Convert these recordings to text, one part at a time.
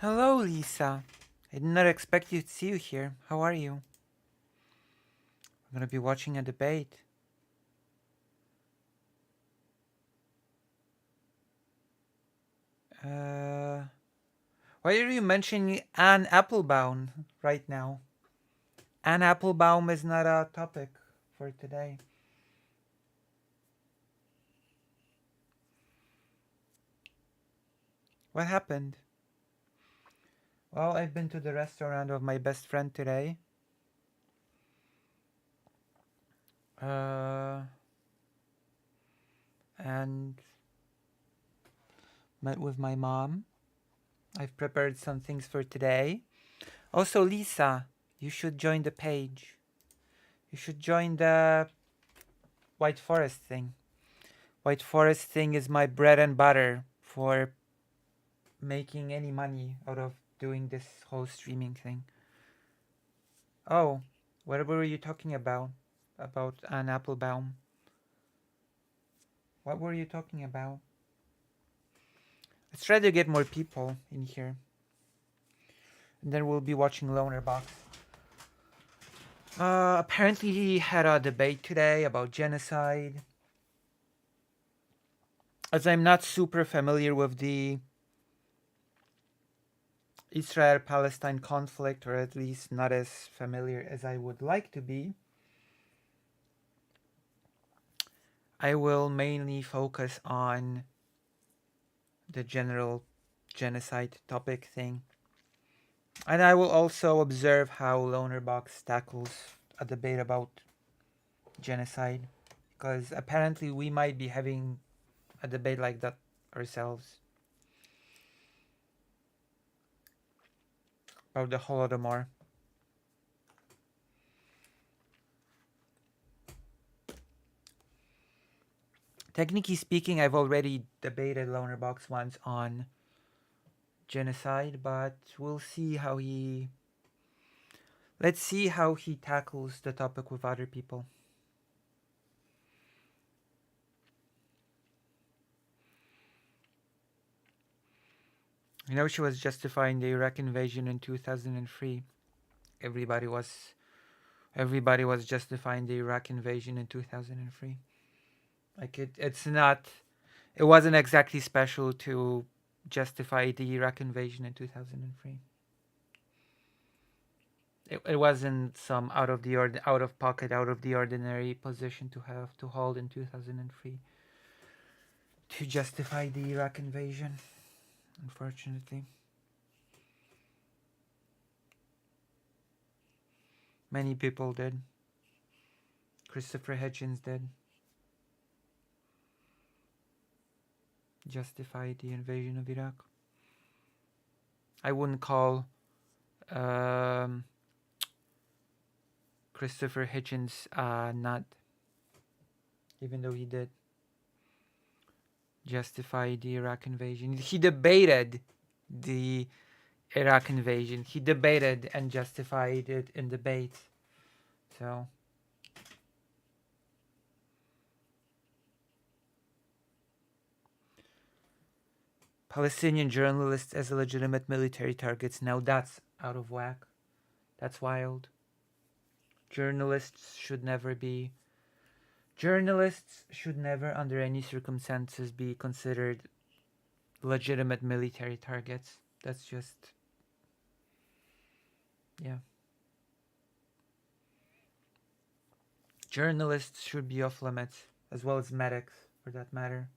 Hello, Lisa. I did not expect to see you here. How are you? I'm gonna be watching a debate. Uh, why are you mentioning Anne Applebaum right now? Anne Applebaum is not a topic for today. What happened? Well, I've been to the restaurant of my best friend today. Uh, and met with my mom. I've prepared some things for today. Also, Lisa, you should join the page. You should join the White Forest thing. White Forest thing is my bread and butter for making any money out of doing this whole streaming thing. Oh, what were you talking about? About Anne Applebaum? What were you talking about? Let's try to get more people in here. And then we'll be watching Lonerbox. Apparently he had a debate today about genocide. As I'm not super familiar with the Israel-Palestine conflict, or at least not as familiar as I would like to be, I will mainly focus on the general genocide topic thing. And I will also observe how Lonerbox tackles a debate about genocide. Because apparently we might be having a debate like that ourselves. About the Holodomor. Technically speaking, I've already debated Lonerbox once on genocide, but we'll see how he... Let's see how he tackles the topic with other people. You know, she was justifying the Iraq invasion in 2003. Everybody was justifying the Iraq invasion in 2003. Like it wasn't exactly special to justify the Iraq invasion in 2003. It wasn't some out of pocket, out of the ordinary position to have to hold in 2003 to justify the Iraq invasion, unfortunately. Many people did. Christopher Hitchens did. Justify the invasion of Iraq. I wouldn't call Christopher Hitchens not, even though he did justify the Iraq invasion. He debated the Iraq invasion. He debated and justified it in debate. So Palestinian journalists as legitimate military targets. Now that's out of whack. That's wild. Journalists should never under any circumstances be considered legitimate military targets. That's just, yeah. Journalists should be off limits, as well as medics, for that matter.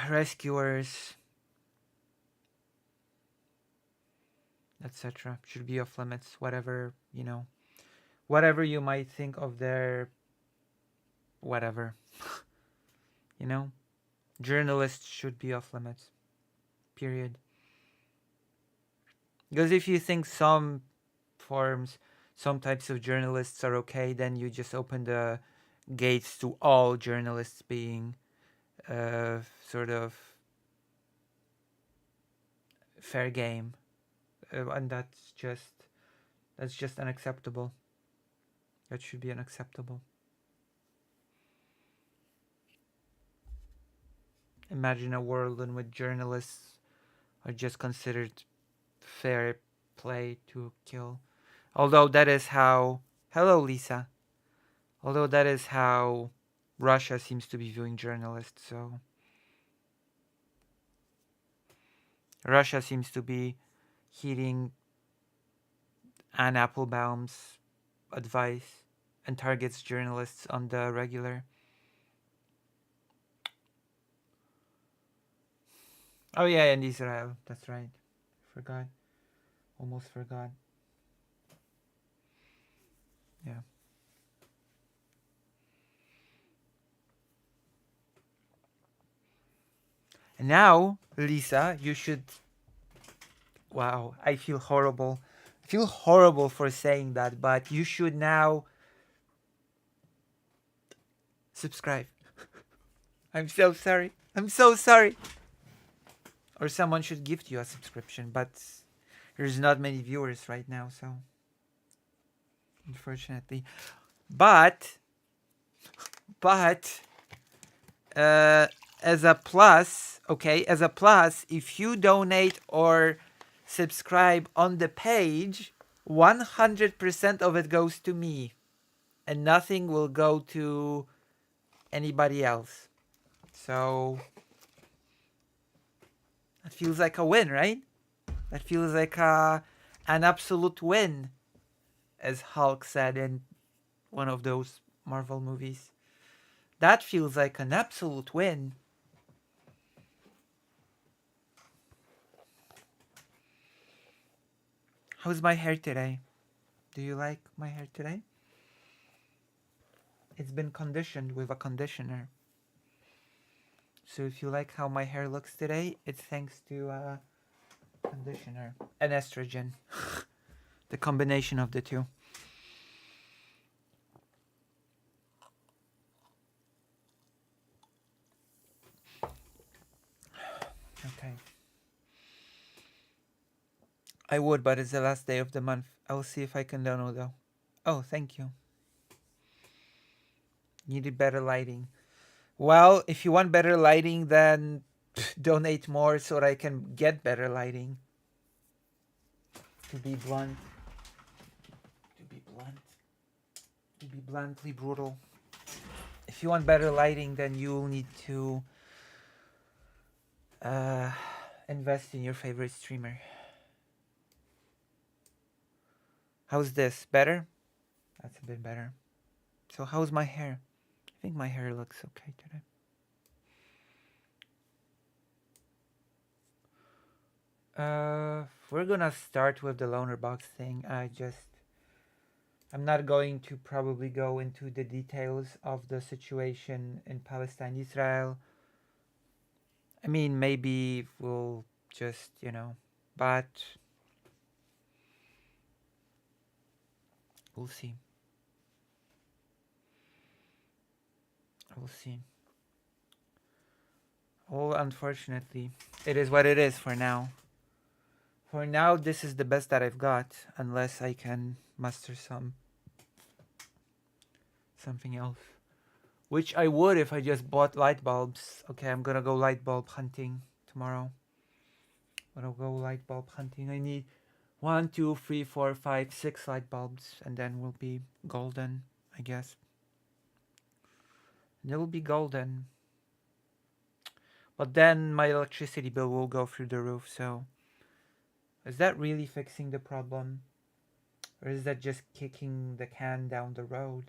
Rescuers, etc., should be off limits. Whatever you might think of their whatever, journalists should be off limits. Period. Because if you think some types of journalists are okay, then you just open the gates to all journalists being sort of fair game, and that's just unacceptable. That should be unacceptable. Imagine a world in which journalists are just considered fair play to kill. Although that is how... Hello, Lisa. Although that is how Russia seems to be viewing journalists, so... Russia seems to be heeding Anne Applebaum's advice and targets journalists on the regular. Oh yeah, and Israel. That's right. Forgot. Almost forgot. Yeah. And now, Lisa, you should... Wow, I feel horrible. I feel horrible for saying that, but you should now subscribe. I'm so sorry. I'm so sorry. Or someone should gift you a subscription, but there's not many viewers right now, so unfortunately. But as a plus, okay, as a plus, if you donate or subscribe on the page, 100% of it goes to me, and nothing will go to anybody else. So that feels like a win, right? That feels like an absolute win, as Hulk said in one of those Marvel movies. That feels like an absolute win. How's my hair today? Do you like my hair today? It's been conditioned with a conditioner. So if you like how my hair looks today, it's thanks to a conditioner and estrogen. The combination of the two. Okay. I would, but it's the last day of the month. I'll see if I can download though. Oh, thank you. Needed better lighting. Well, if you want better lighting, then donate more so that I can get better lighting. To be blunt. To be bluntly brutal. If you want better lighting, then you'll need to invest in your favorite streamer. How's this? Better? That's a bit better. So how's my hair? I think my hair looks okay today. We're gonna start with the Lonerbox thing. I'm not going to probably go into the details of the situation in Palestine, Israel. I mean, maybe we'll just, but we'll see. We'll see. Well, unfortunately, it is what it is for now. For now, this is the best that I've got, unless I can muster something else. Which I would if I just bought light bulbs. Okay, I'm gonna go light bulb hunting tomorrow. I need 1, 2, 3, 4, 5, 6 light bulbs, and then we'll be golden, I guess. And it will be golden. But then my electricity bill will go through the roof, so... Is that really fixing the problem? Or is that just kicking the can down the road?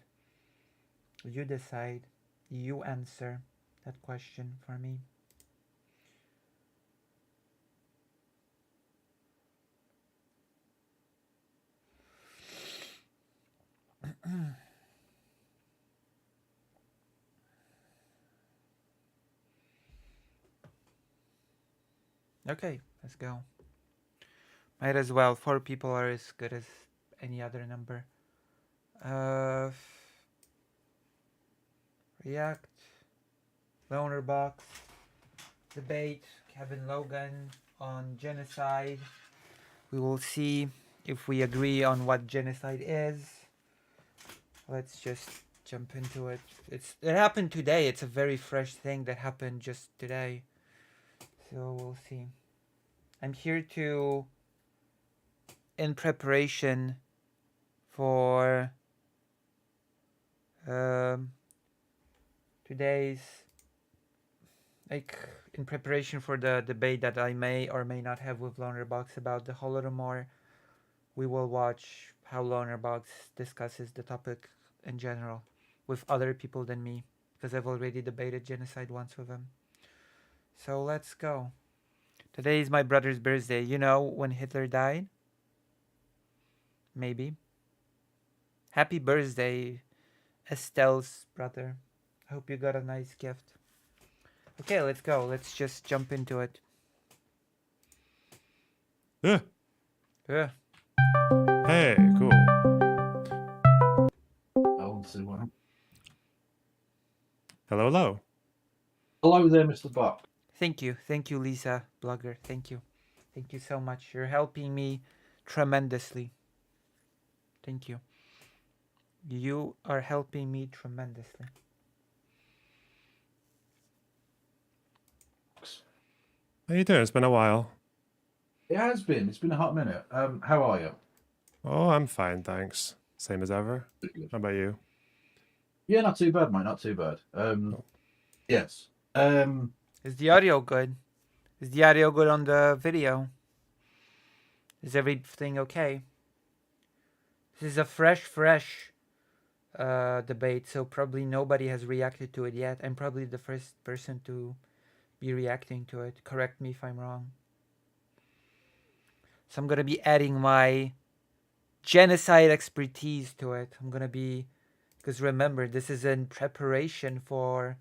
You decide. You answer that question for me. Okay, let's go. Might as well. 4 people are as good as any other number. React, Lonerbox Debate, Kevin Logan on genocide. We will see if we agree on what genocide is. Let's just jump into it. It happened today. It's a very fresh thing that happened just today. So we'll see. I'm here to, in preparation for um, today's, like, in preparation for the debate that I may or may not have with Lonerbox about the Holodomor. We will watch how Lonerbox discusses the topic in general with other people than me, because I've already debated genocide once with him. So let's go. Today is my brother's birthday. You know when Hitler died? Maybe. Happy birthday, Estelle's brother. I hope you got a nice gift. Okay, let's go. Let's just jump into it. Yeah. Yeah. Hey, cool. Hello, hello. Hello there, Mr. Buck. Thank you. Thank you, Lisa, blogger. Thank you. Thank you so much. You're helping me tremendously. Thank you. You are helping me tremendously. How you doing? It's been a while. It has been. It's been a hot minute. How are you? Oh, I'm fine, thanks. Same as ever. Good. How about you? Yeah, not too bad, mate. Not too bad. Yes. Is the audio good? Is the audio good on the video? Is everything okay? This is a fresh debate, so probably nobody has reacted to it yet. I'm probably the first person to be reacting to it. Correct me if I'm wrong. So I'm gonna be adding my genocide expertise to it. I'm gonna be, because remember, this is in preparation for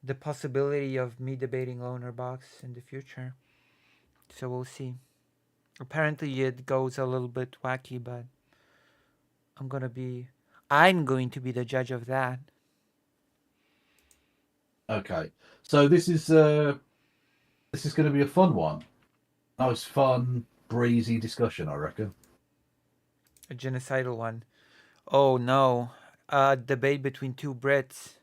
the possibility of me debating Lonerbox in the future. So we'll see. Apparently it goes a little bit wacky, but I'm going to be the judge of that. Okay. So this is going to be a fun one. Nice, fun, breezy discussion, I reckon. A genocidal one. Oh no. A debate between two Brits.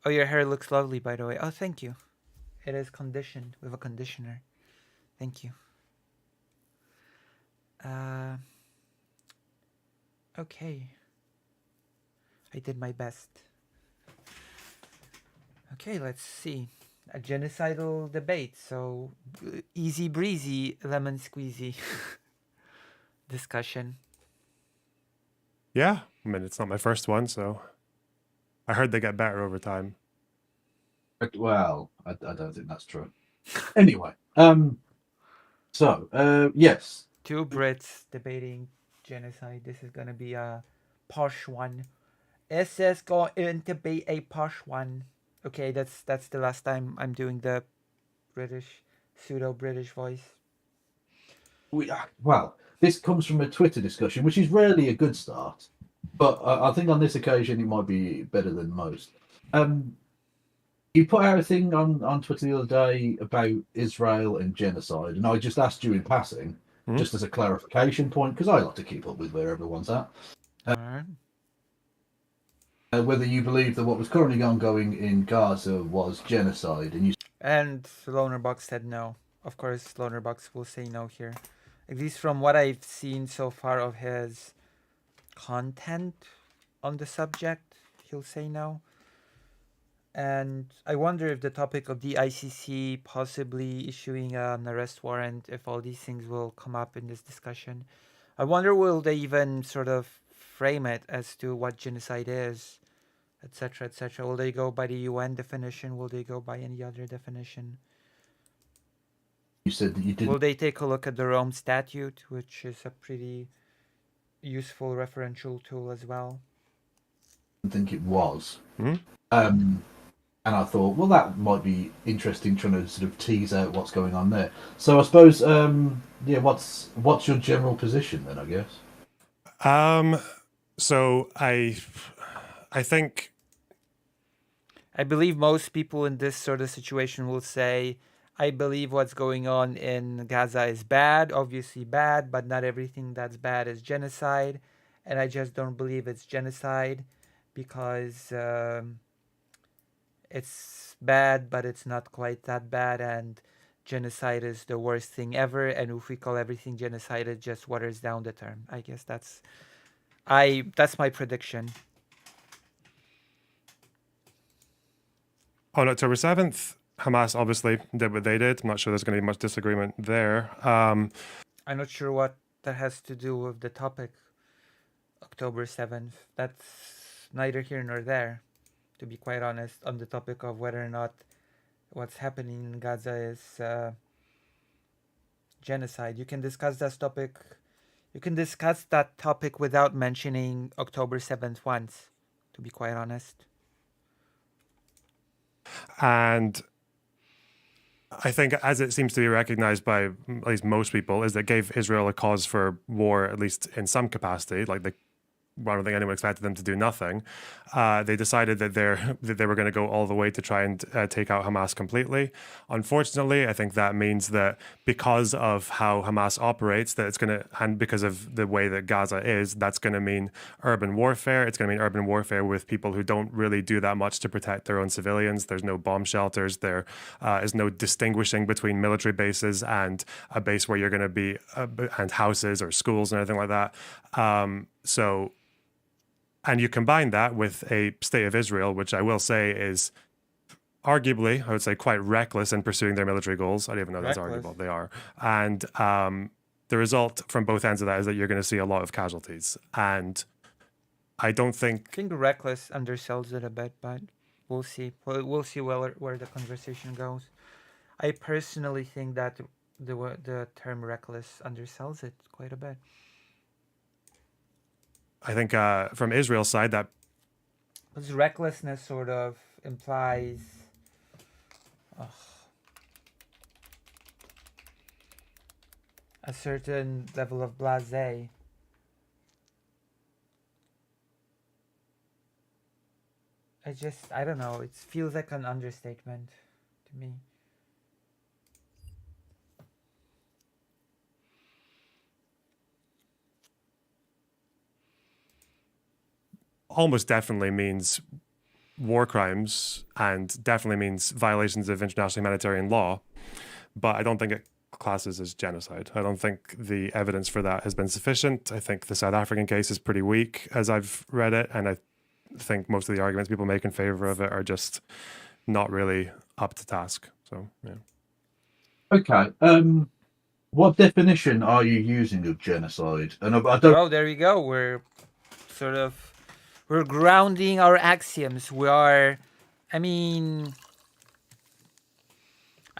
Oh, your hair looks lovely, by the way. Oh, thank you. It is conditioned with a conditioner. Thank you. Okay. I did my best. Okay, let's see. A genocidal debate. So, easy breezy, lemon squeezy discussion. Yeah. I mean, it's not my first one, so I heard they get better over time. Well, I don't think that's true. Anyway, yes. Two Brits debating genocide. This is gonna be a posh one. This is going to be a posh one. Okay, that's the last time I'm doing the British pseudo British voice. Well, this comes from a Twitter discussion, which is rarely a good start, but I think on this occasion it might be better than most. You put out a thing on Twitter the other day about Israel and genocide, and I just asked you in passing, just as a clarification point, because I like to keep up with where everyone's at. Alright. Whether you believe that what was currently ongoing in Gaza was genocide, and Lonerbox said no. Of course, Lonerbox will say no here. At least from what I've seen so far of his content on the subject, he'll say no. And I wonder if the topic of the ICC possibly issuing an arrest warrant, if all these things will come up in this discussion. I wonder will they even sort of frame it as to what genocide is, etc., etc. Will they go by the UN definition? Will they go by any other definition? You said that you didn't. Will they take a look at the Rome Statute, which is a pretty useful referential tool as well? I think it was. And I thought, well, that might be interesting, trying to sort of tease out what's going on there. So I suppose, what's your general position then? I guess. So I think. I believe most people in this sort of situation will say, I believe what's going on in Gaza is bad, obviously bad, but not everything that's bad is genocide. And I just don't believe it's genocide because it's bad, but it's not quite that bad. And genocide is the worst thing ever, and if we call everything genocide, it just waters down the term. I guess that's my prediction. On October 7th, Hamas obviously did what they did. I'm not sure there's going to be much disagreement there. I'm not sure what that has to do with the topic. October 7th. That's neither here nor there, to be quite honest, on the topic of whether or not what's happening in Gaza is genocide. You can discuss that topic. You can discuss that topic without mentioning October 7th once, to be quite honest. And I think, as it seems to be recognized by at least most people, is that it gave Israel a cause for war, at least in some capacity. Like I don't think anyone expected them to do nothing. They decided that they were going to go all the way to try and take out Hamas completely. Unfortunately, I think that means that because of how Hamas operates, that it's going to, and because of the way that Gaza is, that's going to mean urban warfare. It's going to mean urban warfare with people who don't really do that much to protect their own civilians. There's no bomb shelters. There is no distinguishing between military bases and a base where you're going to be, and houses or schools and anything like that. And you combine that with a state of Israel, which I will say is arguably, I would say, quite reckless in pursuing their military goals. I don't even know that's arguable. They are. And the result from both ends of that is that you're going to see a lot of casualties. And I think reckless undersells it a bit, but we'll see. We'll see where the conversation goes. I personally think that the term reckless undersells it quite a bit. I think from Israel's side, that because recklessness sort of implies a certain level of blasé. I don't know, it feels like an understatement to me. almost definitely means war crimes and definitely means violations of international humanitarian law, but I don't think it classes as genocide. I don't think the evidence for that has been sufficient. I think the South African case is pretty weak as I've read it, and I think most of the arguments people make in favor of it are just not really up to task. So, yeah. Okay. What definition are you using of genocide? And I don't. Oh, there we go. We're grounding our axioms. I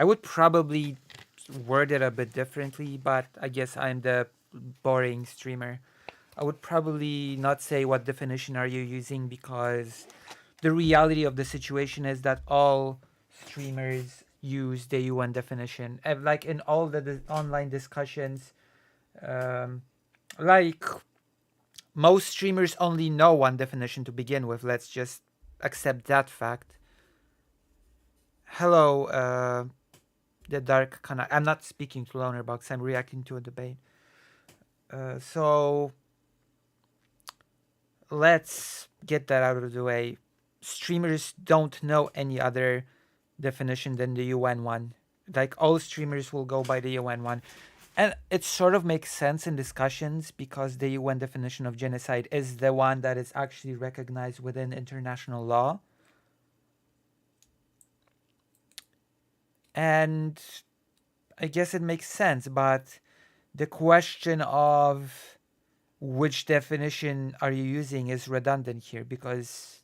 would probably word it a bit differently, but I guess I'm the boring streamer. I would probably not say what definition are you using, because the reality of the situation is that all streamers use the UN definition. Like in all the online discussions, like most streamers only know one definition to begin with. Let's just accept that fact. Hello, the Dark Kana. I'm not speaking to Lonerbox. I'm reacting to a debate. So let's get that out of the way. Streamers don't know any other definition than the UN one. Like, all streamers will go by the UN one. And it sort of makes sense in discussions, because the UN definition of genocide is the one that is actually recognized within international law. And I guess it makes sense, but the question of which definition are you using is redundant here, because,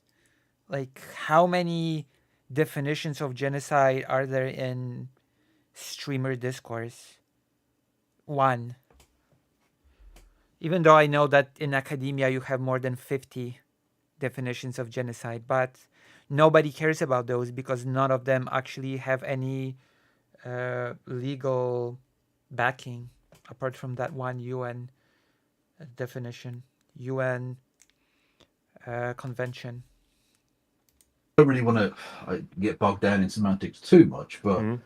like, how many definitions of genocide are there in streamer discourse? One. Even though I know that in academia you have more than 50 definitions of genocide, but nobody cares about those, because none of them actually have any legal backing apart from that one UN definition, UN convention. I don't really want to get bogged down in semantics too much, but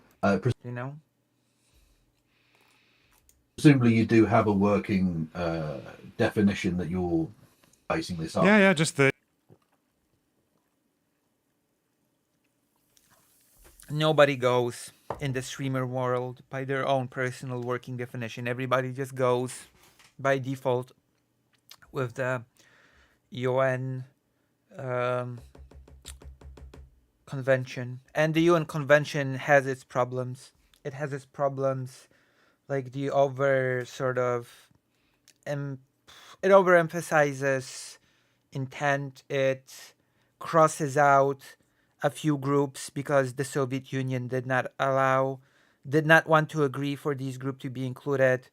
presumably you do have a working definition that you're basing this on. Yeah, just the... nobody goes in the streamer world by their own personal working definition. Everybody just goes by default with the UN um, convention. And the UN convention has its problems. It has its problems, like the over sort of it overemphasizes intent. It crosses out a few groups because the Soviet Union did not want to agree for these groups to be included.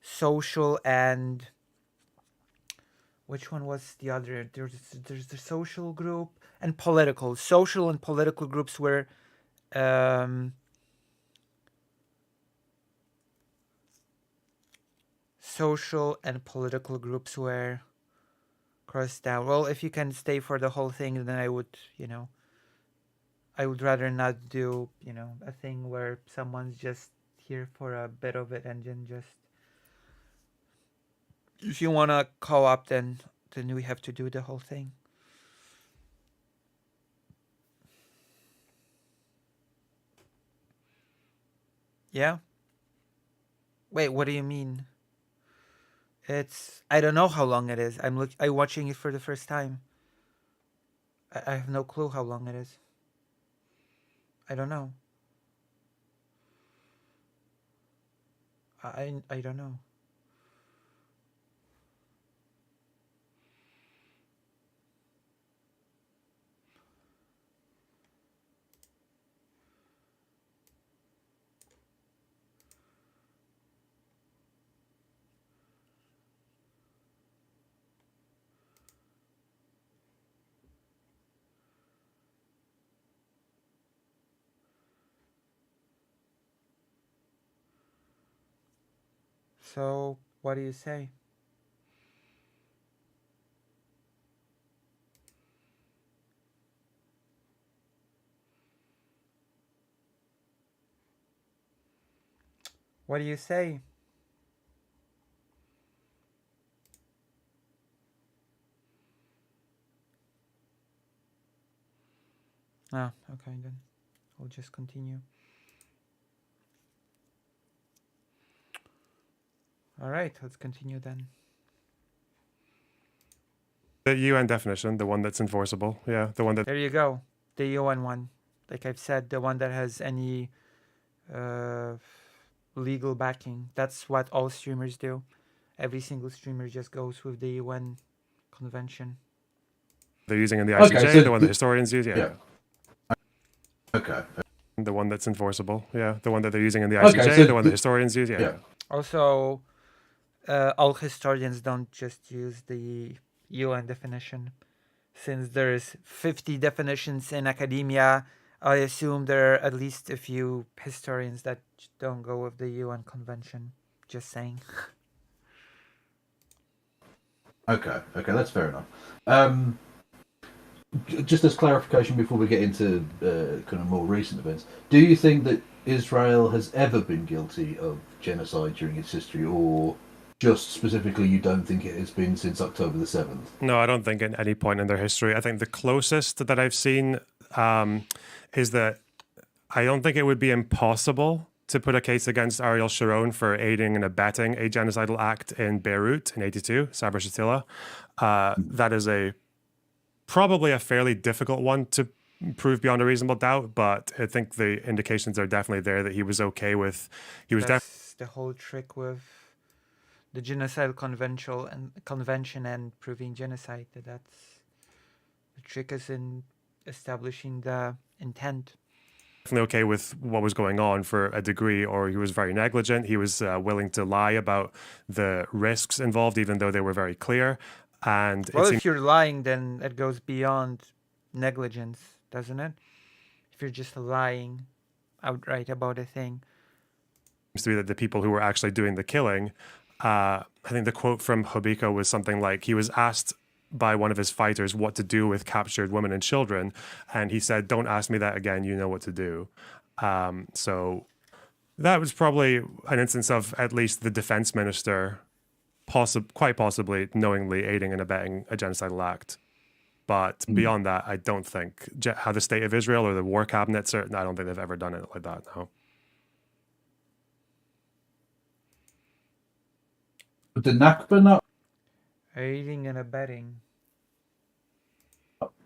Social and which one was the other? There's the social group and political. Social and political groups were social and political groups were crossed out. Well, if you can stay for the whole thing, then I would, I would rather not do, a thing where someone's just here for a bit of it and then just. If you wanna co-op, then we have to do the whole thing. Yeah. Wait, what do you mean? I don't know how long it is. I'm watching it for the first time. I have no clue how long it is. I don't know. I don't know. So, what do you say? What do you say? Ah, okay then. I'll just continue. All right, let's continue then. The UN definition, the one that's enforceable. Yeah, the one that. There you go. The UN one. Like I've said, the one that has any legal backing. That's what all streamers do. Every single streamer just goes with the UN convention. They're using in the ICJ, Okay, so the one that historians use. Yeah. Okay. The one that's enforceable. Yeah, the one that they're using in the ICJ, so the one that historians use. Yeah. Also, all historians don't just use the UN definition. Since there's 50 definitions in academia, I assume there are at least a few historians that don't go with the UN convention. Just saying. Okay, that's fair enough. Just as clarification before we get into kind of more recent events, do you think that Israel has ever been guilty of genocide during its history, or just specifically you don't think it has been since October the 7th? No, I don't think at any point in their history. I think the closest that I've seen is that I don't think it would be impossible to put a case against Ariel Sharon for aiding and abetting a genocidal act in Beirut in '82, Sabra Shatila. That is probably a fairly difficult one to prove beyond a reasonable doubt, but I think the indications are definitely there that he was okay with. That's the whole trick with the genocidal convention and proving genocide. That's the trick is in establishing the intent. Definitely okay with what was going on for a degree, or he was very negligent. He was willing to lie about the risks involved, even though they were very clear. And well, if you're lying, then it goes beyond negligence, doesn't it? If you're just lying outright about a thing. Seems to be that the people who were actually doing the killing, I think the quote from Hobiko was something like, he was asked by one of his fighters what to do with captured women and children, and he said, "Don't ask me that again, you know what to do." So that was probably an instance of at least the defense minister quite possibly knowingly aiding and abetting a genocidal act. But beyond that, I don't think how the state of Israel or the war cabinets are. I don't think they've ever done it like that. No. But the Nakba not Aiding and abetting.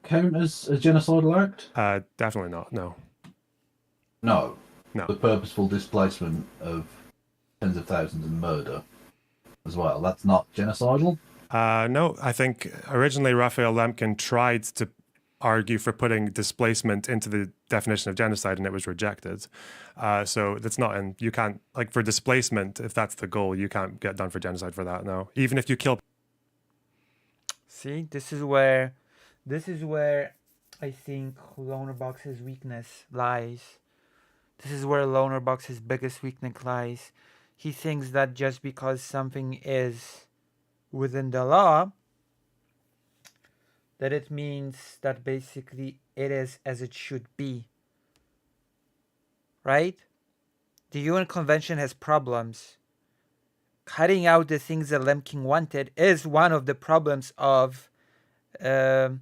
count as a genocidal act? Definitely not. No. No. No. The purposeful displacement of tens of thousands and murder as well. That's not genocidal? No, I think originally Raphael Lemkin tried to argue for putting displacement into the definition of genocide, and it was rejected. So that's not in. You can't, like, for displacement, if that's the goal, you can't get done for genocide for that. No, even if you kill. See, this is where I think Lonerbox's weakness lies. This is where Lonerbox's biggest weakness lies. He thinks that just because something is within the law, that it means that basically it is as it should be. Right? The UN Convention has problems. Cutting out the things that Lemkin wanted is one of the problems of the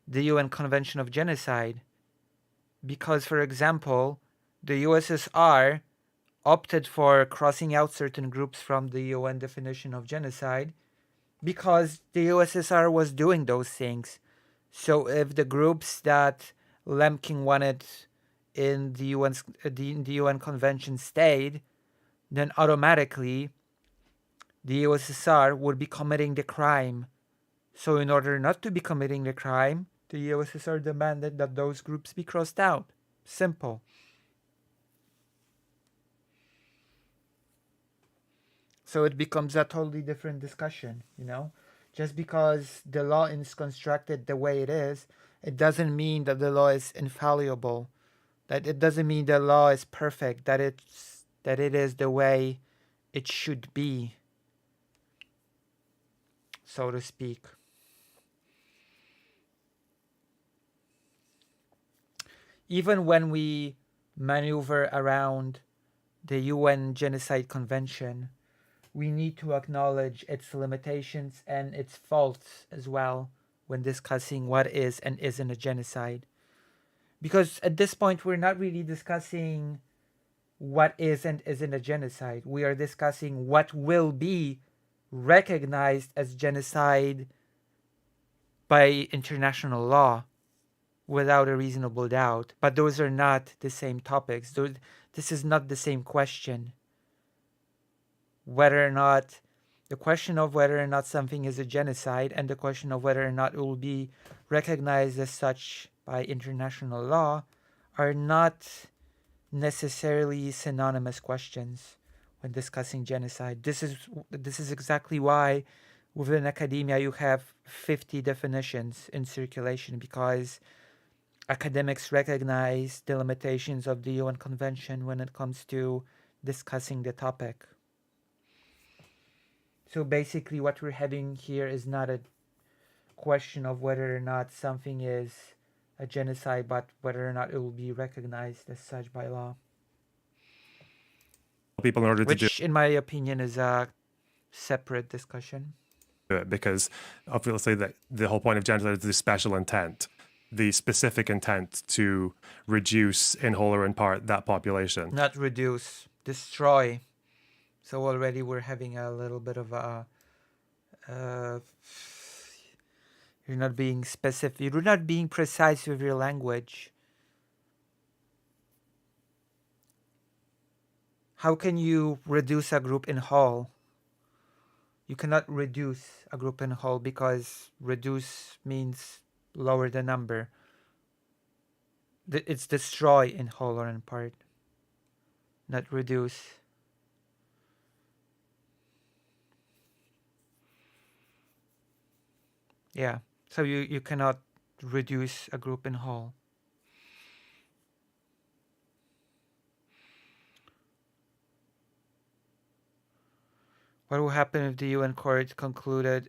UN Convention of Genocide. Because, for example, the USSR opted for crossing out certain groups from the UN definition of genocide because the USSR was doing those things. So if the groups that Lemkin wanted in the UN Convention stayed, then automatically the USSR would be committing the crime. So in order not to be committing the crime, the USSR demanded that those groups be crossed out. Simple. So it becomes a totally different discussion, you know? Just because the law is constructed the way it is, it doesn't mean that the law is infallible. That it doesn't mean the law is perfect, that it is the way it should be, so to speak. Even when we maneuver around the UN Genocide Convention, we need to acknowledge its limitations and its faults as well when discussing what is and isn't a genocide. Because at this point, we're not really discussing what is and isn't a genocide. We are discussing what will be recognized as genocide by international law without a reasonable doubt. But those are not the same topics. This is not the same question. The question of whether or not something is a genocide and the question of whether or not it will be recognized as such by international law are not necessarily synonymous questions when discussing genocide. This is exactly why within academia you have 50 definitions in circulation, because academics recognize the limitations of the UN Convention when it comes to discussing the topic. So basically what we're having here is not a question of whether or not something is a genocide, but whether or not it will be recognized as such by law. People in order to do Which, in my opinion, is a separate discussion. it, because obviously the whole point of genocide is the special intent, the specific intent to reduce in whole or in part that population. Not reduce, destroy. So already we're having a little bit of a... you're not being specific. You're not being precise with your language. How can you reduce a group in whole? You cannot reduce a group in whole because reduce means lower the number. It's destroy in whole or in part, not reduce. Yeah, so you cannot reduce a group in whole. What will happen if the UN court concluded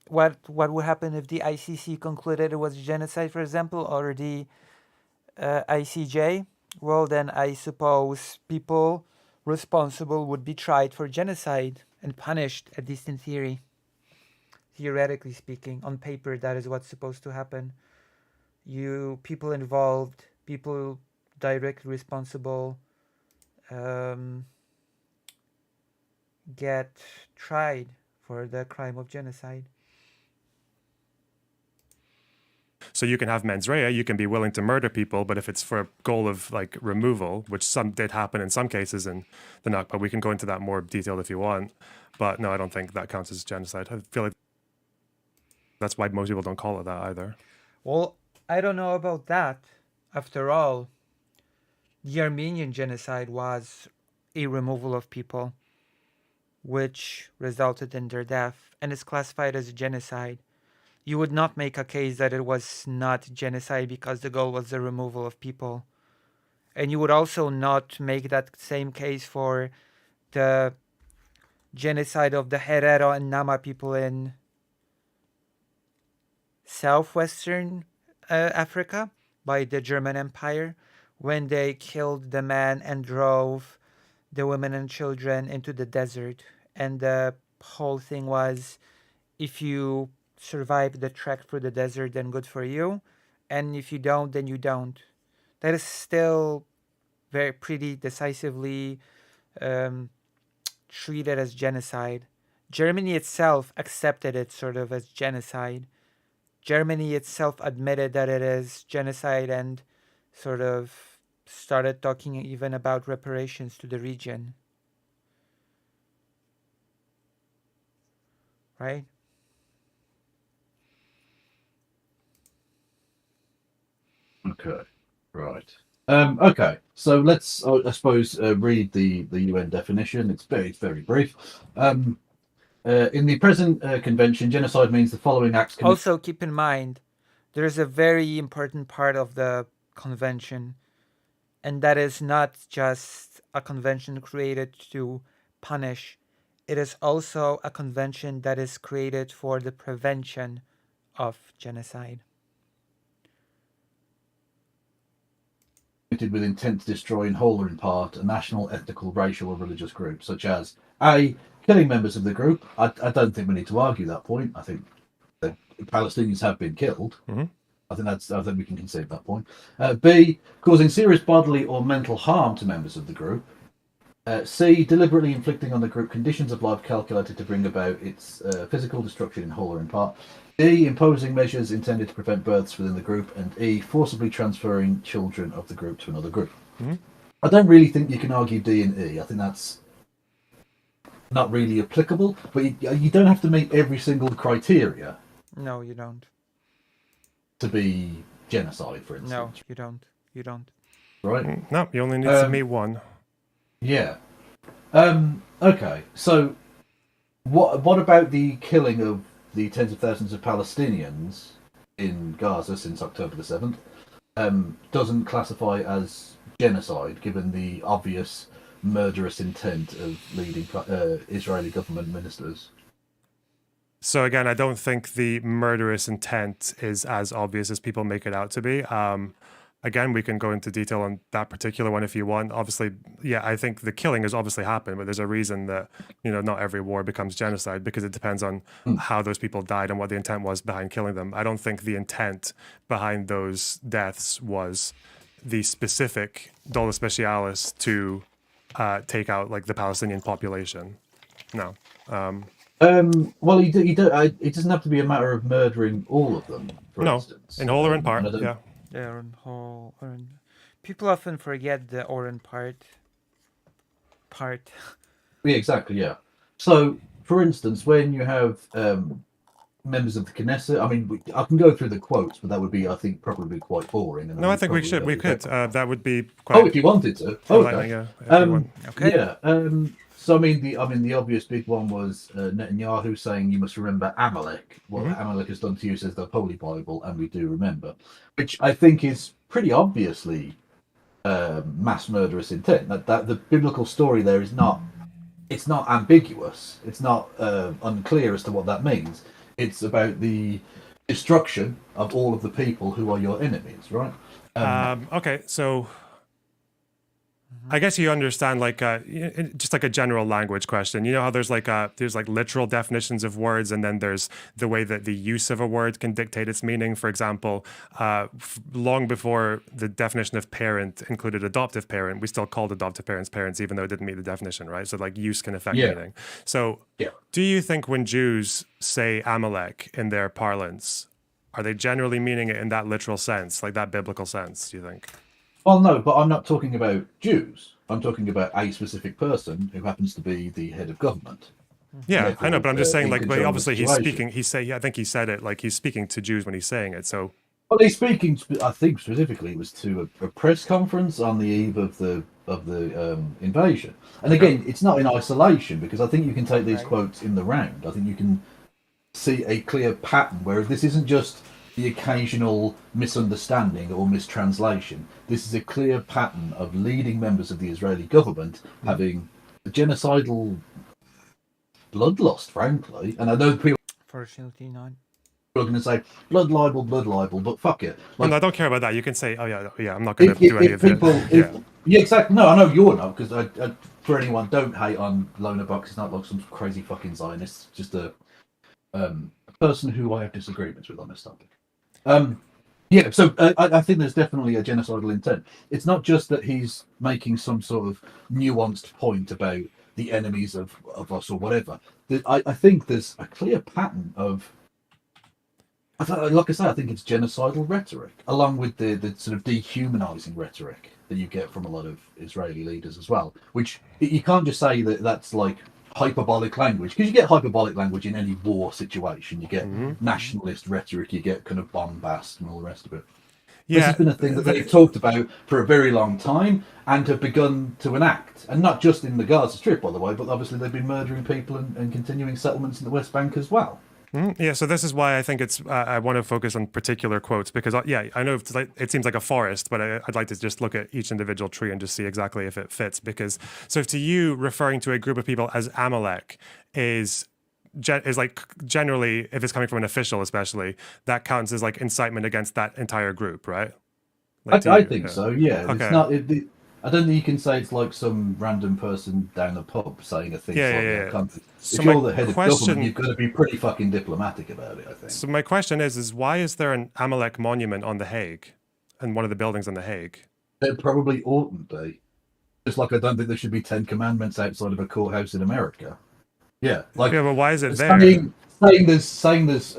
what would happen if the ICC concluded it was genocide, for example, or the ICJ? Well, then I suppose people responsible would be tried for genocide and punished, at least in theory. theoretically speaking. On paper, that is what's supposed to happen. People involved, people directly responsible, um, get tried for the crime of genocide. So you can have mens rea, you can be willing to murder people, but if it's for a goal of like removal, which some did happen in some cases in the Nakba, we can go into that more detailed if you want. But no, I don't think that counts as genocide. I feel like that's why most people don't call it that either. Well, I don't know about that. After all, the Armenian genocide was a removal of people, which resulted in their death and is classified as a genocide. You would not make a case that it was not genocide because the goal was the removal of people. And you would also not make that same case for the genocide of the Herero and Nama people in southwestern Africa by the German Empire, when they killed the men and drove the women and children into the desert. And the whole thing was, if you survive the trek through the desert, then good for you. And if you don't, then you don't. That is still very pretty decisively treated as genocide. Germany itself accepted it sort of as genocide. Germany itself admitted that it is genocide and sort of started talking even about reparations to the region. Right? Okay, right. Okay, so let's, I suppose, read the UN definition. It's very brief. In the present convention, genocide means the following acts. Also, keep in mind, there's a very important part of the convention, and that is not just a convention created to punish. It is also a convention that is created for the prevention of genocide. With intent to destroy in whole or in part a national, ethnical, racial, or religious group, such as A, killing members of the group. I don't think we need to argue that point. I think the Palestinians have been killed. Mm-hmm. I think we can concede that point. B, causing serious bodily or mental harm to members of the group. C, deliberately inflicting on the group conditions of life calculated to bring about its physical destruction in whole or in part. D, imposing measures intended to prevent births within the group. And E, forcibly transferring children of the group to another group. Mm-hmm. I don't really think you can argue D and E. I think that's not really applicable, but you don't have to meet every single criteria. No, you don't. To be genocide, for instance. No, you don't. You don't. Right? No, you only need to meet one. Yeah. Okay. So, what about the killing of the tens of thousands of Palestinians in Gaza since October the 7th? Doesn't classify as genocide, given the obvious murderous intent of leading Israeli government ministers. So again, I don't think the murderous intent is as obvious as people make it out to be. Again, we can go into detail on that particular one if you want. Obviously, yeah, I think the killing has obviously happened, but there's a reason that, not every war becomes genocide, because it depends on how those people died and what the intent was behind killing them. I don't think the intent behind those deaths was the specific dolus specialis to take out like the Palestinian population. No. Well, you don't. It doesn't have to be a matter of murdering all of them. For instance, in whole or in part. Yeah. Yeah, in whole. People often forget the or in part. Yeah, exactly. Yeah. So, for instance, when you have members of the Knesset, I mean, I can go through the quotes, but that would be, I think, probably quite boring. And no, I think we should. We could. That would be quite. Oh, if you wanted to. Okay. Yeah. Okay. Yeah. So I mean, the obvious big one was Netanyahu saying you must remember Amalek. What Amalek has done to you, says the Holy Bible, and we do remember, which I think is pretty obviously mass murderous intent. That the biblical story there is not. It's not ambiguous. It's not unclear as to what that means. It's about the destruction of all of the people who are your enemies, right? Okay, so I guess you understand, like, just like a general language question. You know how there's like literal definitions of words, and then there's the way that the use of a word can dictate its meaning. For example, long before the definition of parent included adoptive parent, we still called adoptive parents parents, even though it didn't meet the definition, right? So like use can affect meaning. So do you think when Jews say Amalek in their parlance, are they generally meaning it in that literal sense, like that biblical sense, do you think? Well, no, but I'm not talking about Jews. I'm talking about a specific person who happens to be the head of government. Yeah, Therefore, I know, but I'm just saying, like, but obviously he's situation. speaking. I think he said it like he's speaking to Jews when he's saying it. So, Well, he's speaking. I think specifically it was to a press conference on the eve of the invasion. And again, it's not in isolation, because I think you can take these quotes in the round. I think you can see a clear pattern where this isn't just the occasional misunderstanding or mistranslation. This is a clear pattern of leading members of the Israeli government having a genocidal bloodlust, frankly. And I know people Fortunately not. are going to say blood libel, but fuck it. Like, no, I don't care about that. You can say, oh yeah, I'm not going to do any of it. Yeah, exactly. No, I know you're not, because I, for anyone, don't hate on Lonerbox. It's not like some crazy fucking Zionist. It's just a person who I have disagreements with on this topic. Yeah, so I think there's definitely a genocidal intent. It's not just that he's making some sort of nuanced point about the enemies of us or whatever. I think there's a clear pattern of, like I say, I think it's genocidal rhetoric, along with the sort of dehumanizing rhetoric that you get from a lot of Israeli leaders as well, which you can't just say that that's like hyperbolic language, because you get hyperbolic language in any war situation. You get nationalist rhetoric, you get kind of bombast and all the rest of it. This has been a thing that they've talked about for a very long time and have begun to enact, and not just in the Gaza Strip, by the way, but obviously they've been murdering people and continuing settlements in the West Bank as well. Yeah, so this is why I think it's. I want to focus on particular quotes, because I know it seems like a forest, but I'd like to just look at each individual tree and just see exactly if it fits. Because so to you, referring to a group of people as Amalek is like generally, if it's coming from an official, especially, that counts as like incitement against that entire group, right? Like I think so. Yeah, okay. It's not. I don't think you can say it's like some random person down the pub saying a thing like that. So if you're the head of government, you've got to be pretty fucking diplomatic about it, I think. So my question is why is there an Amalek monument on The Hague, in one of the buildings in The Hague? There probably oughtn't be. Just like I don't think there should be 10 commandments outside of a courthouse in America. Yeah, like but why is it there? Saying there's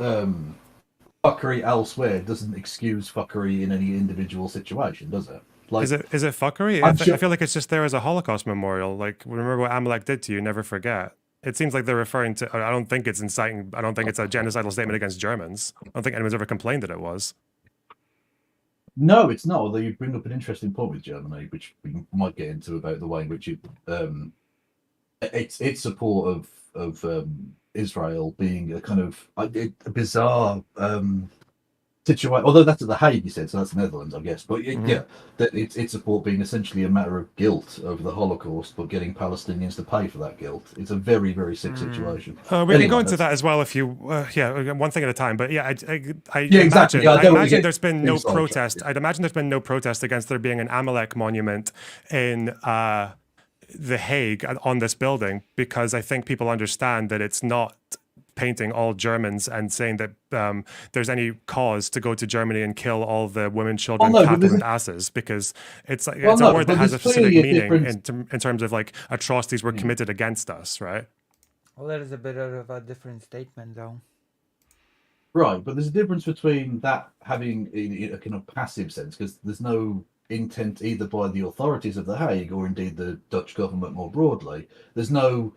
fuckery elsewhere doesn't excuse fuckery in any individual situation, does it? Like, is it fuckery? I feel like it's just there as a Holocaust memorial. Like, remember what Amalek did to you, never forget. It seems like they're referring to. I don't think it's inciting. I don't think it's a genocidal statement against Germans. I don't think anyone's ever complained that it was. No, it's not. Although you bring up an interesting point with Germany, which we might get into, about the way in which its support of Israel being a kind of a bizarre situation. Although that's at The Hague, you said, so that's the Netherlands, I guess. But yeah, that its support being essentially a matter of guilt over the Holocaust, but getting Palestinians to pay for that guilt. It's a very, very sick situation. We can go into that as well if you, one thing at a time. But yeah, I exactly. imagine there's been no protest. I'd imagine there's been no protest against there being an Amalek monument in The Hague on this building, because I think people understand that it's not painting all Germans and saying that there's any cause to go to Germany and kill all the women, children, cattle, and asses, because it's like it's a word that has a specific meaning in terms of like atrocities were committed against us, right? Well, that is a bit of a different statement, though. Right, but there's a difference between that having a kind of passive sense, because there's no intent either by the authorities of The Hague or indeed the Dutch government more broadly. There's no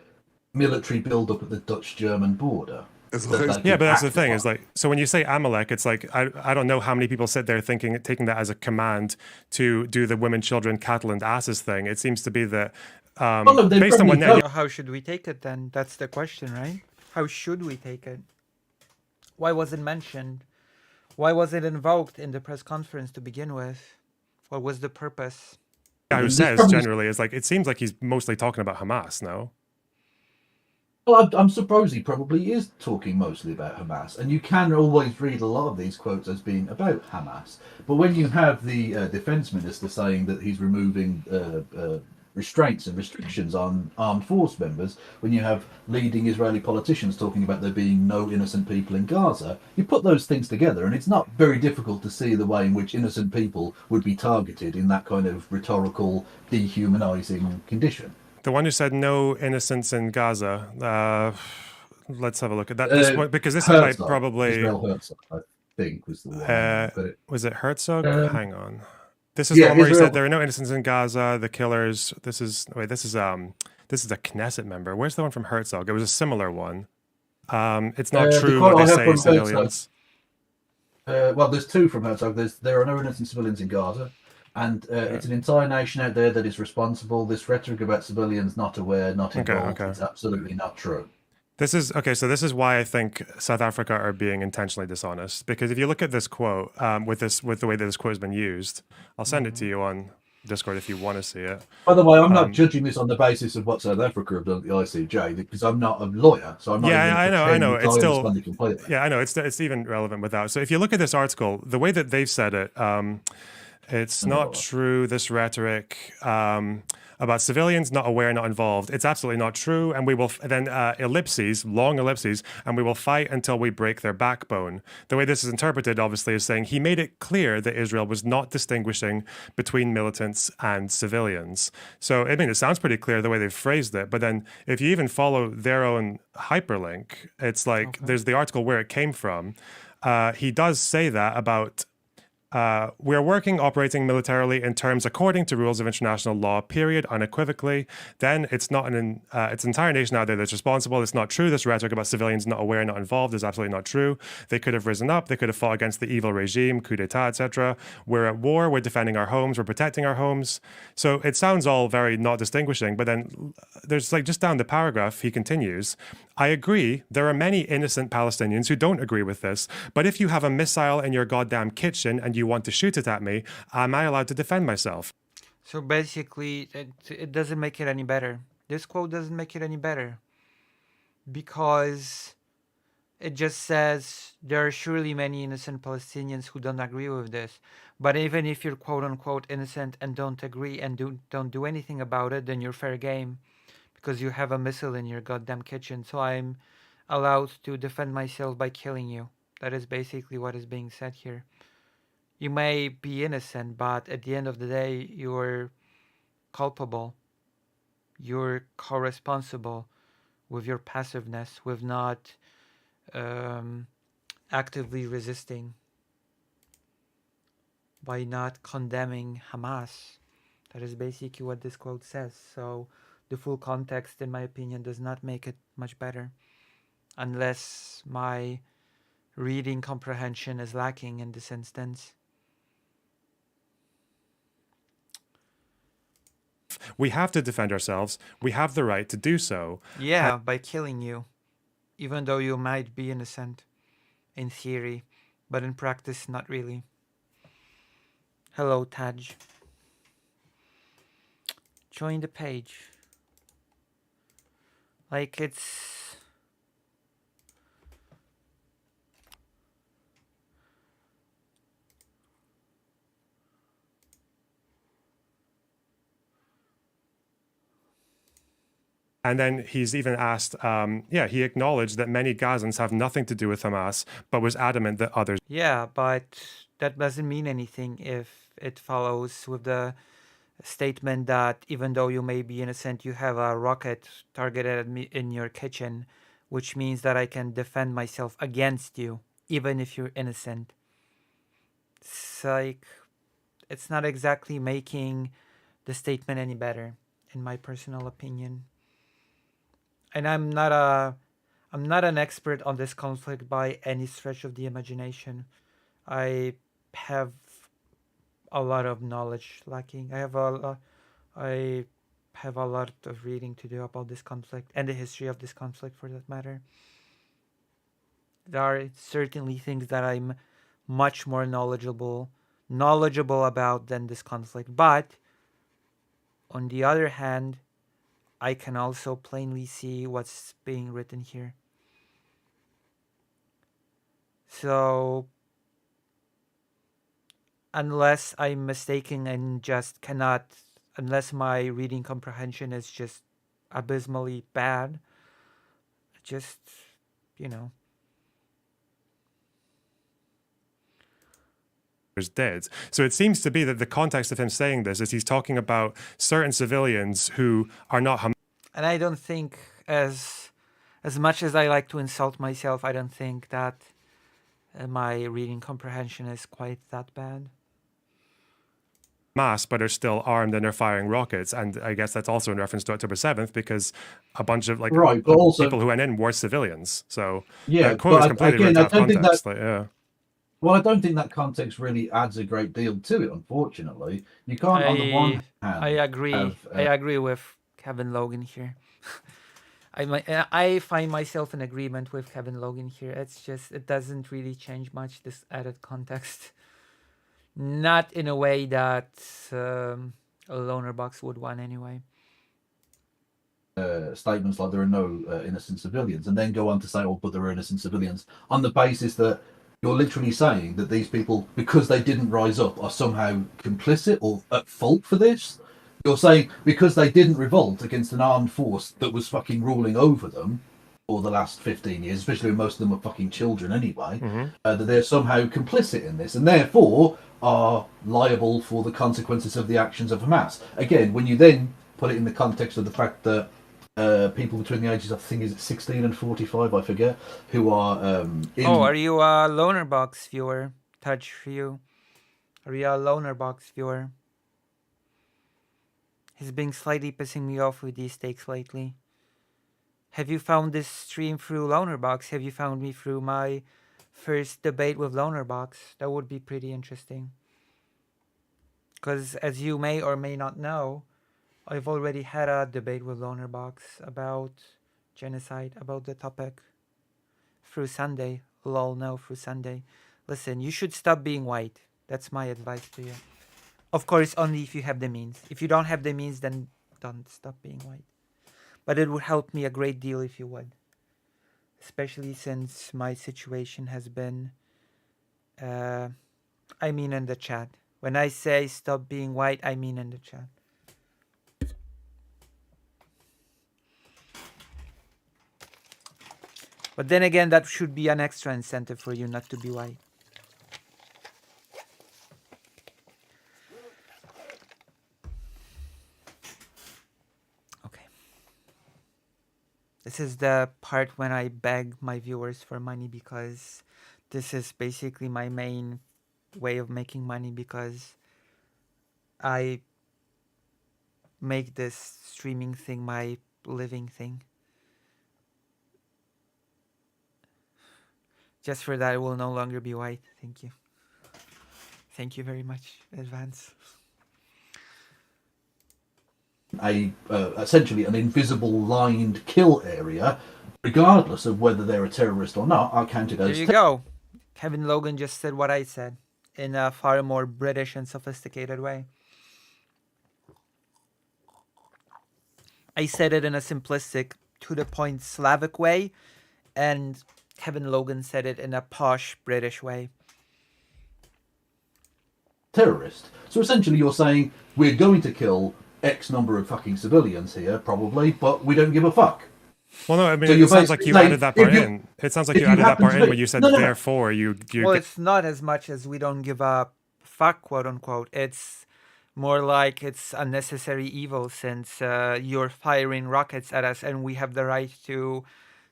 military build-up at the Dutch-German border. Yeah, but that's the thing, is like, so when you say Amalek, it's like, I don't know how many people sit there taking that as a command to do the women, children, cattle, and asses thing. It seems to be that based on what... How should we take it then? That's the question, right? How should we take it? Why was it mentioned? Why was it invoked in the press conference to begin with? What was the purpose? Yeah, who says generally is like, it seems like he's mostly talking about Hamas, no? Well, I'm surprised he probably is talking mostly about Hamas, and you can always read a lot of these quotes as being about Hamas. But when you have the defense minister saying that he's removing restraints and restrictions on armed force members, when you have leading Israeli politicians talking about there being no innocent people in Gaza, you put those things together, and it's not very difficult to see the way in which innocent people would be targeted in that kind of rhetorical, dehumanizing condition. The one who said no innocents in Gaza. Let's have a look at that. This one, because this might Herzog, probably Israel Herzog, I think was the one. Hang on, but was it Herzog? Hang on. This is yeah, the one where he Israel. said there are no innocents in Gaza. The killers. This is a Knesset member. Where's the one from Herzog? It was a similar one. It's not true what they say, civilians. Well, there's two from Herzog. There are no innocent civilians in Gaza, and it's an entire nation out there that is responsible. This rhetoric about civilians not aware, not involved, it's absolutely not true. This is okay. So this is why I think South Africa are being intentionally dishonest. Because if you look at this quote, with the way that this quote has been used, I'll send it to you on Discord if you want to see it. By the way, I'm not judging this on the basis of what South Africa have done at the ICJ, because I'm not a lawyer, so I'm not. Yeah, I know. It's still. Yeah, I know. It's even relevant without. So if you look at this article, the way that they've said it, it's not true. This rhetoric. About civilians not aware, not involved. It's absolutely not true. And we will then ellipses, long ellipses, and we will fight until we break their backbone. The way this is interpreted, obviously, is saying he made it clear that Israel was not distinguishing between militants and civilians. So, I mean, it sounds pretty clear the way they've phrased it. But then if you even follow their own hyperlink, it's like there's the article where it came from. He does say that about we are working, operating militarily in terms according to rules of international law, period, unequivocally. Then it's not it's an entire nation out there that's responsible. It's not true. This rhetoric about civilians not aware, not involved is absolutely not true. They could have risen up. They could have fought against the evil regime, coup d'etat, etc. We're at war. We're defending our homes. We're protecting our homes. So it sounds all very not distinguishing. But then there's like just down the paragraph, he continues, I agree. There are many innocent Palestinians who don't agree with this. But if you have a missile in your goddamn kitchen and you want to shoot it at me, am I allowed to defend myself? So basically, it doesn't make it any better. This quote doesn't make it any better. Because it just says there are surely many innocent Palestinians who don't agree with this. But even if you're quote unquote innocent and don't agree and don't do anything about it, then you're fair game. Because you have a missile in your goddamn kitchen. So I'm allowed to defend myself by killing you. That is basically what is being said here. You may be innocent, but at the end of the day, you're culpable. You're co-responsible with your passiveness, with not actively resisting, by not condemning Hamas. That is basically what this quote says. So the full context, in my opinion, does not make it much better, unless my reading comprehension is lacking in this instance. We have to defend ourselves. We have the right to do so. Yeah, by killing you, even though you might be innocent in theory, but in practice, not really. Hello, Taj. Join the page. Like, it's... And then he's even asked, he acknowledged that many Gazans have nothing to do with Hamas, but was adamant that others... Yeah, but that doesn't mean anything if it follows with the statement that even though you may be innocent, you have a rocket targeted at me in your kitchen, which means that I can defend myself against you, even if you're innocent. It's like, it's not exactly making the statement any better, in my personal opinion. And I'm not an expert on this conflict by any stretch of the imagination. I have a lot of knowledge lacking. I have a lot of reading to do about this conflict and the history of this conflict, for that matter. There are certainly things that I'm much more knowledgeable about than this conflict. But on the other hand, I can also plainly see what's being written here. So, unless I'm mistaken and just cannot, unless my reading comprehension is just abysmally bad, just, you know. Dead. So it seems to be that the context of him saying this is he's talking about certain civilians who are not Hamas. And I don't think, as much as I like to insult myself, I don't think that my reading comprehension is quite that bad. But are still armed and are firing rockets, and I guess that's also in reference to October 7th because a bunch of Right, but also people who went in were civilians. So yeah, the quote is completely ripped out of context. Well, I don't think that context really adds a great deal to it. Unfortunately, you can't. On the one hand, I agree. I agree with Kevin Logan here. I find myself in agreement with Kevin Logan here. It's just it doesn't really change much, this added context. Not in a way that a Lonerbox would want anyway. Statements like there are no innocent civilians, and then go on to say, "Oh, but there are innocent civilians," on the basis that you're literally saying that these people, because they didn't rise up, are somehow complicit or at fault for this. You're saying because they didn't revolt against an armed force that was fucking ruling over them for the last 15 years, especially when most of them were fucking children anyway, that they're somehow complicit in this and therefore are liable for the consequences of the actions of Hamas. Again, when you then put it in the context of the fact that people between the ages, I think, is it 16 and 45, I forget, who are are you a Lonerbox viewer? Touch for you. Are you a Lonerbox viewer? He's been slightly pissing me off with these takes lately. Have you found this stream through Lonerbox? Have you found me through my first debate with Lonerbox? That would be pretty interesting. Because as you may or may not know, I've already had a debate with Lonerbox about genocide, about the topic through Sunday. Lol, no, through Sunday. Listen, you should stop being white. That's my advice to you. Of course, only if you have the means. If you don't have the means, then don't stop being white. But it would help me a great deal if you would. Especially since my situation has been, I mean in the chat. When I say stop being white, I mean in the chat. But then again, that should be an extra incentive for you not to be white. Okay. This is the part when I beg my viewers for money, because this is basically my main way of making money, because I make this streaming thing my living thing. Just for that, I will no longer be white. Thank you. Thank you very much in advance. Essentially an invisible lined kill area, regardless of whether they're a terrorist or not, are counted as. There you go. Kevin Logan just said what I said in a far more British and sophisticated way. I said it in a simplistic, to-the-point Slavic way, and Kevin Logan said it in a posh British way. Terrorist. So essentially you're saying we're going to kill X number of fucking civilians here, probably, but we don't give a fuck. Well, no, I mean, so it sounds like you added that part in. It sounds like you added that part in when you said therefore you... Well, it's not as much as we don't give a fuck, quote unquote. It's more like it's a necessary evil, since you're firing rockets at us and we have the right to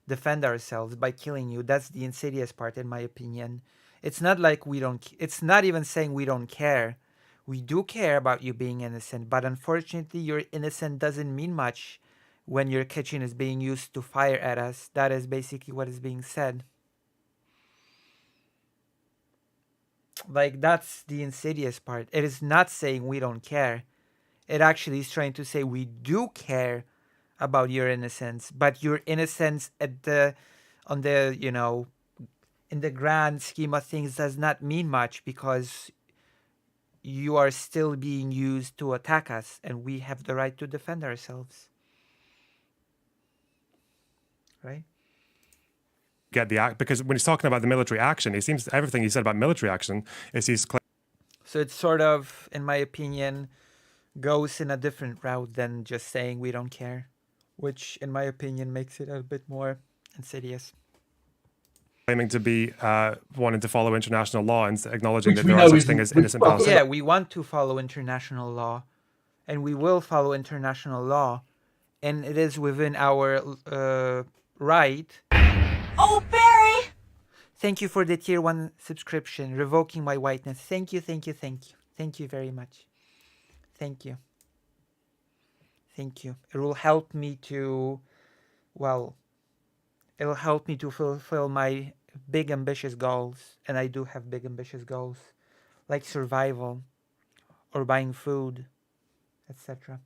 defend ourselves by killing you. That's the insidious part, in my opinion. It's not like we don't... It's not even saying we don't care. We do care about you being innocent, but unfortunately your innocent doesn't mean much when your kitchen is being used to fire at us. That is basically what is being said. Like, that's the insidious part. It is not saying we don't care. It actually is trying to say we do care about your innocence, but your innocence in the grand scheme of things does not mean much, because you are still being used to attack us and we have the right to defend ourselves. right? Get the act, because when he's talking about the military action, it seems everything he said about military action is he's So it's sort of, in my opinion, goes in a different route than just saying we don't care, which, in my opinion, makes it a bit more insidious. claiming to be wanting to follow international law and acknowledging Which that we there are know such thing as isn't- innocent well, Palestinians. Yeah, we want to follow international law, and we will follow international law, and it is within our right. Oh, Barry! Thank you for the tier 1 subscription, revoking my whiteness. Thank you, thank you, thank you. Thank you very much. Thank you. Thank you. It will help me to, well, it'll help me to fulfill my big ambitious goals, and I do have big ambitious goals, like survival, or buying food, etc.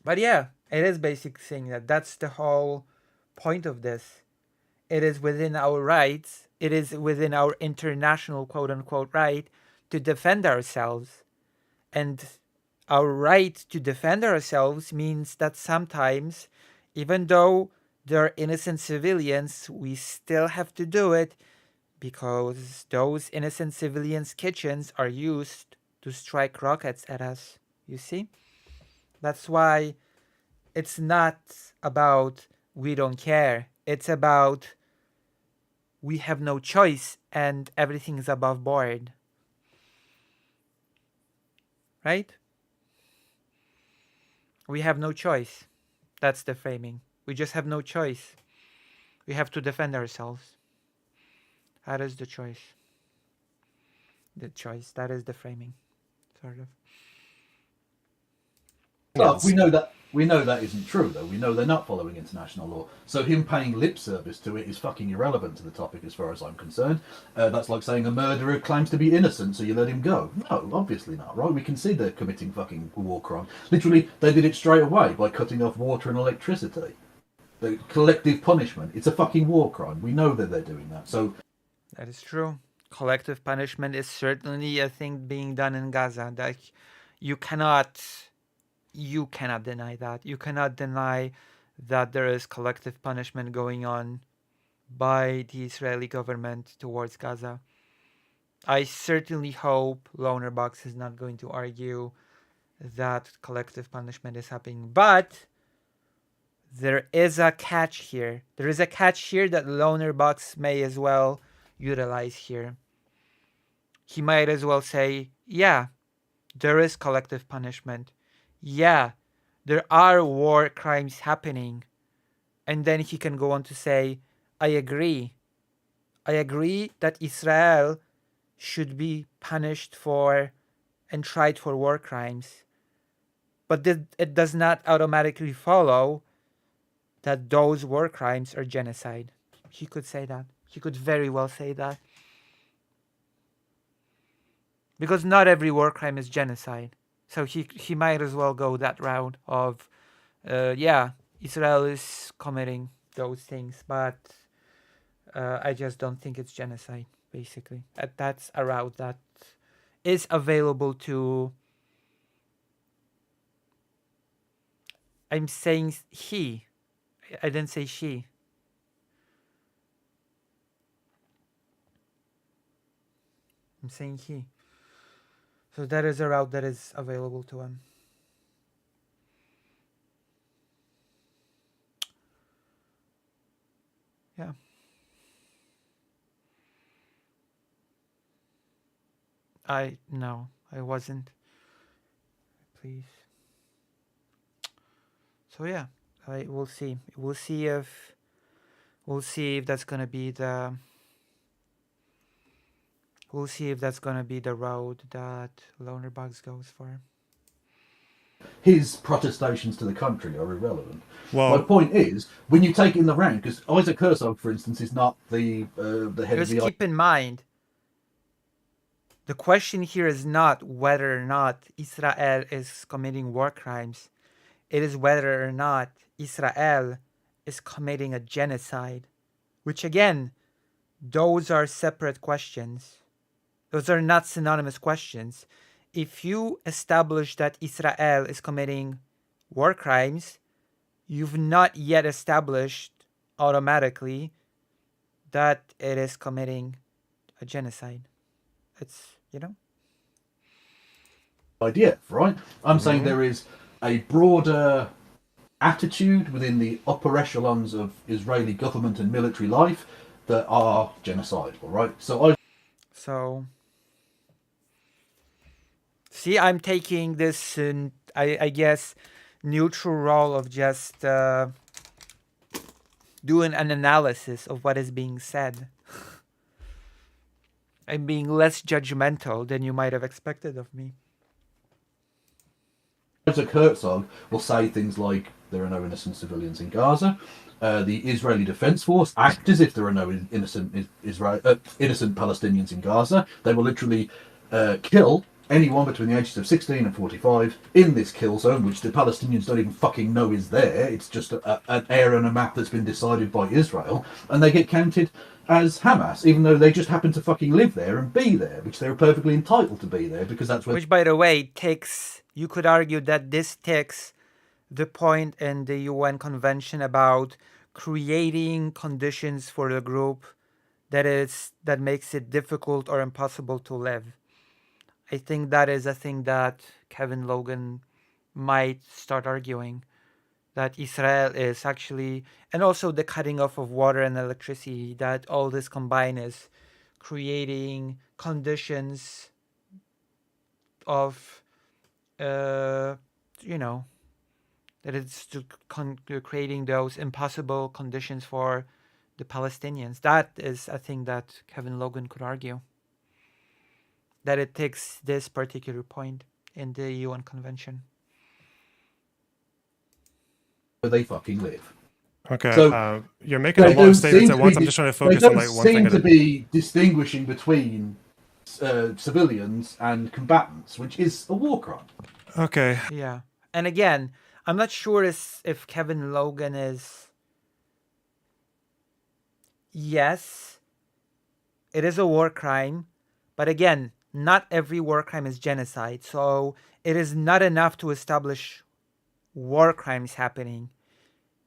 But yeah, it is basic saying that that's the whole point of this. It is within our rights, it is within our international quote unquote right to defend ourselves. And our right to defend ourselves means that sometimes, even though there are innocent civilians, we still have to do it because those innocent civilians' kitchens are used to strike rockets at us. You see? That's why it's not about we don't care. It's about we have no choice and everything is above board. Right? We have no choice. That's the framing. We just have no choice. We have to defend ourselves. That is the choice. The choice. That is the framing. Sort of. But we know that isn't true, though. We know they're not following international law. So him paying lip service to it is fucking irrelevant to the topic, as far as I'm concerned. That's like saying a murderer claims to be innocent, so you let him go. No, obviously not, right? We can see they're committing fucking war crime. Literally, they did it straight away by cutting off water and electricity. The collective punishment. It's a fucking war crime. We know that they're doing that. So that is true. Collective punishment is certainly a thing being done in Gaza. Like, you cannot deny that. You cannot deny that there is collective punishment going on by the Israeli government towards Gaza. I certainly hope Lonerbox is not going to argue that collective punishment is happening. But there is a catch here. There is a catch here that Lonerbox may as well utilize here. He might as well say, yeah, there is collective punishment. Yeah, there are war crimes happening. And then he can go on to say, I agree. I agree that Israel should be punished for and tried for war crimes. But it does not automatically follow that those war crimes are genocide. He could say that. He could very well say that. Because not every war crime is genocide. So he might as well go that route of, yeah, Israel is committing those things, but I just don't think it's genocide, basically. That's a route that is available to... I'm saying he. I didn't say she. I'm saying he. So that is a route that is available to him. Yeah. No, I wasn't. Please. So yeah, we'll see. We'll see if that's gonna be the... We'll see if that's gonna be the road that Lonerbox goes for. his protestations to the country are irrelevant. Well, My point is, when you take in the round, because Isaac Herzog, for instance, is not the head Just of the... keep in mind, the question here is not whether or not Israel is committing war crimes. It is whether or not Israel is committing a genocide. Which again, those are separate questions. Those are not synonymous questions. If you establish that Israel is committing war crimes, you've not yet established automatically that it is committing a genocide. It's, idea, right? I'm saying there is a broader attitude within the upper echelons of Israeli government and military life that are genocidal, right? So see, I'm taking this, I guess, neutral role of just doing an analysis of what is being said. I'm being less judgmental than you might have expected of me. Isaac Herzog will say things like there are no innocent civilians in Gaza. The Israeli Defense Force act as if there are no innocent Palestinians in Gaza. They will literally kill anyone between the ages of 16 and 45 in this kill zone, which the Palestinians don't even fucking know is there. It's just an area on a map that's been decided by Israel, and they get counted as Hamas, even though they just happen to fucking live there and be there, which they're perfectly entitled to be there because that's where. Which, by the way, you could argue that this takes the point in the UN Convention about creating conditions for the group that makes it difficult or impossible to live. I think that is a thing that Kevin Logan might start arguing, that Israel is actually, and also the cutting off of water and electricity, that all this combined is creating conditions of, that it's creating those impossible conditions for the Palestinians. That is a thing that Kevin Logan could argue, that it takes this particular point in the UN Convention. They fucking live. Okay, So you're making a lot of statements at once. I'm just trying to focus on like one thing. They don't seem to be distinguishing between civilians and combatants, which is a war crime. Okay. Yeah, and again, I'm not sure if Kevin Logan is. Yes, it is a war crime, but again, not every war crime is genocide. So it is not enough to establish war crimes happening.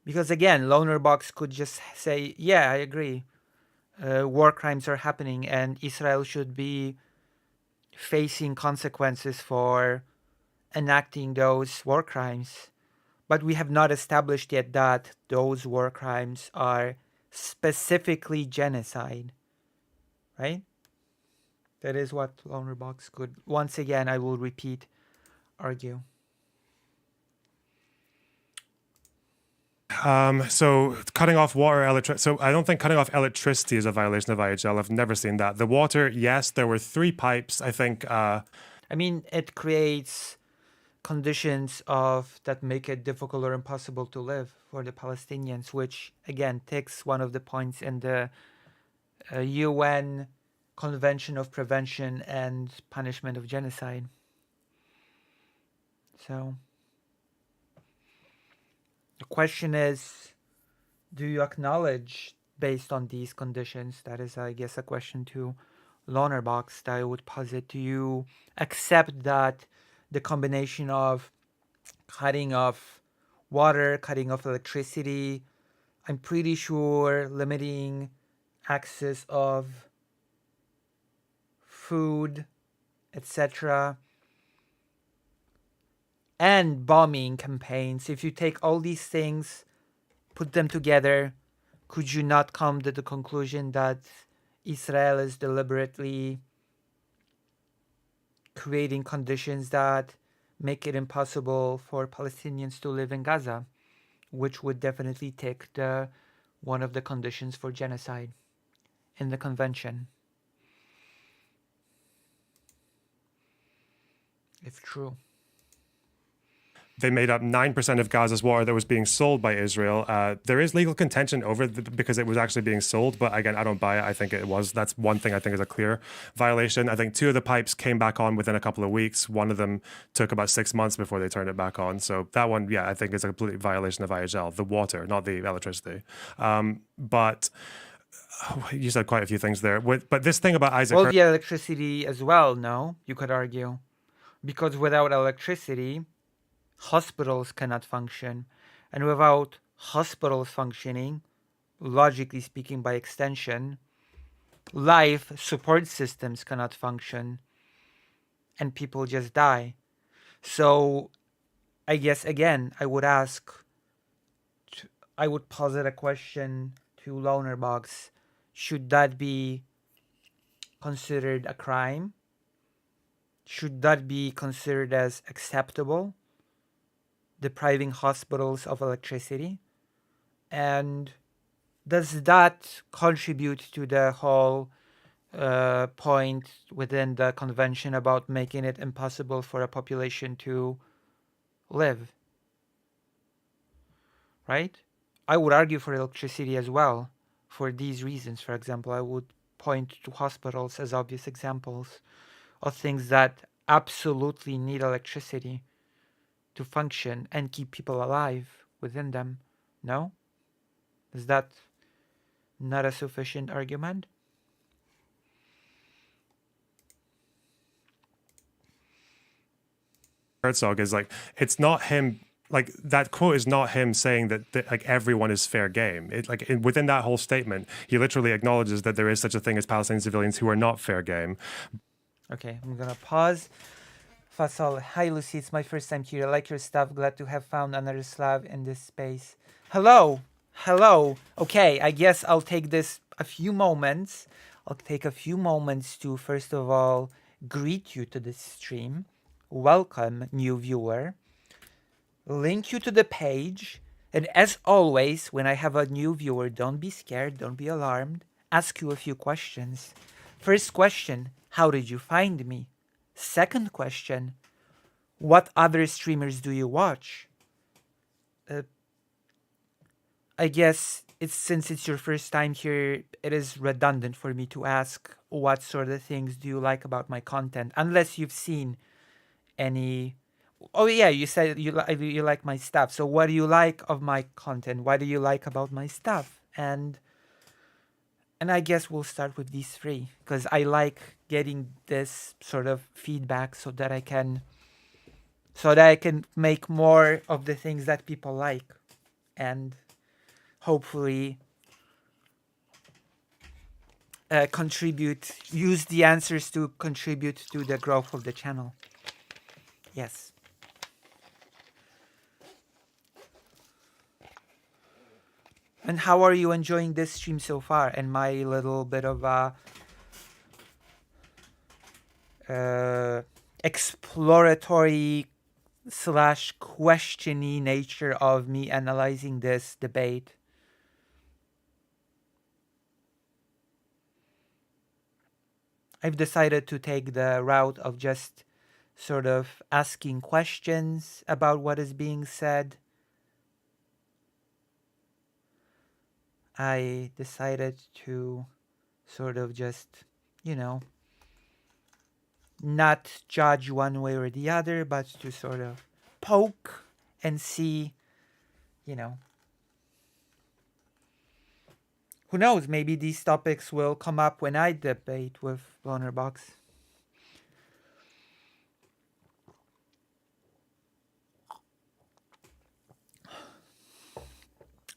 Because again, Lonerbox could just say, yeah, I agree. War crimes are happening and Israel should be facing consequences for enacting those war crimes. But we have not established yet that those war crimes are specifically genocide. Right? That is what Lonerbox could, once again, I will repeat, argue. So cutting off water, electricity. So I don't think cutting off electricity is a violation of IHL. I've never seen that. The water, yes, there were 3 pipes. I think. I mean, it creates conditions that make it difficult or impossible to live for the Palestinians, which again takes one of the points in the UN Convention of Prevention and Punishment of Genocide. So the question is, do you acknowledge, based on these conditions, that is, I guess, a question to Lonerbox that I would posit, do you accept that the combination of cutting off water, cutting off electricity, I'm pretty sure limiting access of food, etc., and bombing campaigns, if you take all these things, put them together, could you not come to the conclusion that Israel is deliberately creating conditions that make it impossible for Palestinians to live in Gaza, which would definitely take one of the conditions for genocide in the convention, if true? They made up 9% of Gaza's water that was being sold by Israel. There is legal contention over because it was actually being sold, but again, I don't buy it. I think it was. That's one thing I think is a clear violation. I think 2 of the pipes came back on within a couple of weeks. One of them took about 6 months before they turned it back on. So that one, yeah, I think is a complete violation of IHL. The water, not the electricity. But you said quite a few things there. But this thing about Isaac... Well, the electricity as well, no? You could argue. Because without electricity, hospitals cannot function. And without hospitals functioning, logically speaking, by extension, life support systems cannot function and people just die. So I guess again, I would posit a question to Lonerbox. Should that be considered a crime? Should that be considered as acceptable? Depriving hospitals of electricity? And does that contribute to the whole point within the convention about making it impossible for a population to live? Right? I would argue for electricity as well for these reasons. For example, I would point to hospitals as obvious examples of things that absolutely need electricity to function and keep people alive within them. No? Is that not a sufficient argument? Herzog is like, it's not him. Like that quote is not him saying that like everyone is fair game. It like within that whole statement, he literally acknowledges that there is such a thing as Palestinian civilians who are not fair game. Okay, I'm gonna pause. Fasal, hi Lucy, it's my first time here. I like your stuff. Glad to have found another Slav in this space. Hello, hello. Okay, I guess I'll take this a few moments. I'll take a few moments to first of all greet you to this stream. Welcome, new viewer. Link you to the page. And as always, when I have a new viewer, don't be scared, don't be alarmed. Ask you a few questions. First question, how did you find me? Second question, what other streamers do you watch? I guess since it's your first time here, it is redundant for me to ask what sort of things do you like about my content, unless you've seen any. Oh yeah, you said you like my stuff. So what do you like of my content? What do you like about my stuff? And I guess we'll start with these three because I like getting this sort of feedback so that I can make more of the things that people like and hopefully use the answers to contribute to the growth of the channel. Yes. And how are you enjoying this stream so far and my little bit of exploratory / questiony nature of me analyzing this debate? I've decided to take the route of just sort of asking questions about what is being said. I decided to sort of just, not judge one way or the other, but to sort of poke and see, who knows, maybe these topics will come up when I debate with Lonerbox.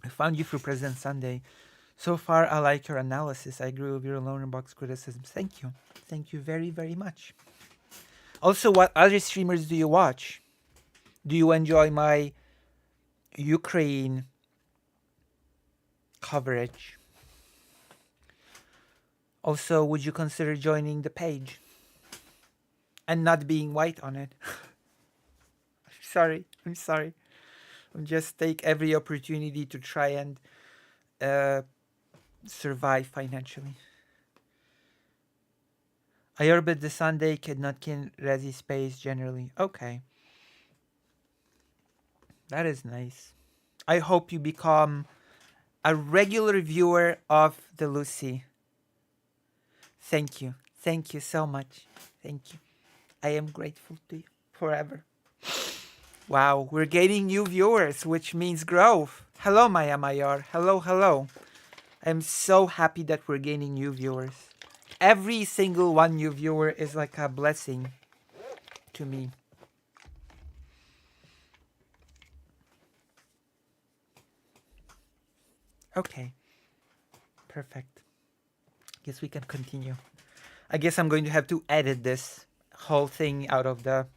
I found you through President Sunday. So far, I like your analysis. I agree with your Lonerbox criticisms. Thank you. Thank you very, very much. Also, what other streamers do you watch? Do you enjoy my Ukraine coverage? Also, would you consider joining the page and not being white on it? I'm sorry. Just take every opportunity to try and survive financially. I orbit the Sunday, Kidnutkin, Resi Space generally. Okay. That is nice. I hope you become a regular viewer of the Lucy. Thank you. Thank you so much. Thank you. I am grateful to you forever. Wow, we're gaining new viewers, which means growth. Hello, Maya Mayor. Hello. I'm so happy that we're gaining new viewers. Every single one new viewer is like a blessing to me. Okay. Perfect. Guess we can continue. I guess I'm going to have to edit this whole thing out of the...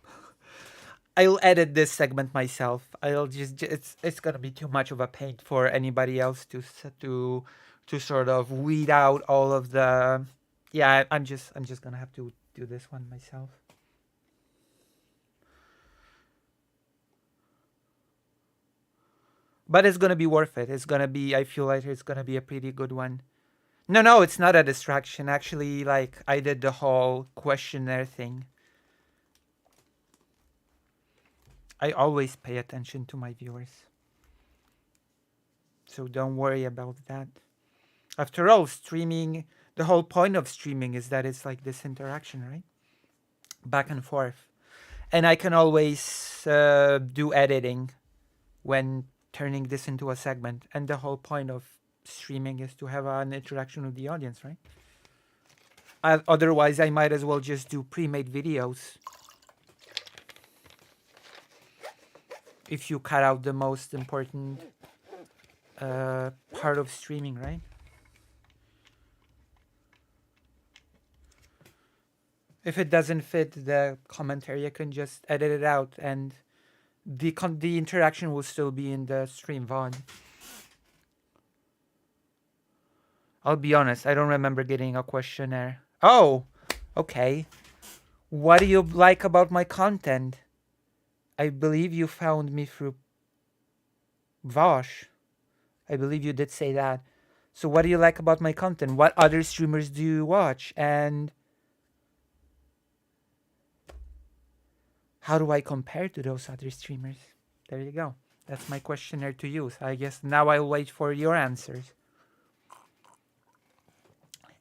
I'll edit this segment myself. I'll just it's gonna be too much of a pain for anybody else to sort of weed out all of the... Yeah, I'm just gonna have to do this one myself. But it's gonna be worth it. It's gonna be... I feel like it's gonna be a pretty good one. No, it's not a distraction. Actually, like, I did the whole questionnaire thing. I always pay attention to my viewers. So don't worry about that. After all, streaming, the whole point of streaming is that it's like this interaction, right? Back and forth. And I can always do editing when turning this into a segment. And the whole point of streaming is to have an interaction with the audience, right? Otherwise, I might as well just do pre-made videos. If you cut out the most important part of streaming, right? If it doesn't fit the commentary, I can just edit it out, and the interaction will still be in the stream VOD. I'll be honest, I don't remember getting a questionnaire. Oh, okay. What do you like about my content? I believe you found me through Vosh. I believe you did say that. So what do you like about my content? What other streamers do you watch? And how do I compare to those other streamers? There you go. That's my questionnaire to you. So I guess now I'll wait for your answers.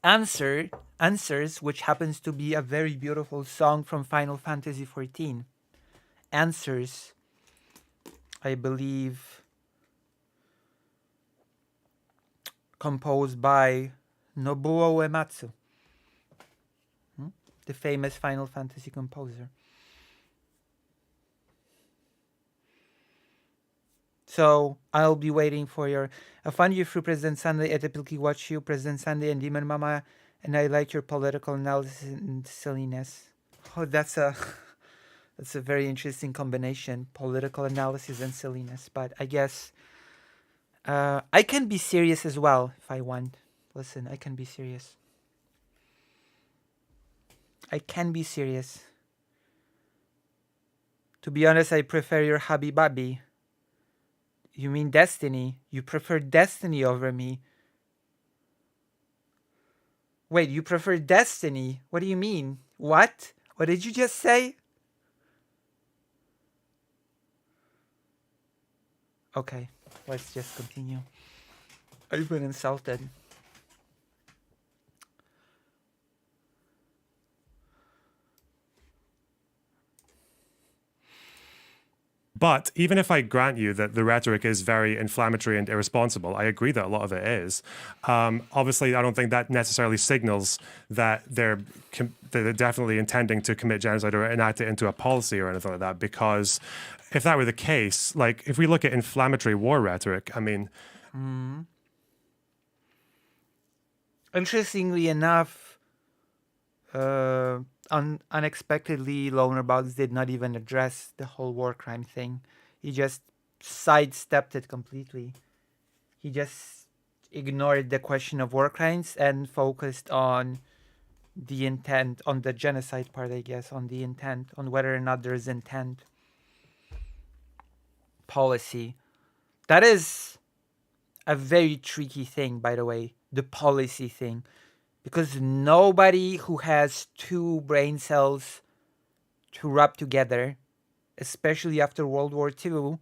Answers, which happens to be a very beautiful song from Final Fantasy XIV. Answers, I believe, composed by Nobuo Uematsu, the famous Final Fantasy composer. So I'll be waiting for your... I found you through President Sunday. I typically watch you, President Sunday and Demon Mama, and I like your political analysis and silliness. Oh, that's a very interesting combination, political analysis and silliness. But I guess I can be serious as well if I want. Listen, I can be serious. I can be serious. To be honest, I prefer your Habibabi. You mean Destiny? You prefer Destiny over me? Wait, you prefer Destiny? What do you mean? What? What did you just say? Okay, let's just continue. I've been insulted. But even if I grant you that the rhetoric is very inflammatory and irresponsible, I agree that a lot of it is. Obviously, I don't think that necessarily signals that they're definitely intending to commit genocide or enact it into a policy or anything like that. Because if that were the case, like if we look at inflammatory war rhetoric, I mean... Interestingly enough, unexpectedly, Lonerbox did not even address the whole war crime thing. He just sidestepped it completely. He just ignored the question of war crimes and focused on the intent, on the genocide part, I guess, on the intent, on whether or not there is intent. Policy. That is a very tricky thing, by the way, the policy thing. Because nobody who has two brain cells to rub together, especially after World War II,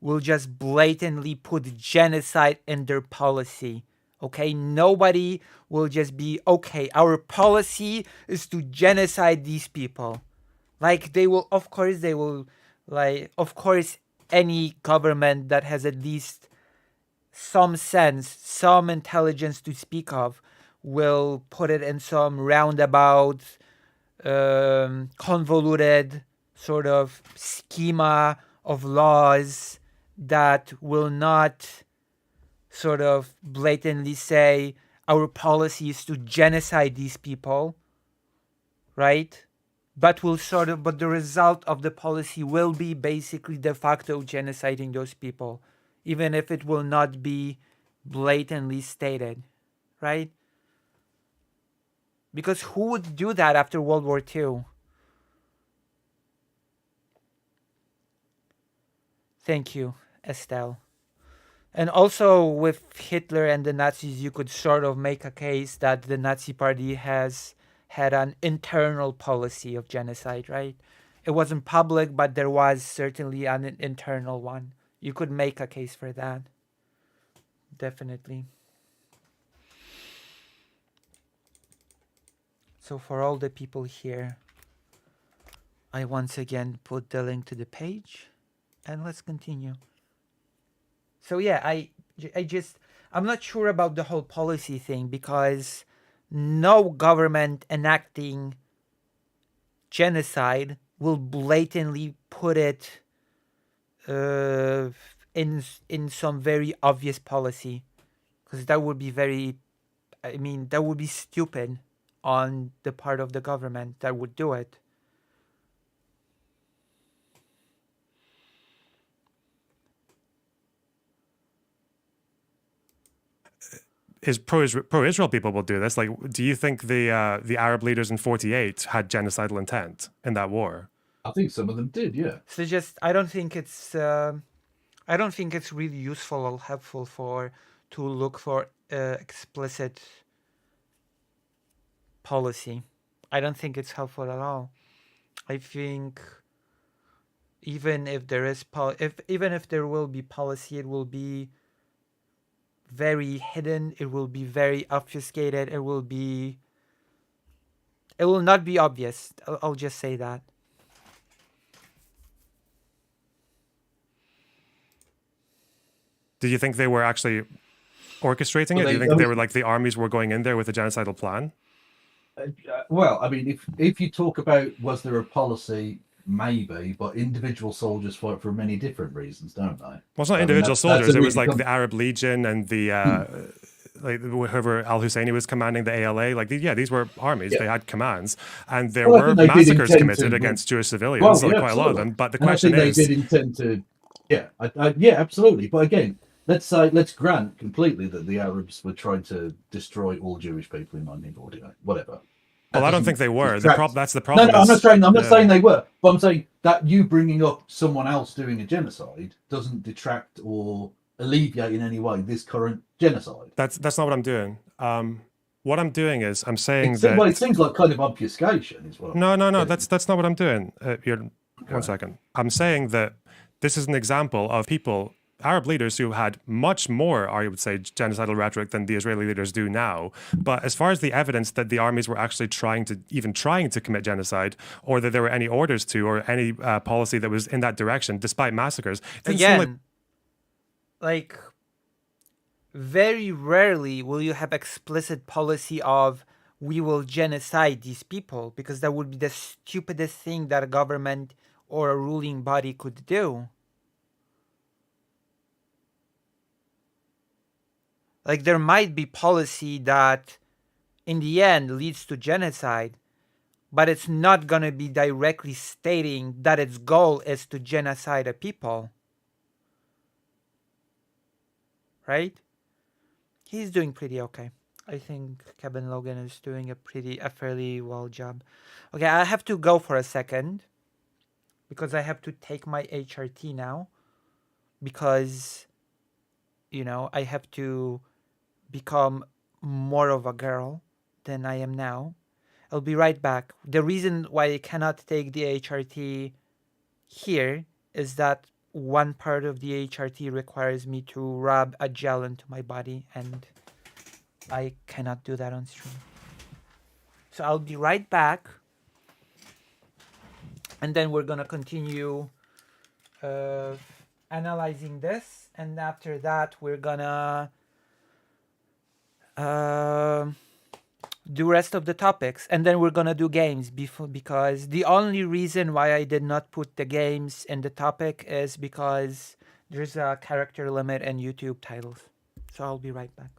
will just blatantly put genocide in their policy. Okay? Nobody will just be, okay, our policy is to genocide these people. Like, of course, any government that has at least some sense, some intelligence to speak of, will put it in some roundabout, convoluted sort of schema of laws that will not sort of blatantly say our policy is to genocide these people, right? But the result of the policy will be basically de facto genociding those people, even if it will not be blatantly stated, right? Because who would do that after World War II? Thank you, Estelle. And also with Hitler and the Nazis, you could sort of make a case that the Nazi Party has had an internal policy of genocide, right? It wasn't public, but there was certainly an internal one. You could make a case for that. Definitely. So for all the people here, I once again put the link to the page, and let's continue. So yeah, I'm not sure about the whole policy thing, because no government enacting genocide will blatantly put it in some very obvious policy, because that would be that would be stupid on the part of the government that would do it. Is pro-Israel people will do this? Like, do you think the Arab leaders in '48 had genocidal intent in that war? I think some of them did, yeah. So I don't think it's really useful or helpful to look for explicit policy. I don't think it's helpful at all. I think even if there is even if there will be policy, it will be very hidden. It will be very obfuscated. It will not be obvious. I'll just say that. Do you think they were actually orchestrating it? Do you think they were like the armies were going in there with a genocidal plan? Well, I mean, if you talk about was there a policy, maybe, but individual soldiers fight for many different reasons, don't they? Well, it's not individual soldiers. It was like the Arab Legion and the like whoever Al Husseini was commanding the ALA. Like, these were armies. Yeah. They had commands, and there were massacres committed against Jewish civilians. Well, quite a lot of them. But the question is, they did intend to. Yeah, yeah, absolutely. But again, let's grant completely that the Arabs were trying to destroy all Jewish people in 1948. Whatever. Well, I don't think they were. That's the problem. No, I'm not saying they were, but I'm saying that you bringing up someone else doing a genocide doesn't detract or alleviate in any way this current genocide. That's not what I'm doing. What I'm doing is I'm saying that. Well, it seems like kind of obfuscation is what. No. That's not what I'm doing. Okay. 1 second. I'm saying that this is an example of people, Arab leaders, who had much more, I would say, genocidal rhetoric than the Israeli leaders do now. But as far as the evidence that the armies were actually trying to commit genocide, or that there were any orders to, or any policy that was in that direction, despite massacres, again, like very rarely will you have explicit policy of we will genocide these people, because that would be the stupidest thing that a government or a ruling body could do. Like, there might be policy that in the end leads to genocide, but it's not going to be directly stating that its goal is to genocide a people. Right? He's doing pretty okay. I think Kevin Logan is doing a fairly well job. Okay, I have to go for a second, because I have to take my HRT now, because, I have to become more of a girl than I am now. I'll be right back. The reason why I cannot take the HRT here is that one part of the HRT requires me to rub a gel into my body, and I cannot do that on stream. So I'll be right back, and then we're gonna continue analyzing this, and after that we're gonna do rest of the topics, and then we're gonna do games because the only reason why I did not put the games in the topic is because there's a character limit in YouTube titles. So I'll be right back.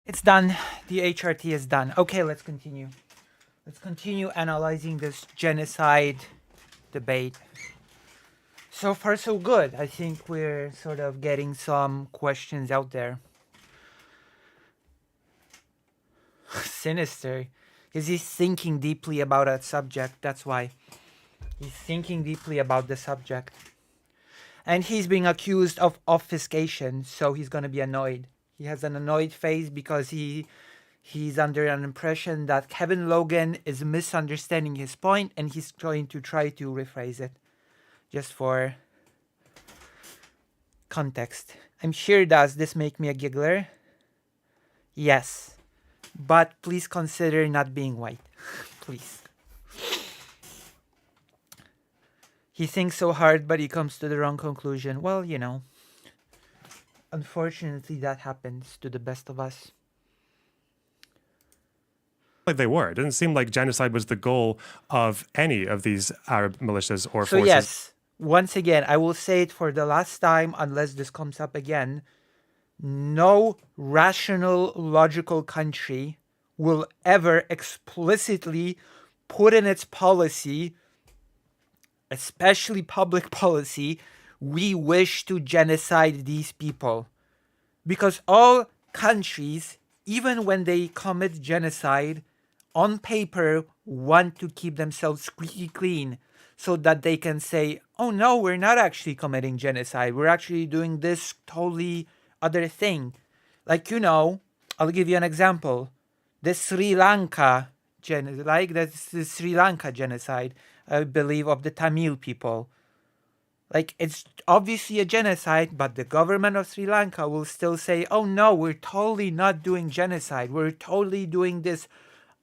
It's done. The HRT is done. Okay, let's continue. Let's continue analyzing this genocide debate. So far, so good. I think we're sort of getting some questions out there. Sinister. Because he's thinking deeply about a subject. That's why. He's thinking deeply about the subject. And he's being accused of obfuscation, so he's going to be annoyed. He has an annoyed face because he's under an impression that Kevin Logan is misunderstanding his point, and he's going to try to rephrase it. Just for context. I'm sure does this make me a giggler? Yes. But please consider not being white. Please. He thinks so hard, but he comes to the wrong conclusion. Well, you know. Unfortunately, that happens to the best of us. Like they were. It didn't seem like genocide was the goal of any of these Arab militias or So forces. yes, once again, I will say it for the last time, unless this comes up again. No rational, logical country will ever explicitly put in its policy, especially public policy, we wish to genocide these people. Because all countries, even when they commit genocide, on paper want to keep themselves squeaky clean so that they can say, oh no, we're not actually committing genocide. We're actually doing this totally other thing. Like, you know, I'll give you an example. The Sri Lanka genocide, I believe, of the Tamil people. Like, it's obviously a genocide, but the government of Sri Lanka will still say, oh no, we're totally not doing genocide. We're totally doing this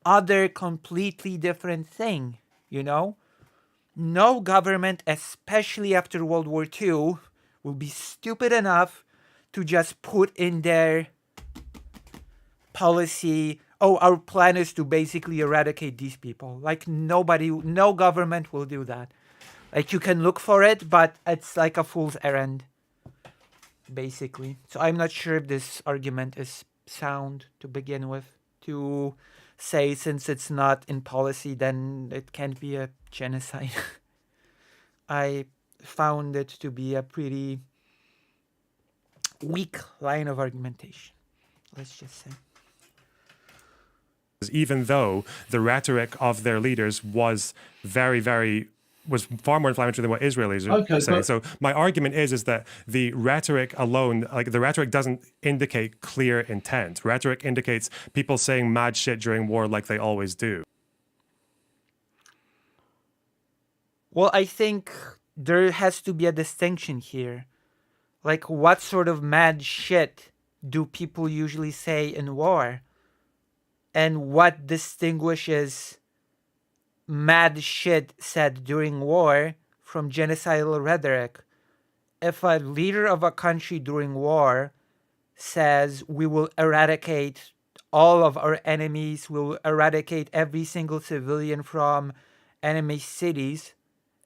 other completely different thing, you know? No government, especially after World War II, will be stupid enough to just put in their policy, oh, our plan is to basically eradicate these people. Like nobody, no government will do that. Like you can look for it, but it's like a fool's errand, basically. So I'm not sure if this argument is sound to begin with. To say since it's not in policy, then it can't be a genocide. I found it to be a pretty weak line of argumentation, let's just say. Even though the rhetoric of their leaders was was far more inflammatory than what Israelis are saying. So my argument is that the rhetoric alone, like the rhetoric doesn't indicate clear intent. Rhetoric indicates people saying mad shit during war like they always do. Well, I think there has to be a distinction here. Like, what sort of mad shit do people usually say in war? And what distinguishes mad shit said during war from genocidal rhetoric? If a leader of a country during war says we will eradicate all of our enemies, we will eradicate every single civilian from enemy cities,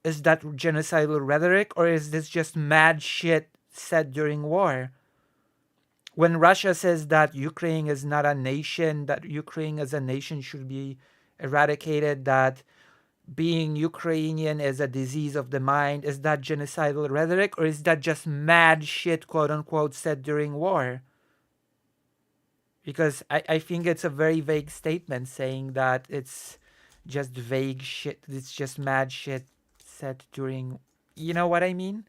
is that genocidal rhetoric, or is this just mad shit said during war? When Russia says that Ukraine is not a nation, that Ukraine as a nation should be eradicated, that being Ukrainian is a disease of the mind, is that genocidal rhetoric, or is that just mad shit, quote unquote, said during war? Because I think it's a very vague statement saying that it's just vague shit, it's just mad shit said during, you know what I mean?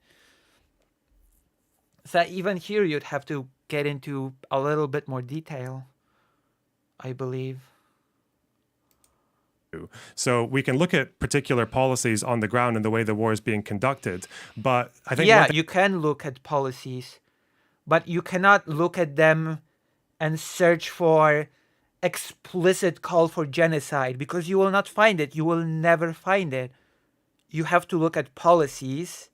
So even here you'd have to get into a little bit more detail, I believe. So we can look at particular policies on the ground and the way the war is being conducted, but I think you can look at policies, but you cannot look at them and search for explicit call for genocide, because you will not find it. You will never find it. You have to look at policies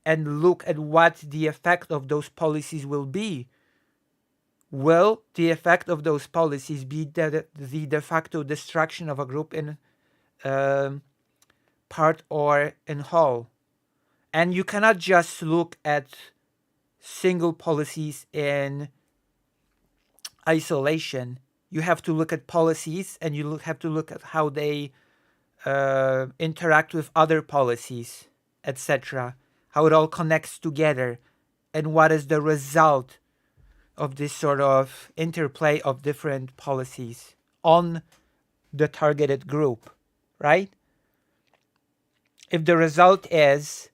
and look at what the effect of those policies will be. Will the effect of those policies be the de facto destruction of a group in part or in whole? And you cannot just look at single policies in isolation. You have to look at policies, and you have to look at how they interact with other policies, etc. How it all connects together, and what is the result of this sort of interplay of different policies on the targeted group, right? If the result is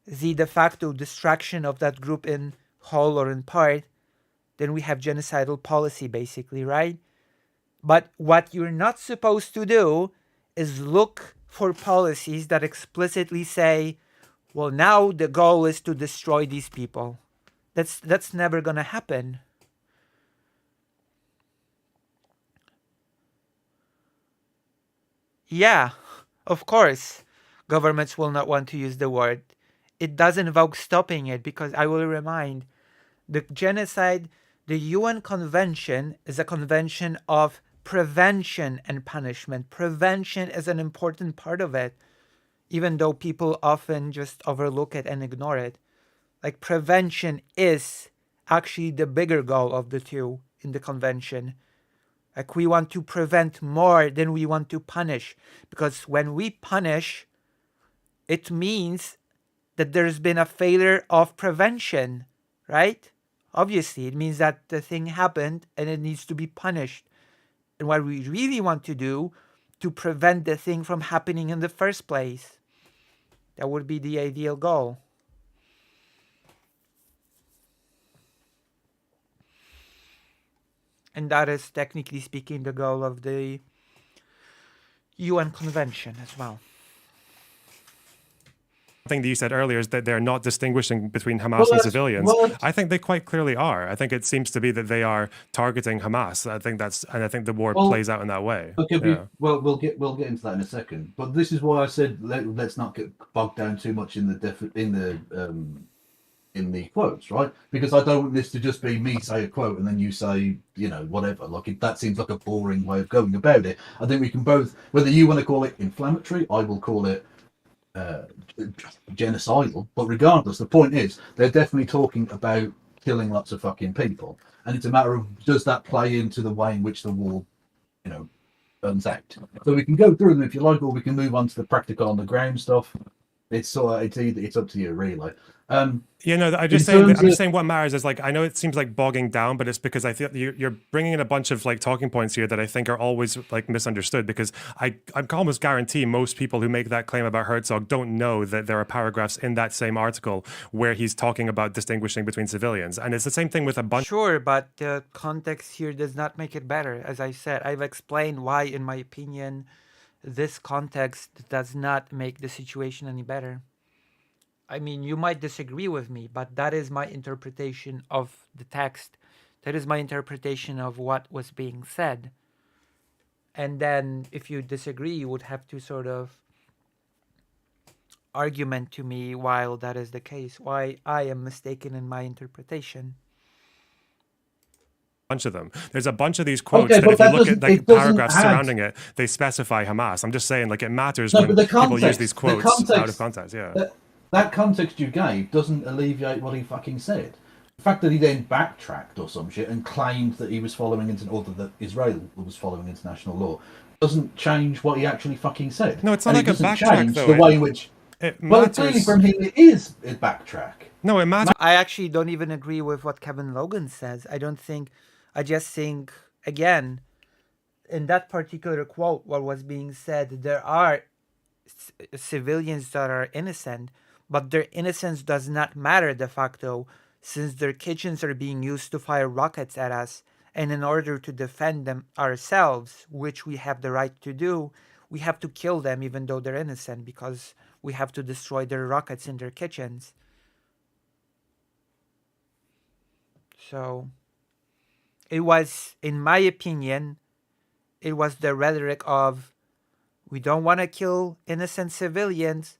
the de facto destruction of that group in whole or in part, then we have genocidal policy, basically, right? But what you're not supposed to do is look for policies that explicitly say, well, now the goal is to destroy these people. That's never going to happen. Yeah, of course, governments will not want to use the word. It does invoke stopping it, because I will remind, the genocide, the UN Convention is a convention of prevention and punishment. Prevention is an important part of it, even though people often just overlook it and ignore it. Like, prevention is actually the bigger goal of the two in the convention. Like, we want to prevent more than we want to punish. Because when we punish, it means that there's been a failure of prevention, right? Obviously, it means that the thing happened and it needs to be punished. And what we really want to do to prevent the thing from happening in the first place. That would be the ideal goal. And that is, technically speaking, the goal of the UN Convention as well. Thing that you said earlier is that they're not distinguishing between Hamas and civilians. I think they quite clearly are. I think it seems to be that they are targeting Hamas. I think the war plays out in that way. Okay, yeah. we'll get into that in a second. But this is why I said let's not get bogged down too much in the in the quotes, right? Because I don't want this to just be me say a quote and then you say, whatever. That seems like a boring way of going about it. I think we can both, whether you want to call it inflammatory, I will call it genocidal. But regardless, the point is they're definitely talking about killing lots of fucking people, and it's a matter of does that play into the way in which the war, turns out. So we can go through them if you like, or we can move on to the practical on the ground stuff. It's it's up to you really. I'm just saying what matters is I know it seems like bogging down, but it's because I feel you're bringing in a bunch of talking points here that I think are always misunderstood, because I can almost guarantee most people who make that claim about Herzog don't know that there are paragraphs in that same article where he's talking about distinguishing between civilians. And it's the same thing with a bunch. Sure, but the context here does not make it better. As I said, I've explained why, in my opinion, this context does not make the situation any better. I mean, you might disagree with me, but that is my interpretation of the text. That is my interpretation of what was being said. And then if you disagree, you would have to sort of argument to me why that is the case, why I am mistaken in my interpretation. Bunch of them. There's a bunch of these quotes that if you look at the paragraphs surrounding it, they specify Hamas. I'm just saying, it matters when people use these quotes out of context. Yeah. That context you gave doesn't alleviate what he fucking said. The fact that he then backtracked or some shit and claimed that he was following that Israel was following international law doesn't change what he actually fucking said. No, it's not like a backtrack, though. The way in which well, clearly from him it is a backtrack. No, it matters. I actually don't even agree with what Kevin Logan says. I just think, again, in that particular quote, what was being said, there are civilians that are innocent, but their innocence does not matter de facto, since their kitchens are being used to fire rockets at us, and in order to defend them ourselves, which we have the right to do, we have to kill them even though they're innocent, because we have to destroy their rockets in their kitchens. So it was, in my opinion, it was the rhetoric of, we don't want to kill innocent civilians,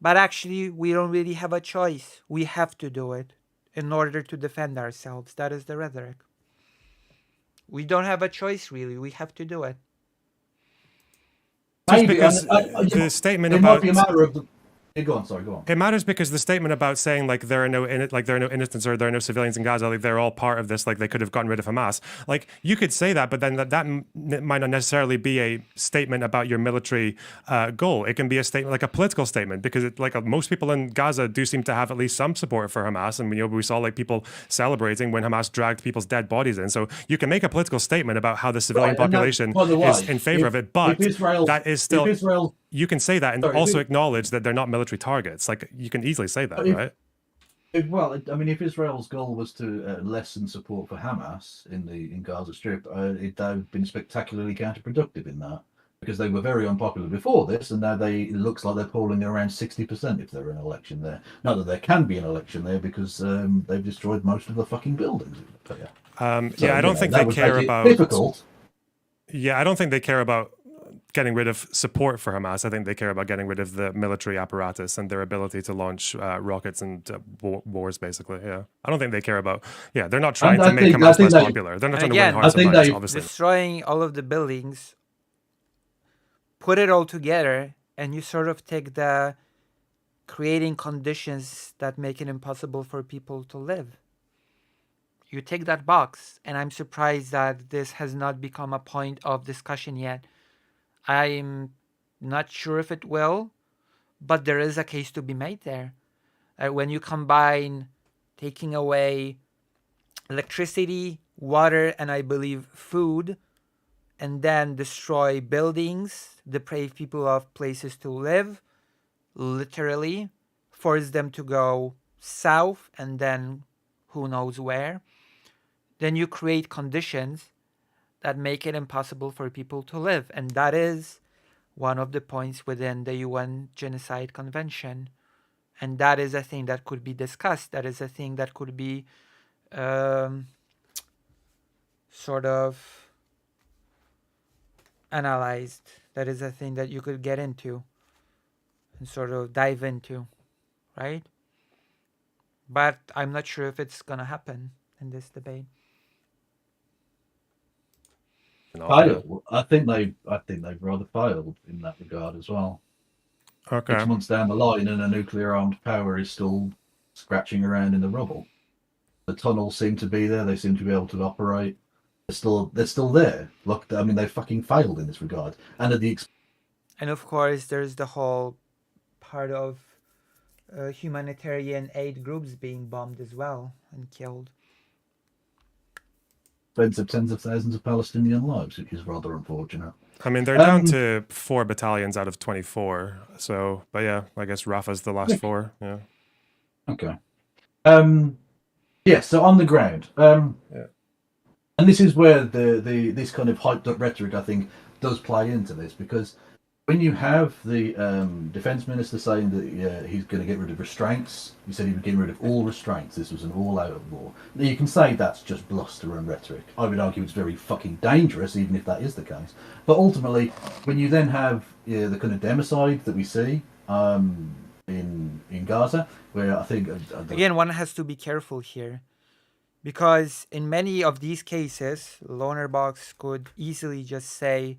but actually we don't really have a choice. We have to do it in order to defend ourselves. That is the rhetoric. We don't have a choice, really. We have to do it. Just because the statement about... It might be a matter of... Go on. It matters because the statement about saying there are no innocents or there are no civilians in Gaza, they're all part of this, they could have gotten rid of Hamas. You could say that, but then that might not necessarily be a statement about your military goal. It can be a statement, a political statement, because most people in Gaza do seem to have at least some support for Hamas, and we saw people celebrating when Hamas dragged people's dead bodies in. So you can make a political statement about how the civilian population is in favor of it, but that is still... You can say that and also acknowledge that they're not military targets. You can easily say that, right? If Israel's goal was to lessen support for Hamas in Gaza Strip, it would have been spectacularly counterproductive in that, because they were very unpopular before this, and now it looks like they're polling around 60% if there were an election there. Not that there can be an election there, because they've destroyed most of the fucking buildings. I don't think they care about... Difficult. Yeah, I don't think they care about getting rid of support for Hamas. I think they care about getting rid of the military apparatus and their ability to launch rockets and wars, basically. Yeah, I don't think they care about... Yeah, they're not trying to make Hamas less popular. They're not trying to win hearts and minds, obviously. Destroying all of the buildings, put it all together, and you sort of take the creating conditions that make it impossible for people to live. You take that box, and I'm surprised that this has not become a point of discussion yet. I'm not sure if it will, but there is a case to be made there. When you combine taking away electricity, water, and I believe food, and then destroy buildings, deprive people of places to live, literally, force them to go south and then who knows where, then you create conditions that make it impossible for people to live. And that is one of the points within the UN Genocide Convention. And that is a thing that could be discussed. That is a thing that could be sort of analyzed. That is a thing that you could get into and sort of dive into, right? But I'm not sure if it's gonna happen in this debate. Fail. I think they've rather failed in that regard as well. Okay. 6 months down the line, and a nuclear armed power is still scratching around in the rubble. The tunnels seem to be there. They seem to be able to operate. They're still there. Look, I mean, they fucking failed in this regard. And at the And of course, there's the whole part of humanitarian aid groups being bombed as well and killed. expense of tens of thousands of Palestinian lives, which is rather unfortunate. I mean, they're down to 4 battalions out of 24. So, but yeah, I guess Rafah's the last 4. Yeah. Okay. Yeah. So on the ground. Yeah. And this is where this kind of hyped up rhetoric, I think, does play into this, because when you have the defense minister saying that he's going to get rid of restraints, he said he would get rid of all restraints. This was an all-out war. Now, you can say that's just bluster and rhetoric. I would argue it's very fucking dangerous, even if that is the case. But ultimately, when you then have the kind of democide that we see in Gaza, where I think again, one has to be careful here, because in many of these cases, Lonerbox could easily just say,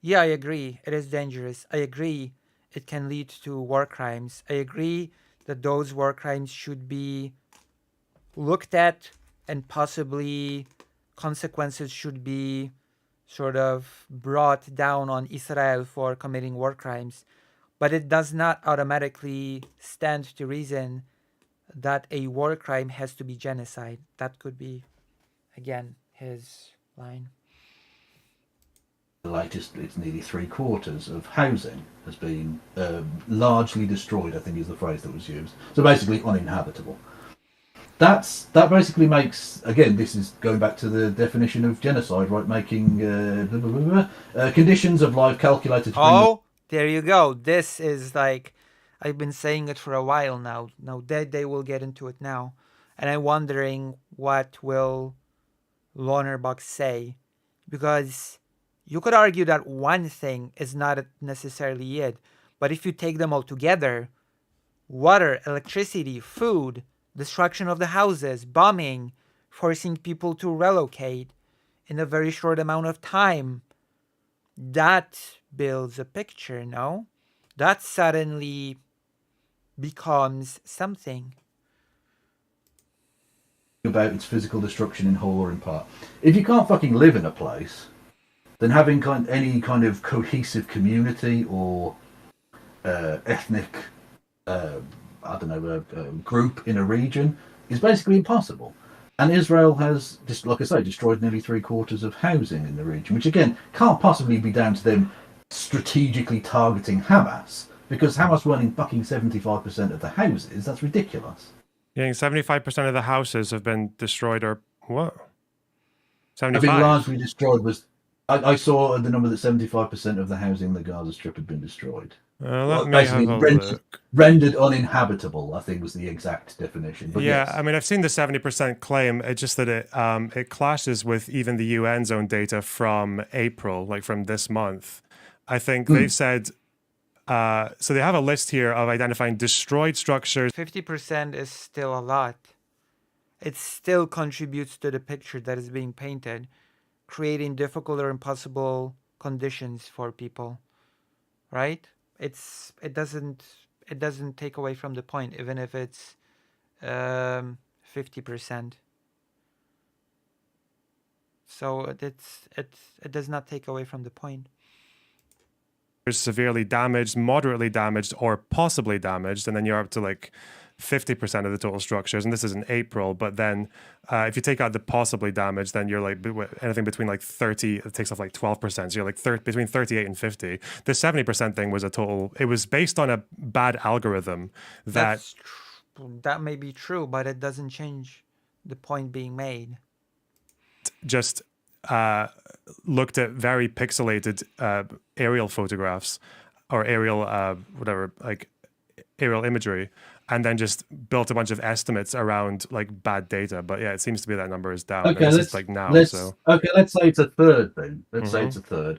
yeah, I agree, it is dangerous. I agree, it can lead to war crimes. I agree that those war crimes should be looked at and possibly consequences should be sort of brought down on Israel for committing war crimes. But it does not automatically stand to reason that a war crime has to be genocide. That could be, again, his line. The latest, it's nearly 3/4 of housing has been largely destroyed, I think is the phrase that was used. So basically uninhabitable. That basically makes, again, this is going back to the definition of genocide, right? Making conditions of life calculated to bring there you go. This is like, I've been saying it for a while now. Now they will get into it now. And I'm wondering what will Lonerbox say, because you could argue that one thing is not necessarily it, but if you take them all together, water, electricity, food, destruction of the houses, bombing, forcing people to relocate in a very short amount of time, that builds a picture, no? That suddenly becomes something. About its physical destruction in whole or in part. If you can't fucking live in a place, then having any kind of cohesive community or ethnic, group in a region is basically impossible. And Israel has, just like I say, destroyed nearly 3/4 of housing in the region, which again can't possibly be down to them strategically targeting Hamas, because Hamas running fucking 75% of the houses. That's ridiculous. Yeah, 75% of the houses have been destroyed, or what? 75. Have been largely destroyed. I saw the number that 75% of the housing in the Gaza Strip had been destroyed. Rendered uninhabitable, I think was the exact definition. But yeah, yes. I mean, I've seen the 70% claim. It's just that it clashes with even the UN's own data from April, like from this month. I think they've said, so they have a list here of identifying destroyed structures. 50% is still a lot. It still contributes to the picture that is being painted, creating difficult or impossible conditions for people, right? It doesn't take away from the point, even if it's 50%. So it does not take away from the point. Severely damaged, moderately damaged, or possibly damaged, and then you're up to like 50% of the total structures, and this is in April. But then if you take out the possibly damaged, then you're like anything between like 30, it takes off like 12%, so you're like between 38 and 50. The 70% thing was a total, it was based on a bad algorithm that may be true, but it doesn't change the point being made. Just looked at very pixelated aerial photographs or aerial aerial imagery, and then just built a bunch of estimates around like bad data. But yeah, it seems to be that number is down. Okay, let's say it's a third then. Let's say it's a third.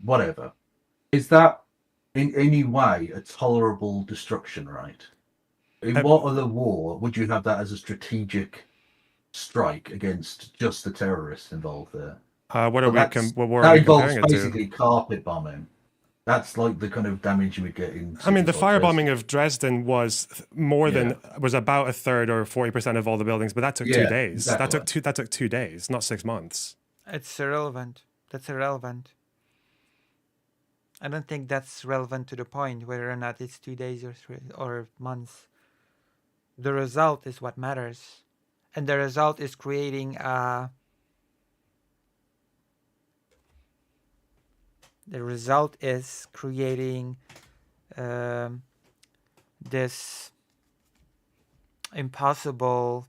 Whatever. Is that in any way a tolerable destruction rate? In what other war would you have that as a strategic strike against just the terrorists involved there? What Well, war are that we involves comparing it to? basically carpet bombing. That's like the kind of damage you would get in. I mean, the cities like firebombing Dresden. of Dresden was was about a third or 40% of all the buildings, but that took 2 Yeah, days. exactly. That took 2 days, not 6 months. It's irrelevant. That's irrelevant. I don't think that's relevant to the point whether or not it's 2 days or months. The result is what matters, and the result is creating a. The result is creating this impossible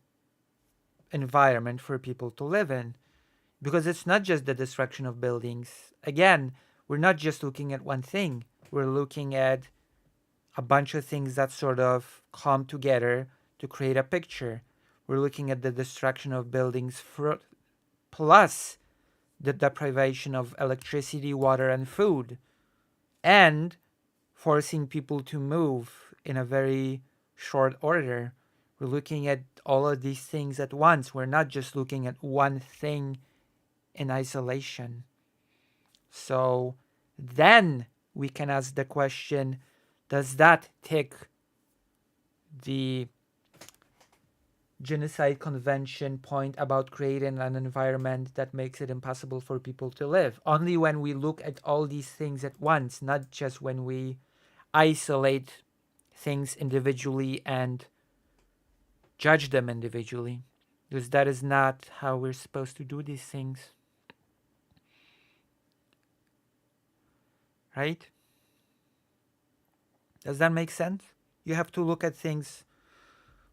environment for people to live in, because it's not just the destruction of buildings. Again, we're not just looking at one thing. We're looking at a bunch of things that sort of come together to create a picture. We're looking at the destruction of buildings plus the deprivation of electricity, water, and food, and forcing people to move in a very short order. We're looking at all of these things at once. We're not just looking at one thing in isolation. So then we can ask the question, does that tick the Genocide Convention point about creating an environment that makes it impossible for people to live? Only when we look at all these things at once, not just when we isolate things individually and judge them individually, because that is not how we're supposed to do these things. Right? Does that make sense? You have to look at things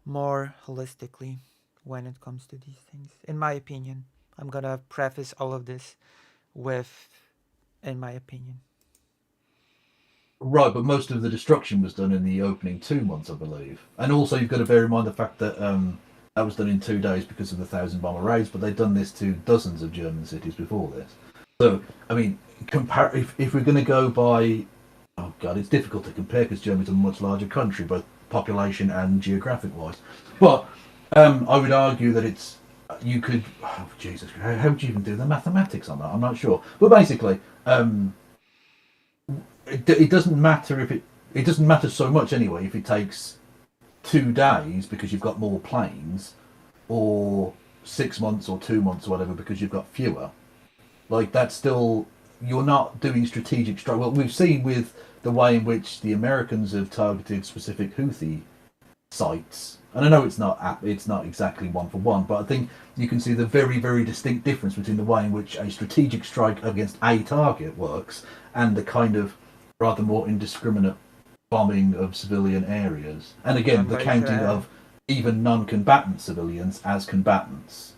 more holistically when it comes to these things, in my opinion. I'm gonna preface all of this with, in my opinion. Right, but most of the destruction was done in the opening 2 months, I believe. And also, you've got to bear in mind the fact that that was done in 2 days because of the 1,000 bomber raids, but they'd done this to dozens of German cities before this. So, I mean, if we're going to go by, oh god, it's difficult to compare because Germany's a much larger country, both population and geographic-wise. But I would argue that you could, oh Jesus, how would you even do the mathematics on that? I'm not sure. But basically, it doesn't matter it doesn't matter so much anyway if it takes 2 days because you've got more planes, or 6 months or 2 months or whatever because you've got fewer. Like, that's still, you're not doing strategic strike. Well, we've seen with the way in which the Americans have targeted specific Houthi sites, and I know it's not exactly one for one, but I think you can see the very, very distinct difference between the way in which a strategic strike against a target works and the kind of rather more indiscriminate bombing of civilian areas. And again, the counting of even non-combatant civilians as combatants.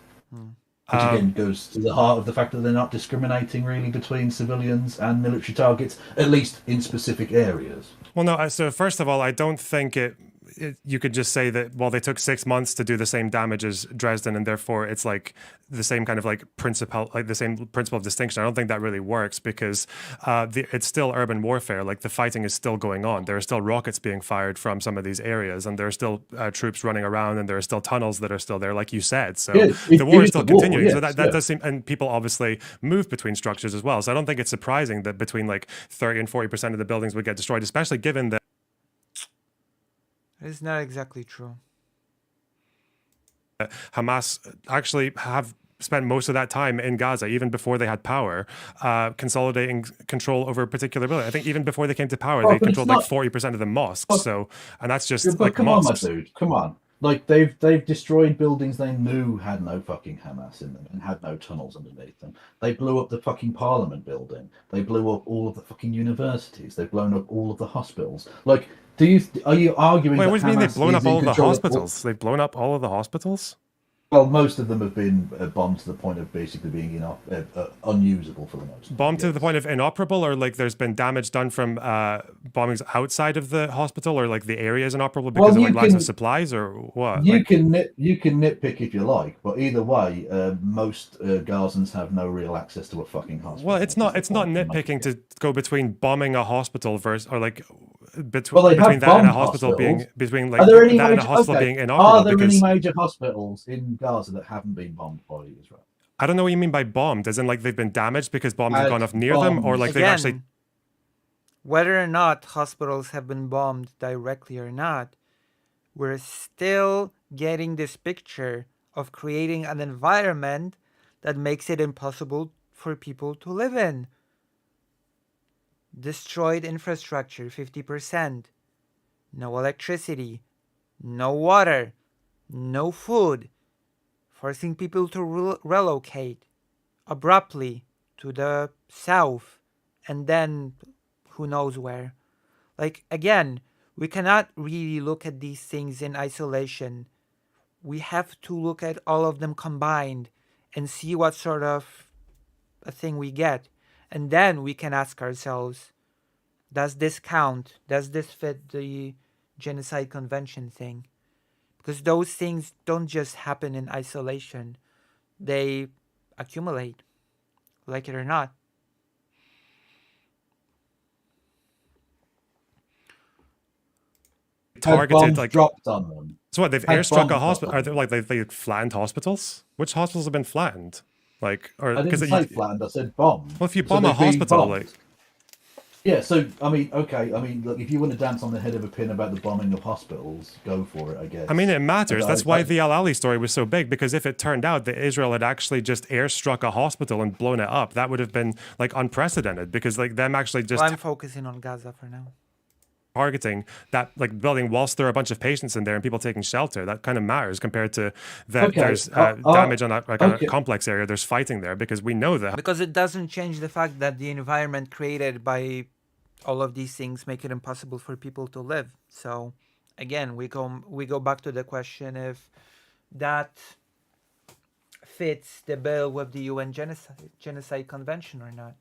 Which again goes to the heart of the fact that they're not discriminating really between civilians and military targets, at least in specific areas. Well, no, so first of all, I don't think you could just say that, well, they took 6 months to do the same damage as Dresden, and therefore it's like the same kind of like the same principle of distinction. I don't think that really works because it's still urban warfare. Like, the fighting is still going on. There are still rockets being fired from some of these areas, and there are still troops running around, and there are still tunnels that are still there, like you said. So the war is still continuing. Yes, so that does seem, and people obviously move between structures as well. So I don't think it's surprising that between like 30 and 40% of the buildings would get destroyed, especially given that it's not exactly true. Hamas actually have spent most of that time in Gaza, even before they had power, consolidating control over a particular building. I think even before they came to power, they controlled like 40% of the mosques. And that's just like come mosques. on, my dude, come on. Like, they've destroyed buildings they knew had no fucking Hamas in them and had no tunnels underneath them. They blew up the fucking Parliament building. They blew up all of the fucking universities. They've blown up all of the hospitals. Like, are you arguing? Wait, that what do you mean they've blown up all of the hospitals? They've blown up all of the hospitals? Well, most of them have been bombed to the point of basically being unusable for the most part. Bombed to the point of inoperable, or like there's been damage done from bombings outside of the hospital, or like the area is inoperable because of like lacks of supplies, or what? You can nitpick if you like, but either way, most Gazans have no real access to a fucking hospital. Well, it's not nitpicking to go between bombing a hospital versus, or like between Well, they between have that and a bombed hospital being hospitals. between like Are there any that and a major? hospital Okay. being Are inoperable? there any Because major hospitals in Gaza that haven't been bombed by Israel? I don't know what you mean by bombed, as in like they've been damaged because bombs have Had gone off near them, or bombs. like they've actually. Again, whether or not hospitals have been bombed directly or not, we're still getting this picture of creating an environment that makes it impossible for people to live in. Destroyed infrastructure, 50%. No electricity, no water, no food, forcing people to relocate abruptly to the south and then who knows where. Like, again, we cannot really look at these things in isolation. We have to look at all of them combined and see what sort of a thing we get. And then we can ask ourselves, does this count? Does this fit the Genocide Convention thing? Because those things don't just happen in isolation, they accumulate, like it or not. Had Targeted bombs like dropped on them. so what they've Had airstruck a bombs hospital. Are dropped they on like they flattened hospitals? Which hospitals have been flattened? Like or I because didn't say flattened. I said bombed. well, if you So bomb a they've been hospital, bombed. like Yeah, so I mean, okay, I mean, look, if you want to dance on the head of a pin about the bombing of hospitals, go for it, I guess. I mean, it matters. That's why I- the Al Ali story was so big, because if it turned out that Israel had actually just airstruck a hospital and blown it up, that would have been like unprecedented, because like them actually just Well, I'm focusing on Gaza for now. targeting that like building whilst there are a bunch of patients in there and people taking shelter, that kind of matters compared to that Okay, there's damage on that like okay. a complex area. There's fighting there because we know that. Because it doesn't change the fact that the environment created by all of these things make it impossible for people to live. So again, we go back to the question if that fits the bill with the UN Genocide Convention or not.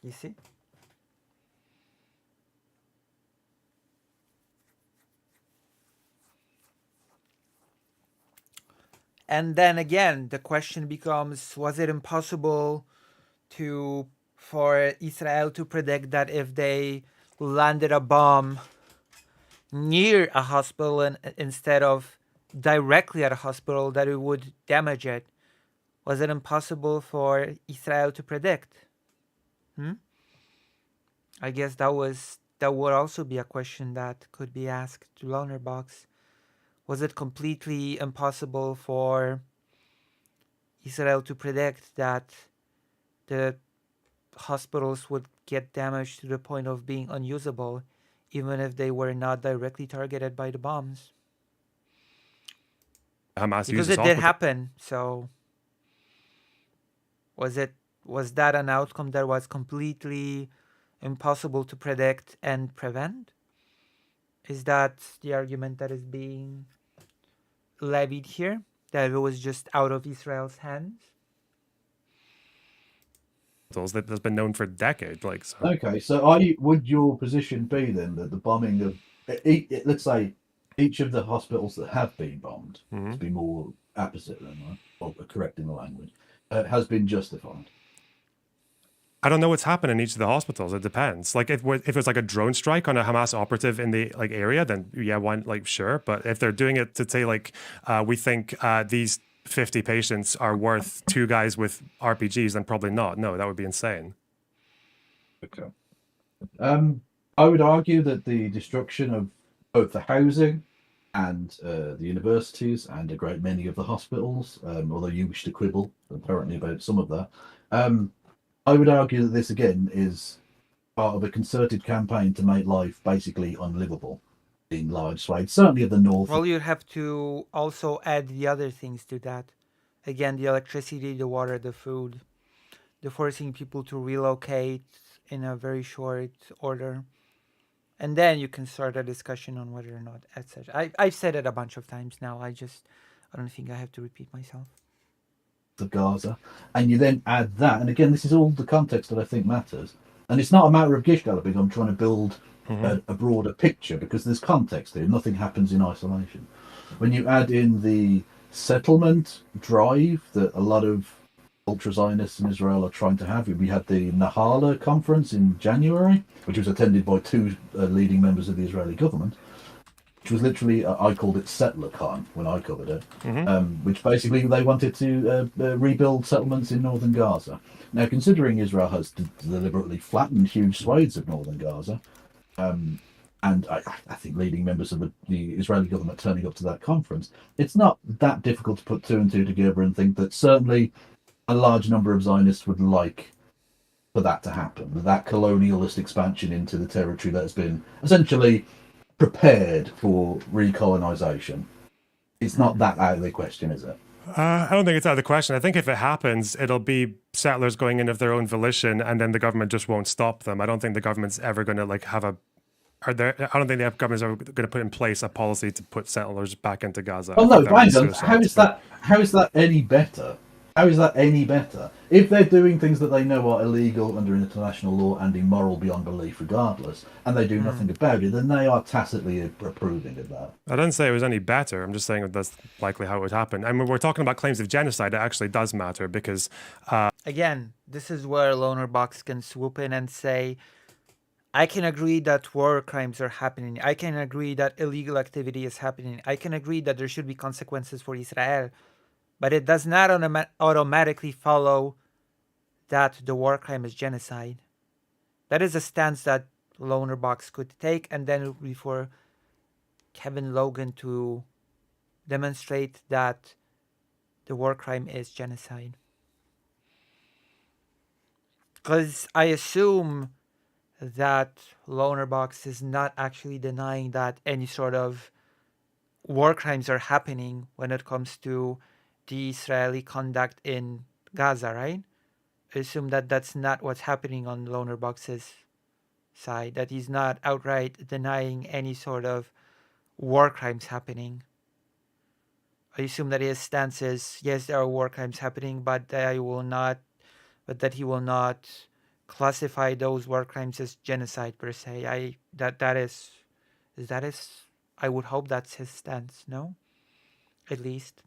You see? And then again, the question becomes, was it impossible for Israel to predict that if they landed a bomb near a hospital instead of directly at a hospital, that it would damage it? Was it impossible for Israel to predict? I guess that would also be a question that could be asked to Lonerbox. Was it completely impossible for Israel to predict that the hospitals would get damaged to the point of being unusable, even if they were not directly targeted by the bombs? Hamas Because uses it did hospitals. happen. So was that an outcome that was completely impossible to predict and prevent? Is that the argument that is being levied here? That it was just out of Israel's hands? That's been known for decades. Like so. Okay, so would your position be then that the bombing of, let's say, each of the hospitals that have been bombed, to be more apposite than or correct in the language, has been justified? I don't know what's happened in each of the hospitals. It depends. Like if it was like a drone strike on a Hamas operative in the like area, then yeah, one like sure. But if they're doing it to say like we think these 50 patients are worth 2 guys with RPGs, then probably not. No, that would be insane. Okay. I would argue that the destruction of both the housing and the universities and a great many of the hospitals, although you wish to quibble apparently about some of that, I would argue that this again is part of a concerted campaign to make life basically unlivable in large swathes, certainly of the north. Well, you have to also add the other things to that. Again, the electricity, the water, the food, the forcing people to relocate in a very short order. And then you can start a discussion on whether or not, etc. I've said it a bunch of times now. I don't think I have to repeat myself. Of Gaza, and you then add that, and again, this is all the context that I think matters. And it's not a matter of gish galloping. I'm trying to build a broader picture because there's context here. Nothing happens in isolation. When you add in the settlement drive that a lot of ultra-Zionists in Israel are trying to have. We had the Nahala conference in January, which was attended by two leading members of the Israeli government, which was literally, I called it SettlerCon when I covered it, which basically they wanted to rebuild settlements in northern Gaza. Now, considering Israel has deliberately flattened huge swathes of northern Gaza, and I think leading members of the Israeli government turning up to that conference, it's not that difficult to put two and two together and think that certainly a large number of Zionists would like for that to happen, that colonialist expansion into the territory that has been essentially prepared for recolonization. It's not that out of the question, is it? I don't think it's out of the question. I think if it happens, it'll be settlers going in of their own volition, and then the government just won't stop them. I don't think the government's ever going to have a. I don't think the government's ever going to put in place a policy to put settlers back into Gaza. Well, no, hang on. How is that any better? How is that any better? If they're doing things that they know are illegal under international law and immoral beyond belief regardless, and they do nothing about it, then they are tacitly approving of that. I didn't say it was any better. I'm just saying that that's likely how it would happen. And when we're talking about claims of genocide, it actually does matter because... Again, this is where Lonerbox can swoop in and say, I can agree that war crimes are happening. I can agree that illegal activity is happening. I can agree that there should be consequences for Israel. But it does not automatically follow that the war crime is genocide. That is a stance that Lonerbox could take, and then it would be for Kevin Logan to demonstrate that the war crime is genocide. Because I assume that Lonerbox is not actually denying that any sort of war crimes are happening when it comes to the Israeli conduct in Gaza, right? I assume that that's not what's happening on Lonerbox's side, that he's not outright denying any sort of war crimes happening. I assume that his stance is, yes, there are war crimes happening, but that he will not classify those war crimes as genocide per se. I would hope that's his stance, no? At least.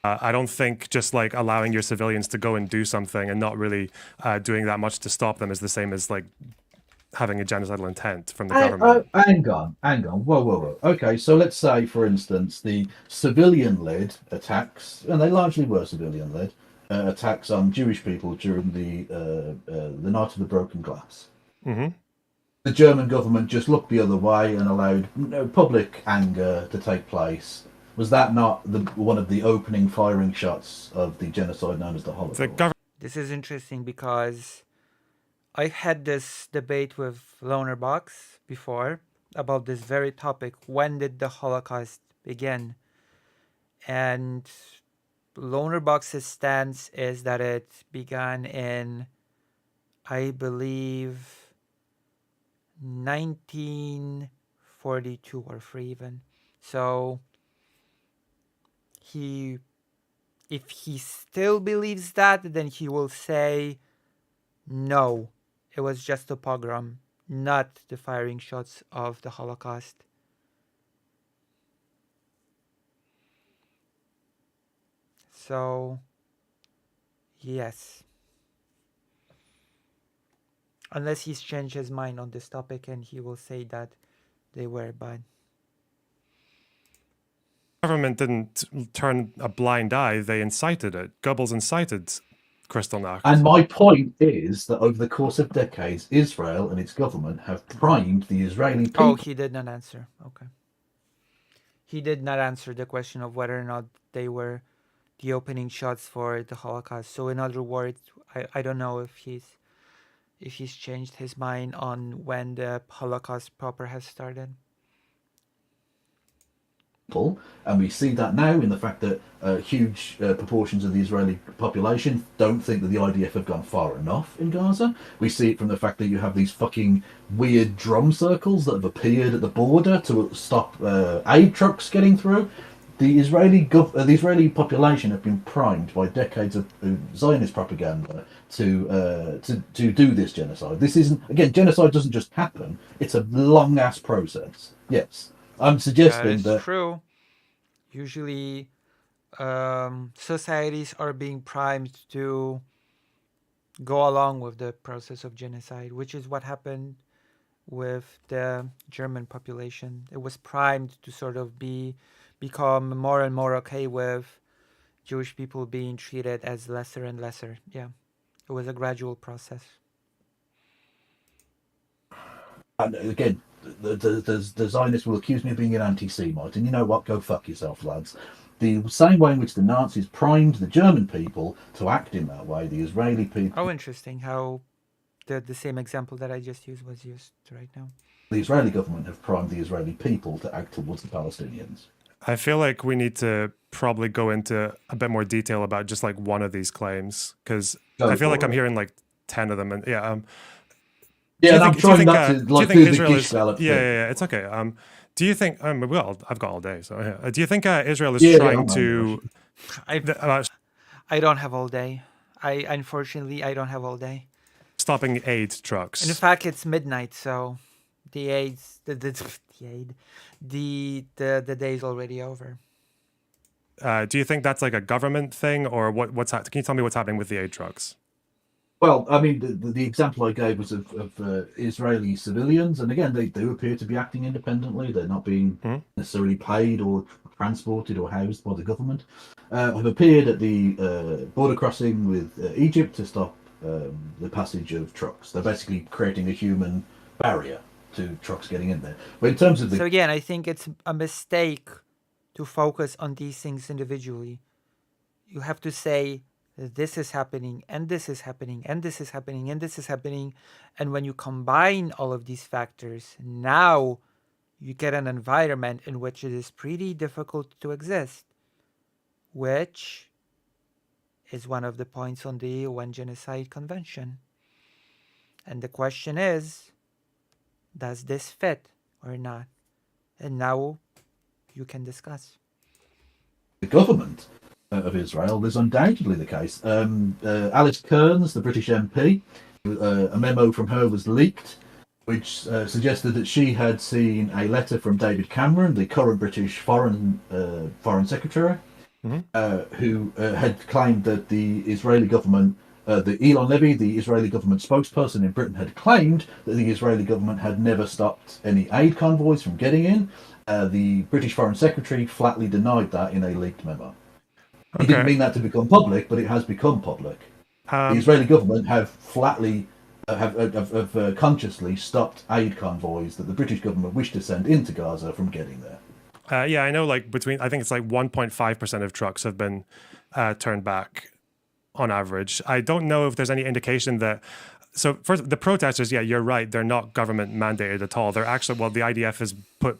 I don't think just allowing your civilians to go and do something and not really doing that much to stop them is the same as having a genocidal intent from the government. Hang on. Whoa. Okay, so let's say, for instance, the civilian-led attacks, and they largely were civilian-led, attacks on Jewish people during the Night of the Broken Glass. Mm-hmm. The German government just looked the other way and allowed public anger to take place. Was that not one of the opening firing shots of the genocide known as the Holocaust? This is interesting because I had this debate with Lonerbox before about this very topic. When did the Holocaust begin? And Lonerbox's stance is that it began in, I believe, 1942 or 3 even. So if he still believes that, then he will say, no, it was just a pogrom, not the firing shots of the Holocaust. So, yes. Unless he's changed his mind on this topic and he will say that they were bad. Government didn't turn a blind eye, they incited it. Goebbels incited Kristallnacht. And my point is that over the course of decades, Israel and its government have primed the Israeli people. Oh, he did not answer. Okay. He did not answer the question of whether or not they were the opening shots for the Holocaust. So in other words, I don't know if he's changed his mind on when the Holocaust proper has started. And we see that now in the fact that huge proportions of the Israeli population don't think that the IDF have gone far enough in Gaza. We see it from the fact that you have these fucking weird drum circles that have appeared at the border to stop aid trucks getting through. The Israeli population have been primed by decades of Zionist propaganda to do this genocide. This isn't, again, genocide doesn't just happen. It's a long ass process. Yes. I'm That suggesting is that true. Usually, societies are being primed to go along with the process of genocide, which is what happened with the German population. It was primed to sort of become more and more okay with Jewish people being treated as lesser and lesser. Yeah, it was a gradual process. and again, the Zionists will accuse me of being an anti-Semite, and you know what? Go fuck yourself, lads. The same way in which the Nazis primed the German people to act in that way, the Israeli people, Oh, interesting how the same example that I just used was used right now. the Israeli government have primed the Israeli people to act towards the Palestinians. I feel like we need to probably go into a bit more detail about just like one of these claims, because I feel like I'm hearing like 10 of them, and Yeah, do you and I'm think, do you trying think, not to do you like think do the Israel is? gish gallop Yeah, thing. yeah, yeah, it's okay. Do you think? Well, I've got all day, so yeah. Do you think Israel is Yeah, trying I'm to? I don't have all day. Unfortunately I don't have all day. Stopping aid And in trucks? fact, it's midnight, so the AIDS, the aid, the day's already over. Do you think that's like a government thing, or what's can you tell me what's happening with the aid trucks? Well, I mean, the example I gave was of Israeli civilians, and again, they do appear to be acting independently. They're not being necessarily paid or transported or housed by the government. Have appeared at the border crossing with Egypt to stop the passage of trucks. They're basically creating a human barrier to trucks getting in there. But in terms of So the again, I think it's a mistake to focus on these things individually. You have to say this is happening, and this is happening, and this is happening, and this is happening. And when you combine all of these factors, now you get an environment in which it is pretty difficult to exist, which is one of the points on the UN Genocide Convention. And the question is, does this fit or not? And now you can discuss. government of Israel, there's undoubtedly the case. Alice Kearns, the British MP, a memo from her was leaked, which suggested that she had seen a letter from David Cameron, the current British Foreign Secretary, who had claimed that the Israeli government, the Elon Levy, the Israeli government spokesperson in Britain, had claimed that the Israeli government had never stopped any aid convoys from getting in. The British Foreign Secretary flatly denied that in a leaked memo. He didn't mean that to become public, but it has become public. The Israeli government have flatly, have consciously stopped aid convoys that the British government wished to send into Gaza from getting there. Yeah, I know. Like I think it's like 1.5% of trucks have been turned back on average. I don't know if there's any indication that. So first, the protesters, yeah, you're right. They're not government mandated at all. They're actually, well, the IDF has put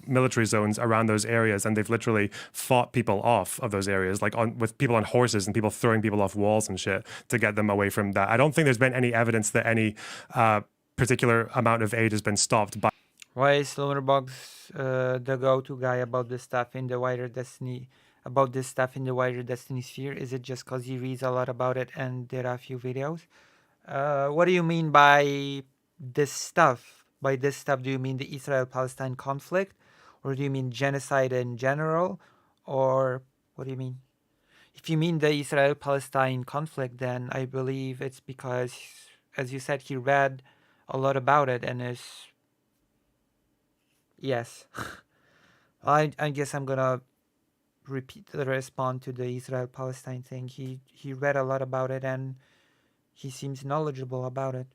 military zones around those areas, and they've literally fought people off of those areas, like with people on horses and people throwing people off walls and shit to get them away from that. I don't think there's been any evidence that any particular amount of aid has been stopped by. Why is Lonerbox the go-to guy about this stuff in the wider Destiny? About this stuff in the wider Destiny sphere? Is it just because he reads a lot about it and there are a few videos? What do you mean by this stuff? By this stuff, do you mean the Israel-Palestine conflict? Or do you mean genocide in general? Or what do you mean? If you mean the Israel-Palestine conflict, then I believe it's because, as you said, he read a lot about it and is... Yes. I guess I'm gonna respond to the Israel-Palestine thing. He read a lot about it and he seems knowledgeable about it.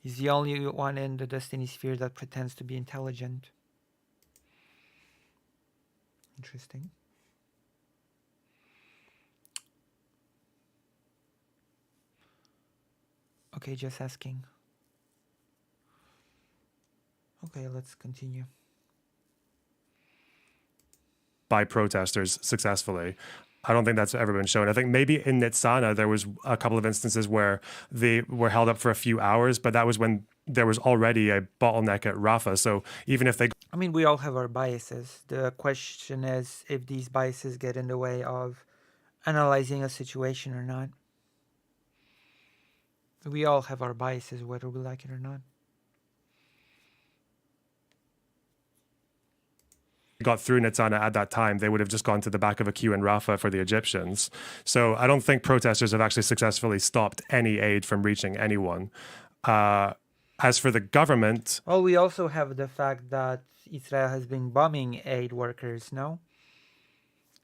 He's the only one in the Destiny sphere that pretends to be intelligent. Interesting. Okay, just asking. Okay, let's continue. By protesters successfully. I don't think that's ever been shown. I think maybe in Nitzana there was a couple of instances where they were held up for a few hours, but that was when there was already a bottleneck at Rafah. So even if they... I mean, we all have our biases. The question is if these biases get in the way of analyzing a situation or not. We all have our biases, whether we like it or not. Got through Nitzana at that time, they would have just gone to the back of a queue in Rafah for the Egyptians. So I don't think protesters have actually successfully stopped any aid from reaching anyone. As for the government... Well, we also have the fact that Israel has been bombing aid workers, no?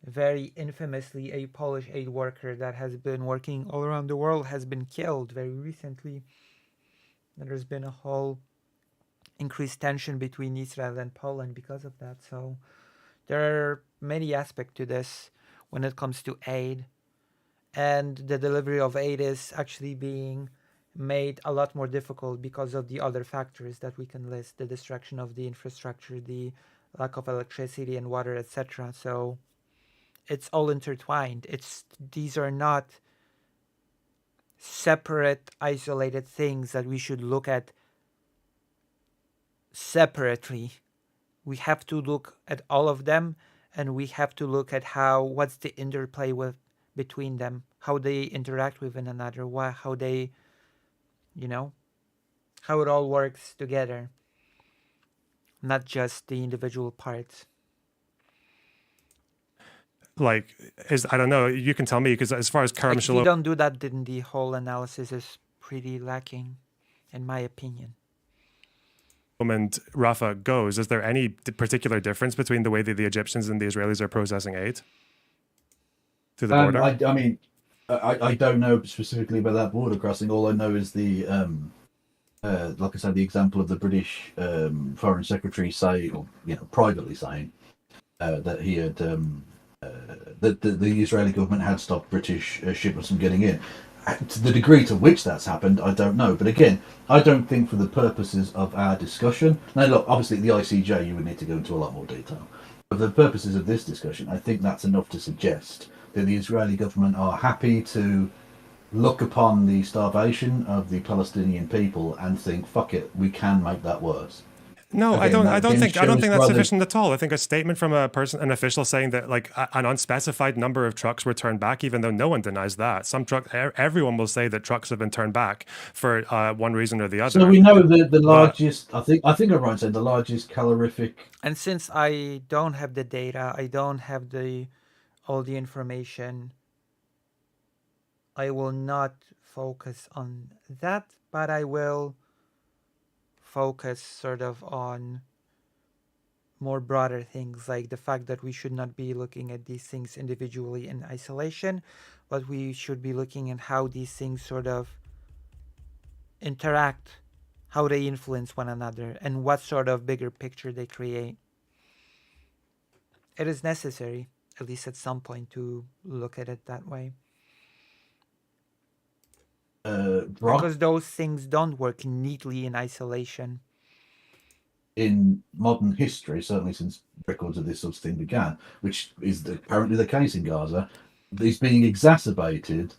Very infamously, a Polish aid worker that has been working all around the world has been killed very recently. There's been a whole increased tension between Israel and Poland because of that. So there are many aspects to this when it comes to aid. And the delivery of aid is actually being made a lot more difficult because of the other factors that we can list, the destruction of the infrastructure, the lack of electricity and water, etc. So it's all intertwined. These are not separate, isolated things that we should look at separately. We have to look at all of them, and we have to look at what's the interplay between them, how they interact with one another, how they, how it all works together, not just the individual parts. I don't know, you can tell me, because as far as Kerem If you don't do that, then the whole analysis is pretty lacking, in my opinion. And Rafah goes, is there any particular difference between the way that the Egyptians and the Israelis are processing aid to the border? I don't know specifically about that border crossing. All I know is the, like I said, the example of the British Foreign Secretary privately saying that he had that the Israeli government had stopped British shipments from getting in. To the degree to which that's happened, I don't know. But again, I don't think for the purposes of our discussion... Now, look, obviously, the ICJ, you would need to go into a lot more detail. But for the purposes of this discussion, I think that's enough to suggest that the Israeli government are happy to look upon the starvation of the Palestinian people and think, fuck it, we can make that worse. No, Again, I don't think that's sufficient at all. I think a statement from an official saying that an unspecified number of trucks were turned back, even though no one denies that. Everyone will say that trucks have been turned back for one reason or the other. So we know that the largest, I think I'm right in saying the largest calorific. And since I don't have the data, I don't have all the information, I will not focus on that, but I will focus sort of on more broader things, like the fact that we should not be looking at these things individually in isolation, but we should be looking at how these things sort of interact, how they influence one another, and what sort of bigger picture they create. It is necessary, at least at some point, to look at it that way. Because those things don't work neatly in isolation. In modern history, certainly since records of this sort of thing began, which is apparently the case in Gaza, is being exacerbated.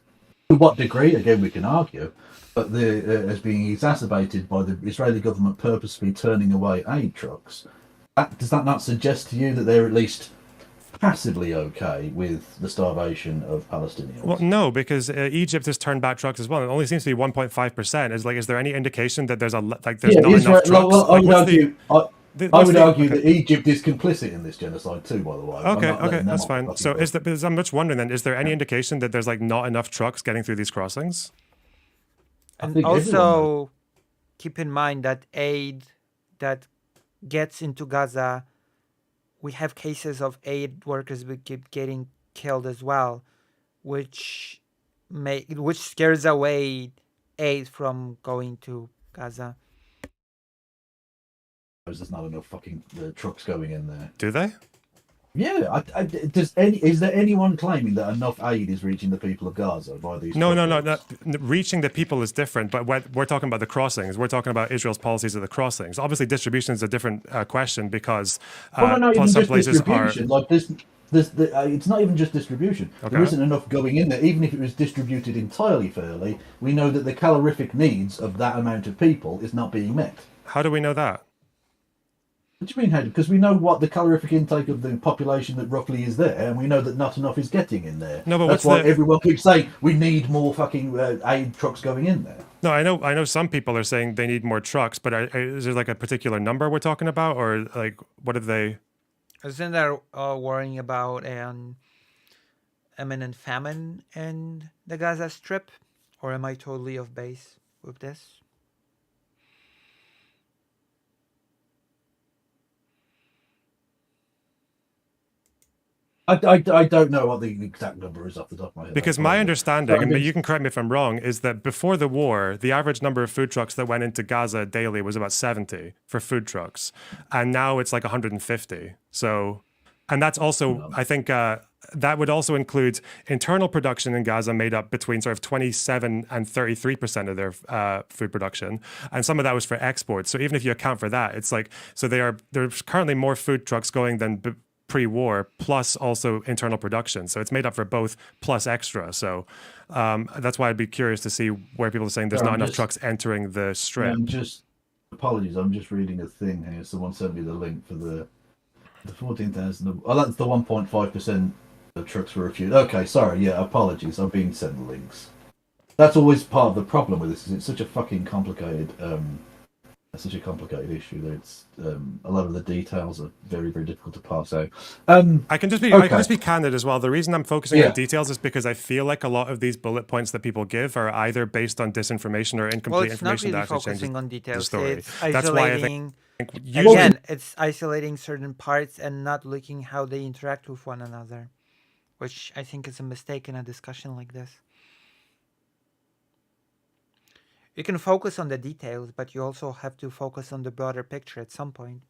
To what degree, again, we can argue, but as being exacerbated by the Israeli government purposely turning away aid trucks. Does that not suggest to you that they're at least passively okay with the starvation of Palestinians? Well, no, because Egypt has turned back trucks as well. It only seems to be 1.5%. Is there any indication that there's not enough trucks? I would argue that Egypt is complicit in this genocide too. By the way. Okay, that's fine. So I'm just wondering then: is there any indication that there's not enough trucks getting through these crossings? And also, keep in mind that aid that gets into Gaza, we have cases of aid workers getting killed as well, which scares away aid from going to Gaza. There's not enough fucking trucks going in there. Do they? Yeah. Is there anyone claiming that enough aid is reaching the people of Gaza by these? No. Reaching the people is different, but we're talking about the crossings. We're talking about Israel's policies of the crossings. Obviously, distribution is a different question because some places are like this. It's not even just distribution. Okay. There isn't enough going in there. Even if it was distributed entirely fairly, we know that the calorific needs of that amount of people is not being met. How do we know that? What do you mean, Hayden? Because we know what the calorific intake of the population that roughly is there, and we know that not enough is getting in there. No, but that's why everyone keeps saying we need more fucking aid trucks going in there. No, I know. Some people are saying they need more trucks, but is there like a particular number we're talking about, or like what have they? Isn't there worrying about an imminent famine in the Gaza Strip, or am I totally off base with this? I don't know what the exact number is off the top of my head. Because my understanding, and you can correct me if I'm wrong, is that before the war, the average number of food trucks that went into Gaza daily was about 70 for food trucks, and now it's like 150. So, and that's also, I think, that would also include internal production in Gaza, made up between sort of 27 and 33% of their food production, and some of that was for export. So even if you account for that, it's like there's currently more food trucks going than pre-war, plus also internal production. So it's made up for both plus extra. So that's why I'd be curious to see where people are saying there's not enough trucks entering the strip. Apologies, I'm just reading a thing here. Someone sent me the link for the 14,000. Oh, that's the 1.5% of trucks were refused. Okay, sorry. Yeah, apologies. I'm being sent the links. That's always part of the problem with this. Is it's such a fucking complicated issue that it's a lot of the details are very, very difficult to parse out. I can just be candid as well. The reason I'm focusing on details is because I feel like a lot of these bullet points that people give are either based on disinformation or incomplete information that actually changes on details. the story. It's isolating, that's why I think again, it's isolating certain parts and not looking how they interact with one another, which I think is a mistake in a discussion like this. You can focus on the details, but you also have to focus on the broader picture at some point.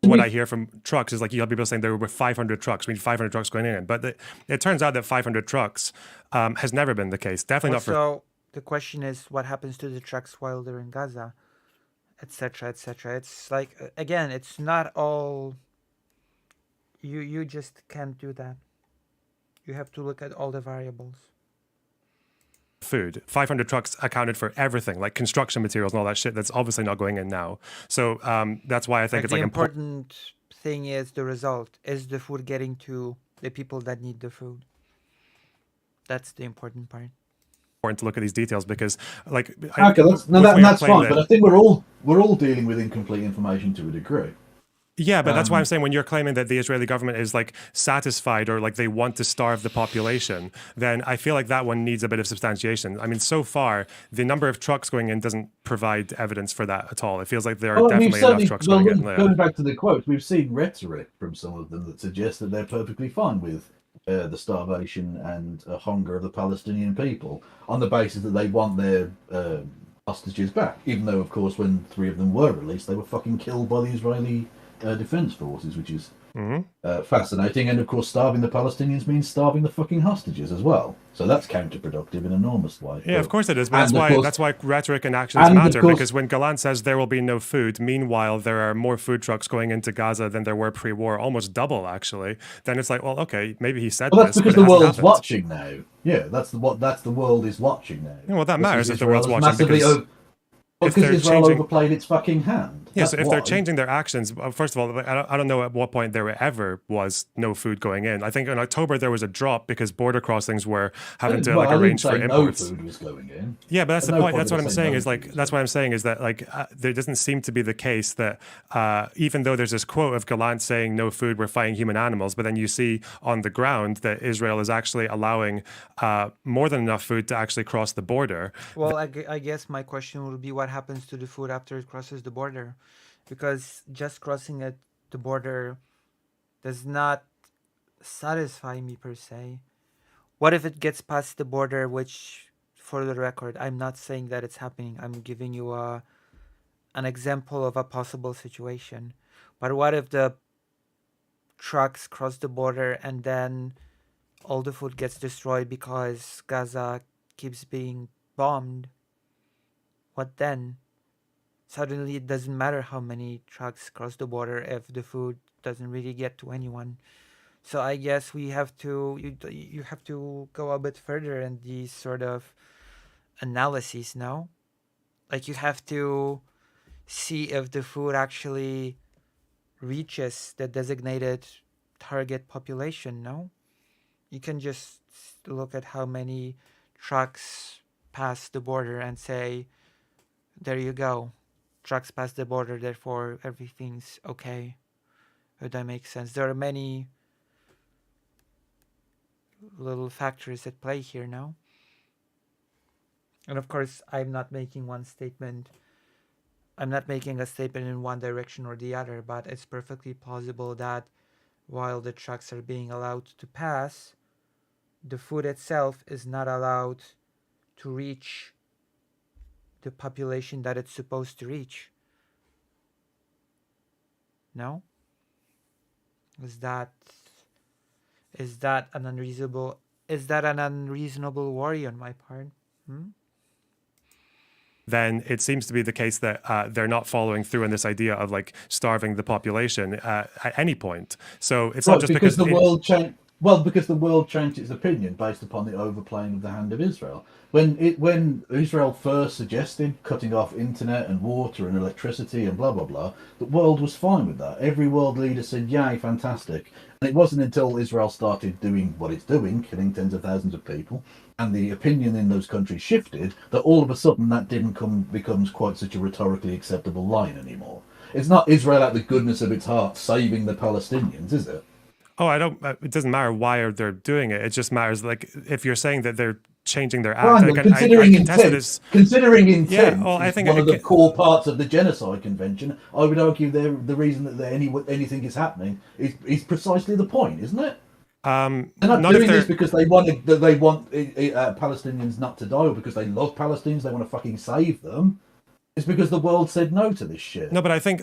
What I hear from trucks is like, you have people saying there were 500 trucks. We need 500 trucks going in. But it turns out that 500 trucks has never been the case. Definitely not for... So the question is, what happens to the trucks while they're in Gaza, etc., etc. It's like, again, it's not all... You just can't do that. You have to look at all the variables. Food. 500 trucks accounted for everything, like construction materials and all that shit that's obviously not going in now. So that's why I think it's like important thing is the result. Is the food getting to the people that need the food? That's the important part. Important to look at these details because, like, that's fine. But I think we're all dealing with incomplete information to a degree. Yeah, but that's why I'm saying when you're claiming that the Israeli government is like satisfied or like they want to starve the population, then I feel like that one needs a bit of substantiation. I mean, so far, the number of trucks going in doesn't provide evidence for that at all. It feels like there are definitely enough trucks going in there. Going back to the quotes, we've seen rhetoric from some of them that suggests that they're perfectly fine with the starvation and hunger of the Palestinian people on the basis that they want their hostages back. Even though, of course, when 3 of them were released, they were fucking killed by the Israeli defense forces, which is fascinating. And of course, starving the Palestinians means starving the fucking hostages as well. So that's counterproductive in an enormous way. Yeah, of course it is. But that's why rhetoric and actions matter. Because when Gallant says there will be no food, meanwhile there are more food trucks going into Gaza than there were pre-war, almost double actually. Then it's like, well, okay, maybe he said that's this, because the world's watching now. Yeah, that's the world is watching now. Yeah, well, that matters if the world's watching because Israel overplayed its fucking hand. Yeah, so if they're changing their actions, first of all, I don't know at what point there ever was no food going in. I think in October there was a drop because border crossings were having to arrange for imports. No food was going in. Yeah, but that's the point. That's what I'm saying is like that's what I'm saying is that like there doesn't seem to be the case that even though there's this quote of Gallant saying no food, we're fighting human animals, but then you see on the ground that Israel is actually allowing more than enough food to actually cross the border. Well, I guess my question would be what happens to the food after it crosses the border? Because just crossing at the border does not satisfy me per se. What if it gets past the border, which, for the record, I'm not saying that it's happening. I'm giving you an example of a possible situation. But what if the trucks cross the border and then all the food gets destroyed because Gaza keeps being bombed? What then? Suddenly it doesn't matter how many trucks cross the border if the food doesn't really get to anyone. So I guess we have to you have to go a bit further in these sort of analyses now. Like, you have to see if the food actually reaches the designated target population, no? You can just look at how many trucks pass the border and say, there you go. Trucks pass the border, therefore everything's okay. If that makes sense. There are many little factors at play here now. And of course, I'm not making a statement in one direction or the other, but it's perfectly plausible that while the trucks are being allowed to pass, the food itself is not allowed to reach the population that it's supposed to reach. No? Is that an unreasonable worry on my part? Then it seems to be the case that they're not following through on this idea of like starving the population at any point. So it's not just because the world changed. Well, because the world changed its opinion based upon the overplaying of the hand of Israel. When Israel first suggested cutting off internet and water and electricity and blah blah blah, the world was fine with that. Every world leader said, "Yay, fantastic!" And it wasn't until Israel started doing what it's doing, killing tens of thousands of people, and the opinion in those countries shifted, that all of a sudden that becomes quite such a rhetorically acceptable line anymore. It's not Israel out the goodness of its heart saving the Palestinians, is it? Oh, it doesn't matter why they're doing it. It just matters, like, if you're saying that they're changing their act. Well, considering intent well, I is think one of the core parts of the Genocide Convention, I would argue the reason that anything is happening is precisely the point, isn't it? They're not doing this because they want Palestinians not to die, or because they love Palestinians, they want to fucking save them. It's because the world said no to this shit. No, but I think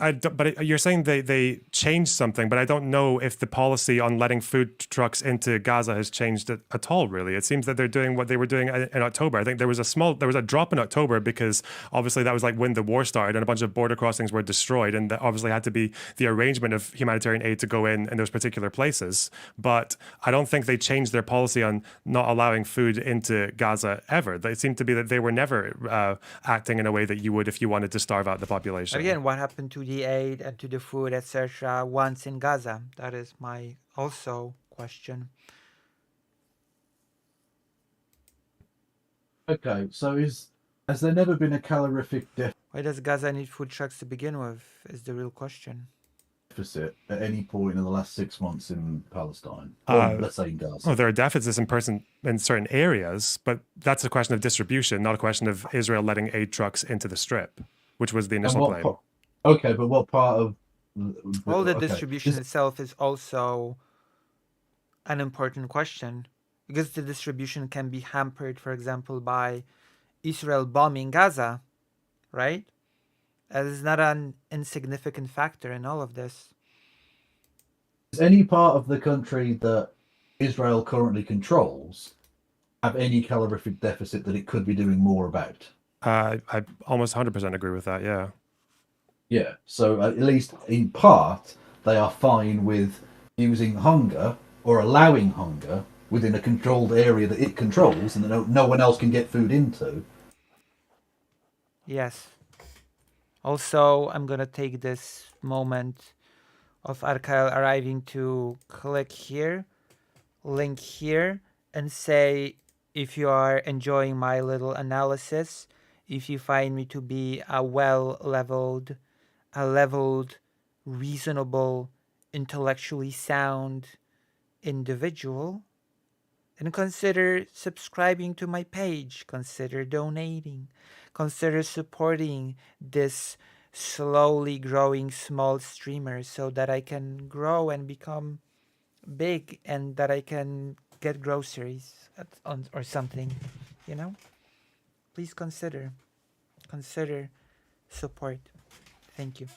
you're saying they changed something, but I don't know if the policy on letting food trucks into Gaza has changed at all. Really, it seems that they're doing what they were doing in October. I think there was a drop in October because obviously that was like when the war started and a bunch of border crossings were destroyed, and that obviously had to be the arrangement of humanitarian aid to go in those particular places. But I don't think they changed their policy on not allowing food into Gaza ever. It seemed to be that they were never acting in a way that you would if you wanted to starve out the population. Again, what happened to the aid and to the food, etc., once in Gaza? That is my also question. Okay, so has there never been a calorific Why does Gaza need food trucks to begin with, is the real question. Deficit at any point in the last 6 months in Palestine? Well, let's say in Gaza. Oh, there are deficits in certain areas, but that's a question of distribution, not a question of Israel letting aid trucks into the Strip, which was the initial claim. Okay, but what part of... Well, the distribution itself is also an important question, because the distribution can be hampered, for example, by Israel bombing Gaza, right? That is not an insignificant factor in all of this. Does any part of the country that Israel currently controls have any calorific deficit that it could be doing more about? I almost 100% agree with that, yeah. Yeah, so at least in part, they are fine with using hunger or allowing hunger within a controlled area that it controls and that no one else can get food into. Yes. Also, I'm going to take this moment of Arkael arriving to click here, link here, and say, if you are enjoying my little analysis, if you find me to be a leveled, reasonable, intellectually sound individual, then consider subscribing to my page, consider donating, consider supporting this slowly growing small streamer so that I can grow and become big and that I can get groceries or something, you know? Please consider support. Thank you.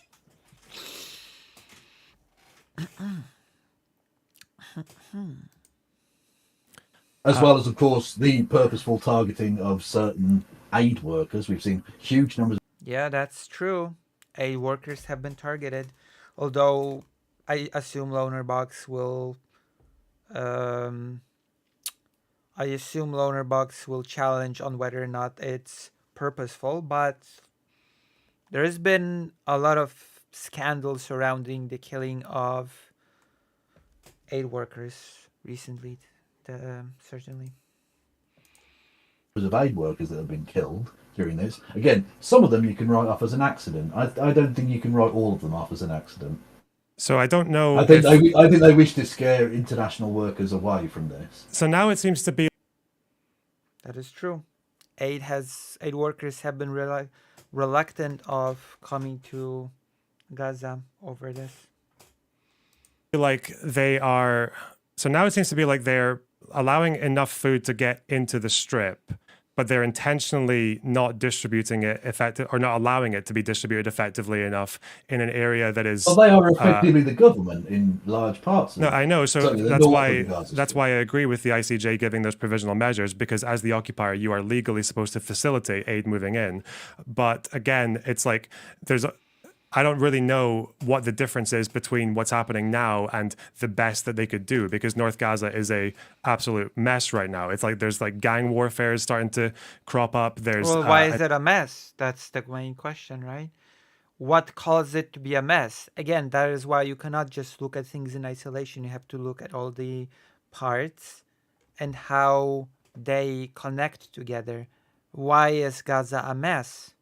As well as, of course, the purposeful targeting of certain aid workers. We've seen huge numbers. Yeah, that's true. Aid workers have been targeted, although I assume Lonerbox will challenge on whether or not it's purposeful, but There has been a lot of scandal surrounding the killing of aid workers recently, certainly. Of aid workers that have been killed during this. Again, some of them you can write off as an accident. I don't think you can write all of them off as an accident. So I don't know. I think they wish to scare international workers away from this. So now it seems to be. That is true. Aid workers have been reluctant of coming to Gaza over this. Like they are. So now it seems to be like they're allowing enough food to get into the strip, but they're intentionally not distributing it or not allowing it to be distributed effectively enough in an area that is. Well, they are effectively the government in large parts. No, I know. So that's why I agree with the ICJ giving those provisional measures, because as the occupier, you are legally supposed to facilitate aid moving in. But again, it's like I don't really know what the difference is between what's happening now and the best that they could do, because North Gaza is a absolute mess right now. It's like there's like gang warfare is starting to crop up. Why is it a mess? That's the main question, right? What caused it to be a mess? Again, that is why you cannot just look at things in isolation. You have to look at all the parts and how they connect together. Why is Gaza a mess?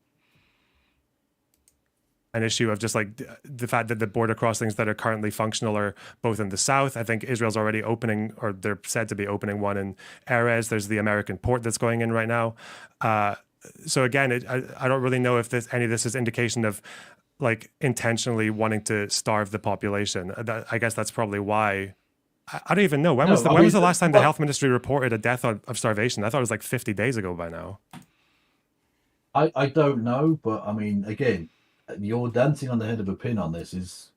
An issue of just like the fact that the border crossings that are currently functional are both in the south. I think Israel's already opening, or they're said to be opening one in Erez. There's the American port that's going in right now. So again, I don't really know if any of this is indication of like intentionally wanting to starve the population. I guess that's probably why. I don't even know. When was the last time the health ministry reported a death of starvation? I thought it was like 50 days ago by now. I don't know, but I mean, again, you're dancing on the head of a pin on this is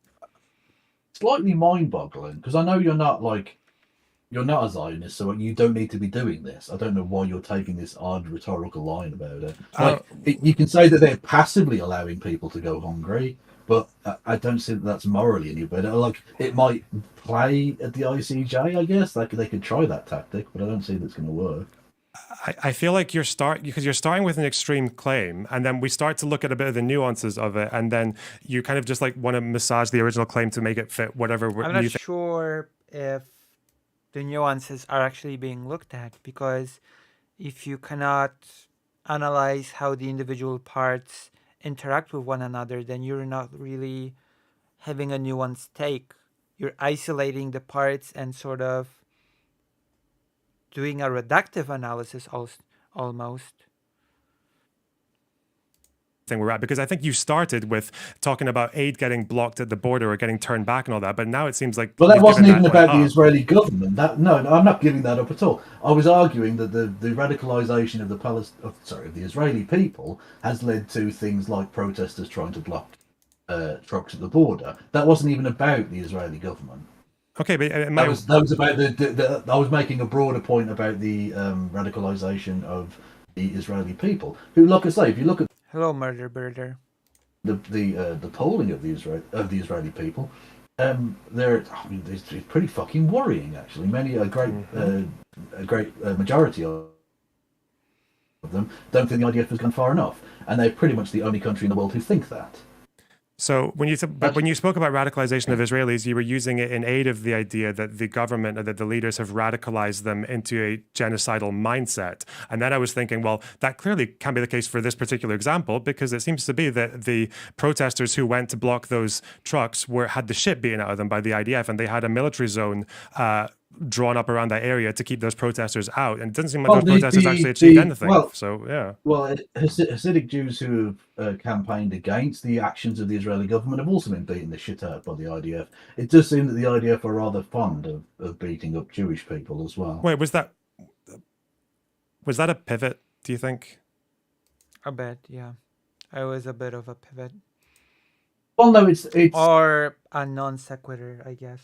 slightly mind-boggling, because I know you're not a Zionist, so you don't need to be doing this. I don't know why you're taking this odd rhetorical line about it. You can say that they're passively allowing people to go hungry, but I don't see that that's morally any better. Like, it might play at the ICJ, I guess. Like, they could try that tactic, but I don't see that's going to work. I feel like you're starting with an extreme claim, and then we start to look at a bit of the nuances of it, and then you kind of just like want to massage the original claim to make it fit whatever. I'm not sure if the nuances are actually being looked at, because if you cannot analyze how the individual parts interact with one another, then you're not really having a nuanced take. You're isolating the parts and sort of doing a reductive analysis almost. Thing we're at, because I think you started with talking about aid getting blocked at the border or getting turned back and all that, but now it seems like that wasn't even about the Israeli government. No, I'm not giving that up at all. I was arguing that the radicalization of the Israeli people has led to things like protesters trying to block trucks at the border. That wasn't even about the Israeli government. Okay, but that was about I was making a broader point about the radicalization of the Israeli people, who, like I say, if you look at Murder Birder, the polling of the Israeli people, it's pretty fucking worrying, actually. A great majority of them don't think the IDF has gone far enough, and they're pretty much the only country in the world who think that. So when you spoke about radicalization of Israelis, you were using it in aid of the idea that the government or that the leaders have radicalized them into a genocidal mindset. And then I was thinking, well, that clearly can be the case for this particular example, because it seems to be that the protesters who went to block those trucks had the shit beaten out of them by the IDF, and they had a military zone drawn up around that area to keep those protesters out, and it doesn't seem like those protesters actually achieved anything. Hasidic Jews who have campaigned against the actions of the Israeli government have also been beaten the shit out by the IDF. It does seem that the IDF are rather fond of beating up Jewish people as well. Wait, was that a pivot, do you think? A bit, yeah. It was a bit of a pivot. Well, no, it's or a non sequitur, I guess.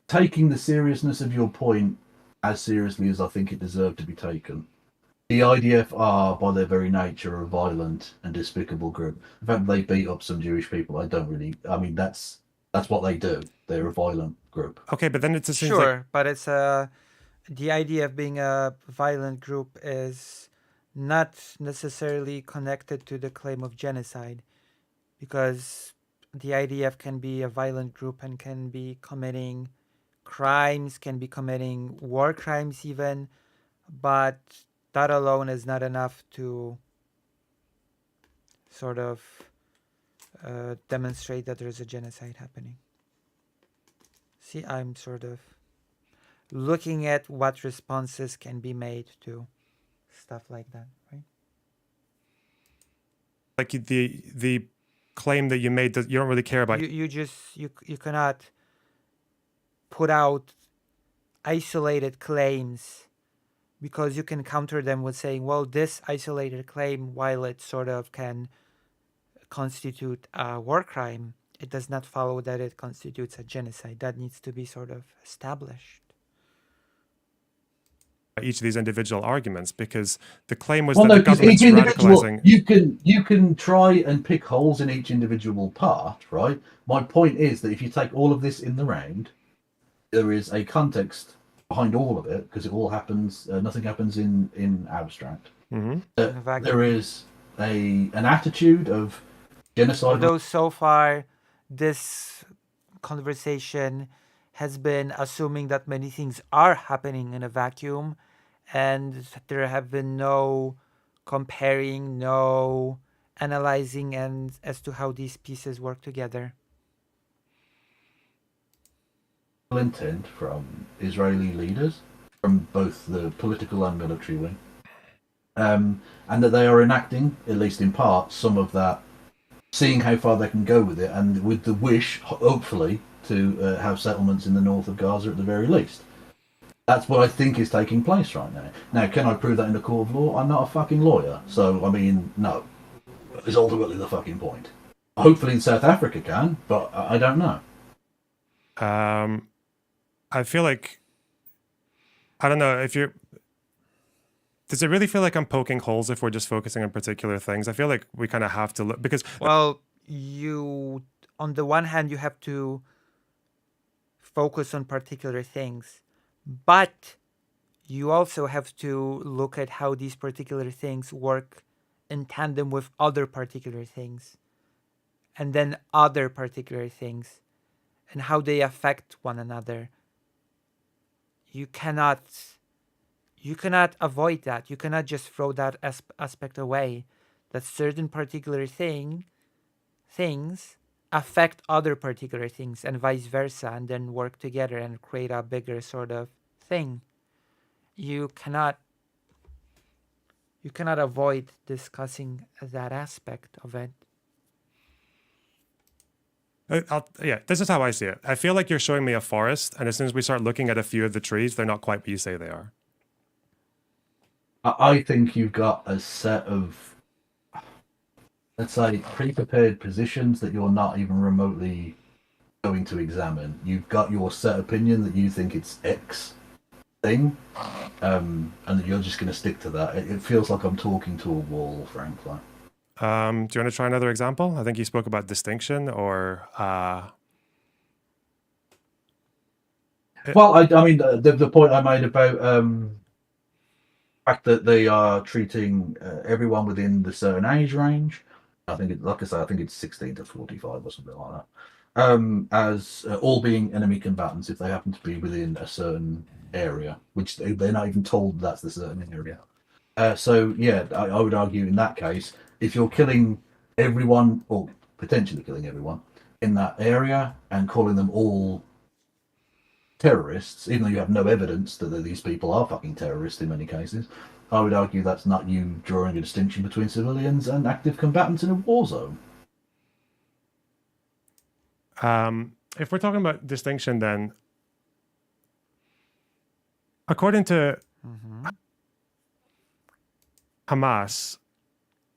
Taking the seriousness of your point as seriously as I think it deserved to be taken. The IDF are, by their very nature, a violent and despicable group. In fact, they beat up some Jewish people. That's what they do. They're a violent group. Okay, but then it's but it's the idea of being a violent group is not necessarily connected to the claim of genocide, because the IDF can be a violent group and can be committing crimes, can be committing war crimes even, but that alone is not enough to sort of demonstrate that there's a genocide happening. See, I'm sort of looking at what responses can be made to stuff like that, right? Like the claim that you made that you don't really care about. You cannot put out isolated claims, because you can counter them with saying, well, this isolated claim, while it sort of can constitute a war crime, it does not follow that it constitutes a genocide. That needs to be sort of established. Each of these individual arguments, because the claim was Well, that no, the because government's each individual, radicalizing. you can try and pick holes in each individual part, right? My point is that if you take all of this in the round, there is a context behind all of it, because it all happens. Nothing happens in abstract. Mm-hmm. There is an attitude of genocide. Although so far, this conversation has been assuming that many things are happening in a vacuum, and there have been no comparing, no analyzing, and as to how these pieces work together. Intent from Israeli leaders, from both the political and military wing, and that they are enacting, at least in part, some of that, seeing how far they can go with it, and with the wish, hopefully, to have settlements in the north of Gaza at the very least. That's what I think is taking place right now. Now, can I prove that in the court of law? I'm not a fucking lawyer, so, I mean, no. Is ultimately the fucking point. Hopefully in South Africa can, but I don't know. I feel like, I don't know if you're. Does it really feel like I'm poking holes if we're just focusing on particular things? I feel like we kind of have to look, because. Well, you, on the one hand, you have to focus on particular things, but you also have to look at how these particular things work in tandem with other particular things, and then other particular things, and how they affect one another. You cannot avoid that. You cannot just throw that aspect away. That certain particular things affect other particular things, and vice versa, and then work together and create a bigger sort of thing. You cannot avoid discussing that aspect of it. Yeah, this is how I see it. I feel like you're showing me a forest, and as soon as we start looking at a few of the trees, they're not quite what you say they are. I think you've got a set of, let's say, pre-prepared positions that you're not even remotely going to examine. You've got your set opinion that you think it's X thing, and that you're just going to stick to that. It feels like I'm talking to a wall, frankly. Do you want to try another example? I think you spoke about distinction, or. Well, I mean, the point I made about the fact that they are treating everyone within the certain age range. I think, like I say, I think it's 16 to 45 or something like that. As all being enemy combatants if they happen to be within a certain area, which they're not even told that's the certain area. So yeah, I would argue in that case, if you're killing everyone, or potentially killing everyone in that area, and calling them all terrorists, even though you have no evidence that these people are fucking terrorists in many cases, I would argue that's not you drawing a distinction between civilians and active combatants in a war zone. If we're talking about distinction, then according to Hamas,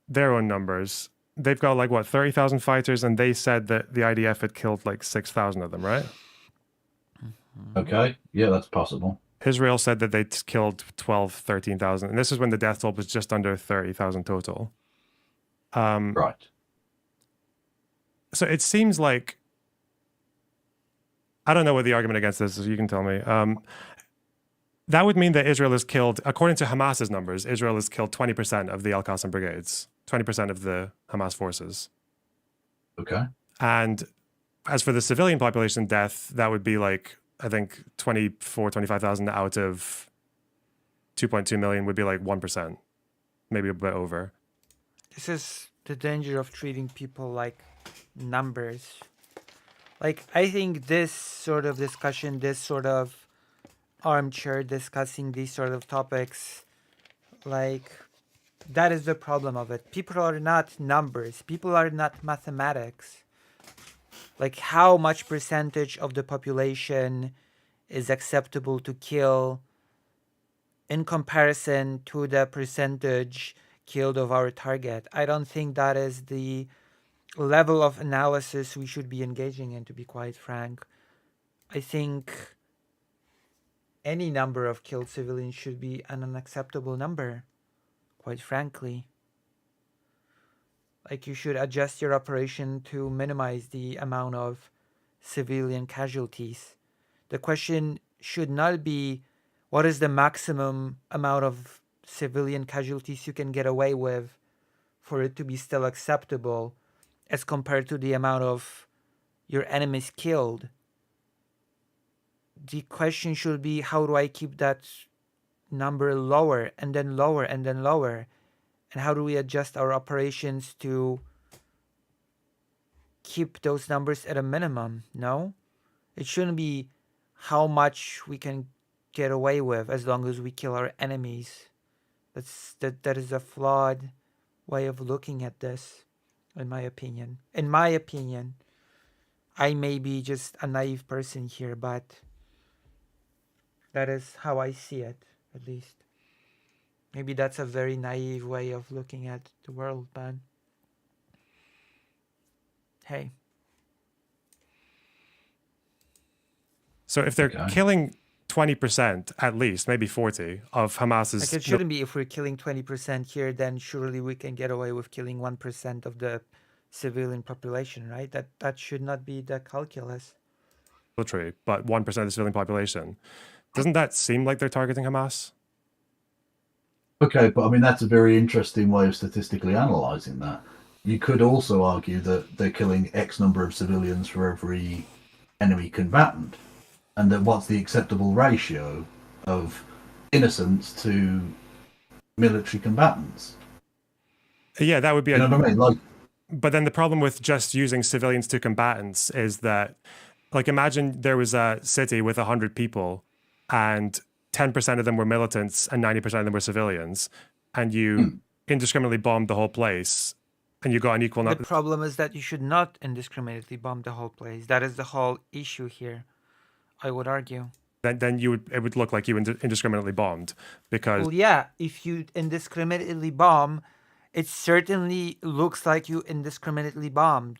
their own numbers, they've got like what, 30,000 fighters, and they said that the IDF had killed like 6,000 of them, right? Okay, yeah, that's possible. Israel said that they'd killed 12, 13,000, and this is when the death toll was just under 30,000 total. Right. So it seems like, I don't know what the argument against this is, you can tell me. That would mean that Israel has killed, according to Hamas's numbers, Israel has killed 20% of the Al Qassam brigades, 20% of the Hamas forces. Okay. And as for the civilian population death, that would be like, I think 25,000 out of 2.2 million would be like 1%, maybe a bit over. This is the danger of treating people like numbers. Like, I think this sort of discussion, this sort of armchair discussing these sort of topics, like, that is the problem of it. People are not numbers. People are not mathematics. Like, how much percentage of the population is acceptable to kill in comparison to the percentage killed of our target? I don't think that is the level of analysis we should be engaging in, to be quite frank. I think any number of killed civilians should be an unacceptable number, quite frankly. Like, you should adjust your operation to minimize the amount of civilian casualties. The question should not be what is the maximum amount of civilian casualties you can get away with for it to be still acceptable as compared to the amount of your enemies killed. The question should be, how do I keep that number lower and then lower and then lower? And how do we adjust our operations to keep those numbers at a minimum? No? It shouldn't be how much we can get away with as long as we kill our enemies. That is a flawed way of looking at this, in my opinion. In my opinion, I may be just a naive person here, but that is how I see it, at least. Maybe that's a very naive way of looking at the world, but hey. So if they're Okay. killing 20% at least, maybe 40 of Hamas's... Like, it shouldn't be, if we're killing 20% here, then surely we can get away with killing 1% of the civilian population, right? That should not be the calculus. military, but 1% of the civilian population. Doesn't that seem like they're targeting Hamas? Okay, but I mean, that's a very interesting way of statistically analysing that. You could also argue that they're killing X number of civilians for every enemy combatant, and that what's the acceptable ratio of innocents to military combatants? Yeah, that would be You know what I mean? Like, But then the problem with just using civilians to combatants is that, like, imagine there was a city with 100 people and 10% of them were militants and 90% of them were civilians, and you indiscriminately bombed the whole place and you got an equal The number. problem is that you should not indiscriminately bomb the whole place. That is the whole issue here, I would argue. Then it would look like you indiscriminately bombed, because Well, yeah, if you indiscriminately bomb, it certainly looks like you indiscriminately bombed.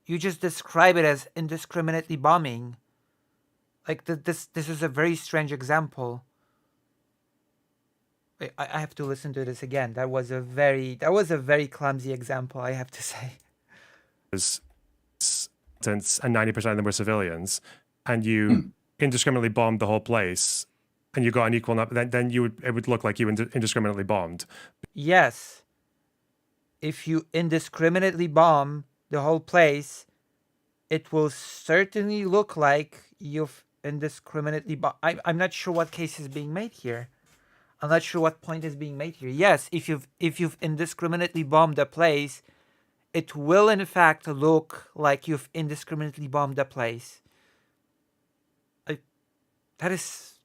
You just describe it as indiscriminately bombing. Like, this is a very strange example. I have to listen to this again. That was a very clumsy example, I have to say. Since and 90% of them were civilians, and you indiscriminately bombed the whole place, and you got an equal number, then it would look like you indiscriminately bombed. Yes. If you indiscriminately bomb the whole place, it will certainly look like you've indiscriminately bombed. I'm not sure what case is being made here. I'm not sure what point is being made here. Yes, if you've indiscriminately bombed a place, it will in fact look like you've indiscriminately bombed a place. That is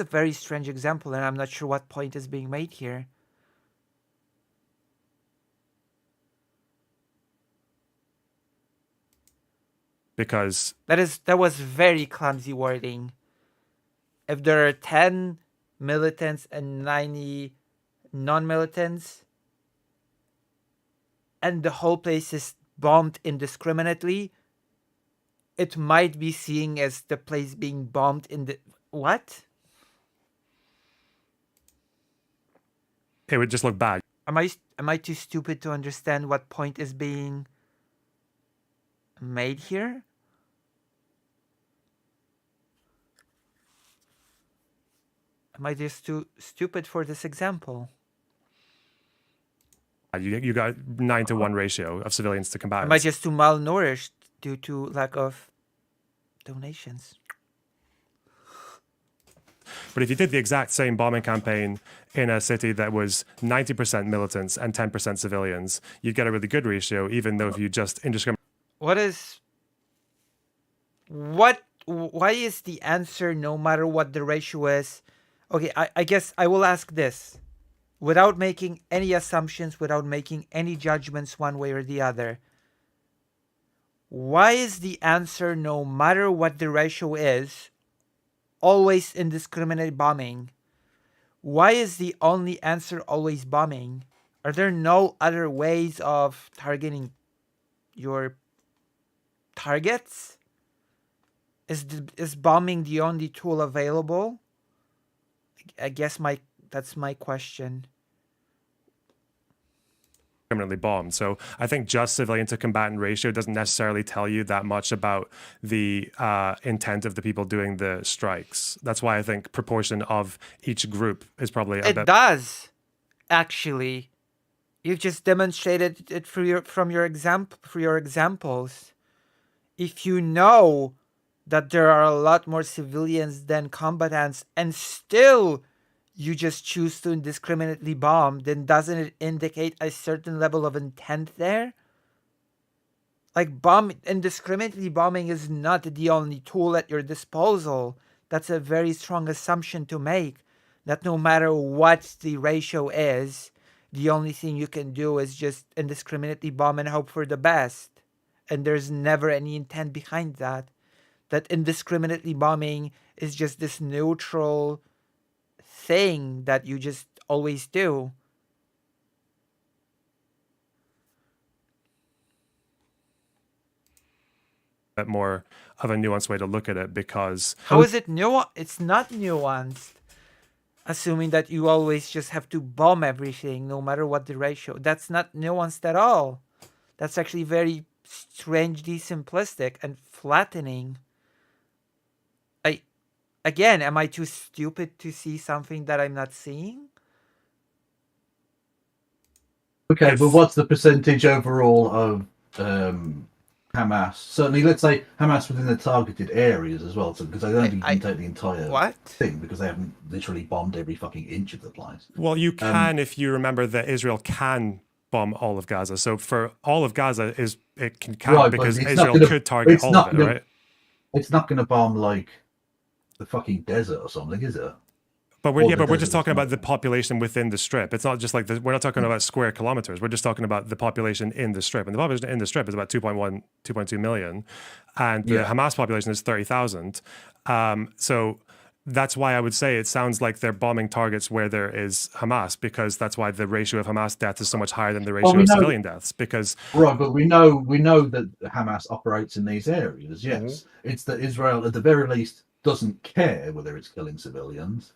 a very strange example, and I'm not sure what point is being made here. Because that was very clumsy wording. If there are 10 militants and 90 non-militants, and the whole place is bombed indiscriminately, it might be seen as the place being bombed in the... What? it would just look bad. Am I too stupid to understand what point is being made here? Am I just too stupid for this example? You got 9-to-1 ratio of civilians to combatants. Am I just too malnourished due to lack of donations? But if you did the exact same bombing campaign in a city that was 90% militants and 10% civilians, you'd get a really good ratio, even though if you just indiscriminately... Why is the answer no matter what the ratio is? Okay, I guess I will ask this. Without making any assumptions, without making any judgments one way or the other. Why is the answer no matter what the ratio is, always indiscriminate bombing? Why is the only answer always bombing? Are there no other ways of targeting your targets? Is bombing the only tool available? I guess that's my question. Bombed. So I think just civilian to combatant ratio doesn't necessarily tell you that much about the intent of the people doing the strikes. That's why I think proportion of each group is probably a bit... It does, actually. You've just demonstrated it from your examples. If you know that there are a lot more civilians than combatants, and still you just choose to indiscriminately bomb, then doesn't it indicate a certain level of intent there? Like, indiscriminately bombing is not the only tool at your disposal. That's a very strong assumption to make, that no matter what the ratio is, the only thing you can do is just indiscriminately bomb and hope for the best. And there's never any intent behind that. That indiscriminately bombing is just this neutral thing that you just always do. Bit more of a nuanced way to look at it, because... How is it nuanced? It's not nuanced. Assuming that you always just have to bomb everything, no matter what the ratio. That's not nuanced at all. That's actually very strangely simplistic and flattening. Again, am I too stupid to see something that I'm not seeing? Okay, but what's the percentage overall of Hamas? Certainly, let's say Hamas within the targeted areas as well, because I don't think you can take the entire thing, because they haven't literally bombed every fucking inch of the place. Well, you can if you remember that Israel can bomb all of Gaza. So for all of Gaza, it can count, right, because Israel could target all of it, right? It's not going to bomb like the fucking desert or something, is it? But we're just talking about the population within the strip. It's not just like we're not talking about square kilometers. We're just talking about the population in the strip, and the population in the strip is about 2.1, 2.2 million, and the Hamas population is 30,000. So that's why I would say it sounds like they're bombing targets where there is Hamas, because that's why the ratio of Hamas deaths is so much higher than the ratio of civilian deaths. Because but we know that Hamas operates in these areas. Yes, it's that Israel, at the very least, doesn't care whether it's killing civilians.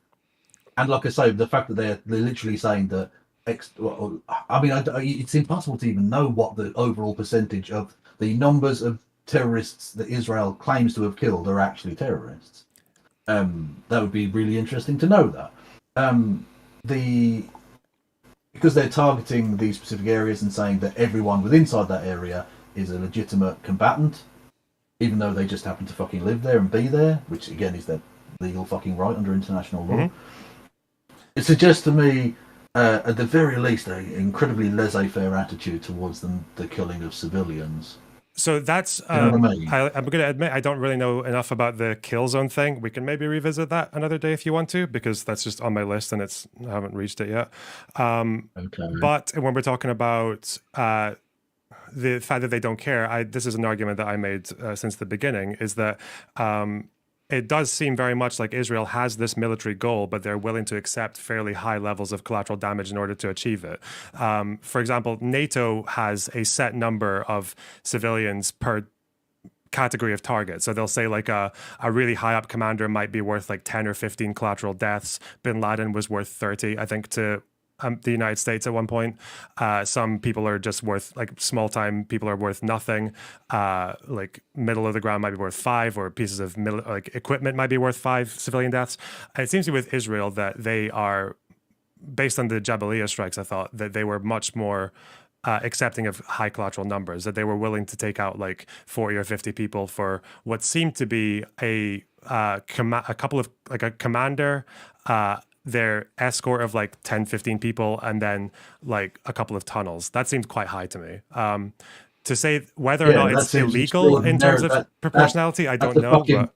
And like I say, the fact that they're literally saying that, it's impossible to even know what the overall percentage of the numbers of terrorists that Israel claims to have killed are actually terrorists. That would be really interesting to know that. Because they're targeting these specific areas and saying that everyone within inside that area is a legitimate combatant, even though they just happen to fucking live there and be there, which again is their legal fucking right under international law. It suggests to me, at the very least, an incredibly laissez-faire attitude towards the killing of civilians. So that's, you know what I mean? I'm going to admit I don't really know enough about the kill zone thing. We can maybe revisit that another day if you want to, because that's just on my list and I haven't reached it yet. Okay. But when we're talking about the fact that they don't care, this is an argument that I made since the beginning, is that it does seem very much like Israel has this military goal, but they're willing to accept fairly high levels of collateral damage in order to achieve it. For example, NATO has a set number of civilians per category of target. So they'll say like a really high up commander might be worth like 10 or 15 collateral deaths. Bin Laden was worth 30, I think, to the United States at one point. Some people are just worth, like small time people are worth nothing. Like middle of the ground might be worth 5, or pieces of like equipment might be worth 5 civilian deaths. It seems to be with Israel that they are, based on the Jabalia strikes, I thought that they were much more accepting of high collateral numbers, that they were willing to take out like 40 or 50 people for what seemed to be a couple of, like a commander, their escort of like 10, 15 people, and then like a couple of tunnels. That seemed quite high to me. To say whether or not that it's seems illegal in terms of extraordinary. proportionality, I That's don't a know, fucking but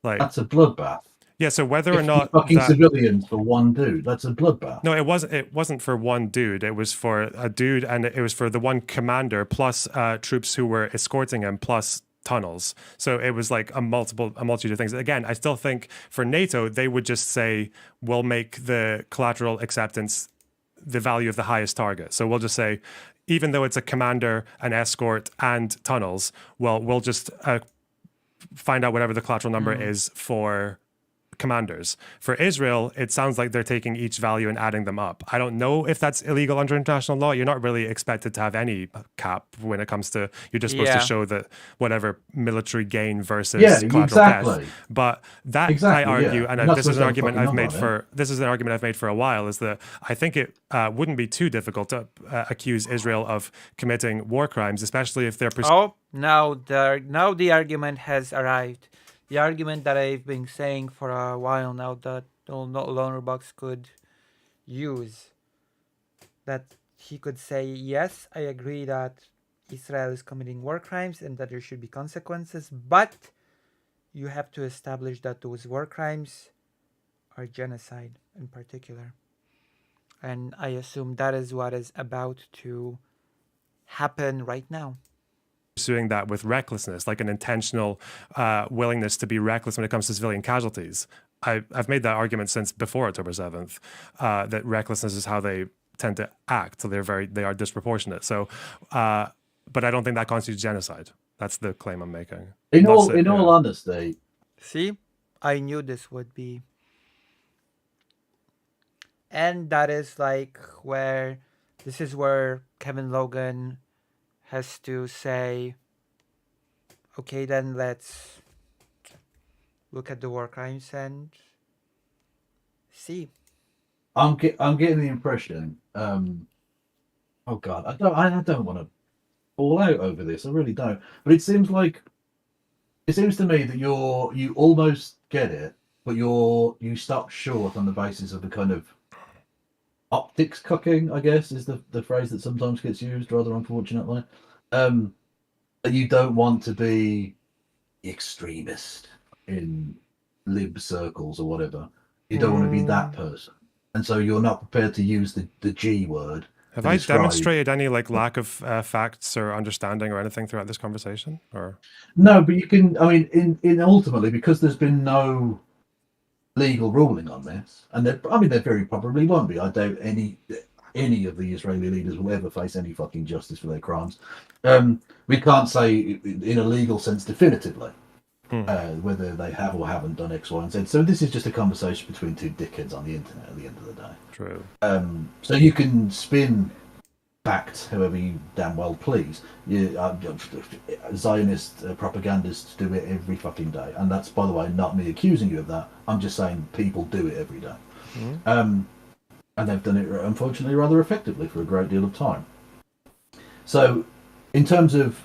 like, that's a bloodbath. yeah. So whether or 50 not fucking that, civilians for one dude. That's a bloodbath. no, it wasn't for one dude. It was for a dude, and it was for the one commander plus troops who were escorting him plus tunnels. So it was like a multitude of things. Again, I still think for NATO, they would just say, we'll make the collateral acceptance the value of the highest target. So we'll just say, even though it's a commander, an escort, and tunnels, well, we'll just find out whatever the collateral number is for commanders. For Israel, it sounds like they're taking each value and adding them up. I don't know if that's illegal under international law. You're not really expected to have any cap when it comes to, you're just supposed to show that whatever military gain versus collateral death. But that, I argue, and this is an argument I've made for a while, is that I think it wouldn't be too difficult to accuse Israel of committing war crimes, especially if they're now the argument has arrived. The argument that I've been saying for a while now that Lonerbox could use, that he could say, yes, I agree that Israel is committing war crimes and that there should be consequences, but you have to establish that those war crimes are genocide in particular. And I assume that is what is about to happen right now. Pursuing that with recklessness, like an intentional willingness to be reckless when it comes to civilian casualties. I've made that argument since before October 7th, that recklessness is how they tend to act. So they are disproportionate. So, but I don't think that constitutes genocide. That's the claim I'm making. In all honesty, see, I knew this would be, and that is like this is where Kevin Logan has to say, okay, then let's look at the war crimes and see. I'm getting the impression. Oh God, I don't want to fall out over this. I really don't. But it seems to me that you almost get it, but you stop short on the basis of the kind of optics cooking, I guess, is the phrase that sometimes gets used, rather unfortunately. That you don't want to be extremist in lib circles or whatever. You don't want to be that person, and so you're not prepared to use the G word. Have I demonstrated any like lack of facts or understanding or anything throughout this conversation? Or no, but you can. I mean, in ultimately, because there's been no legal ruling on this, and there very probably won't be. I doubt any of the Israeli leaders will ever face any fucking justice for their crimes. We can't say in a legal sense definitively whether they have or haven't done X, Y, and Z. So this is just a conversation between two dickheads on the internet at the end of the day. True. So you can spin facts however you damn well please. Zionist propagandists do it every fucking day, and that's, by the way, not me accusing you of that. I'm just saying people do it every day. And they've done it, unfortunately, rather effectively for a great deal of time. So, in terms of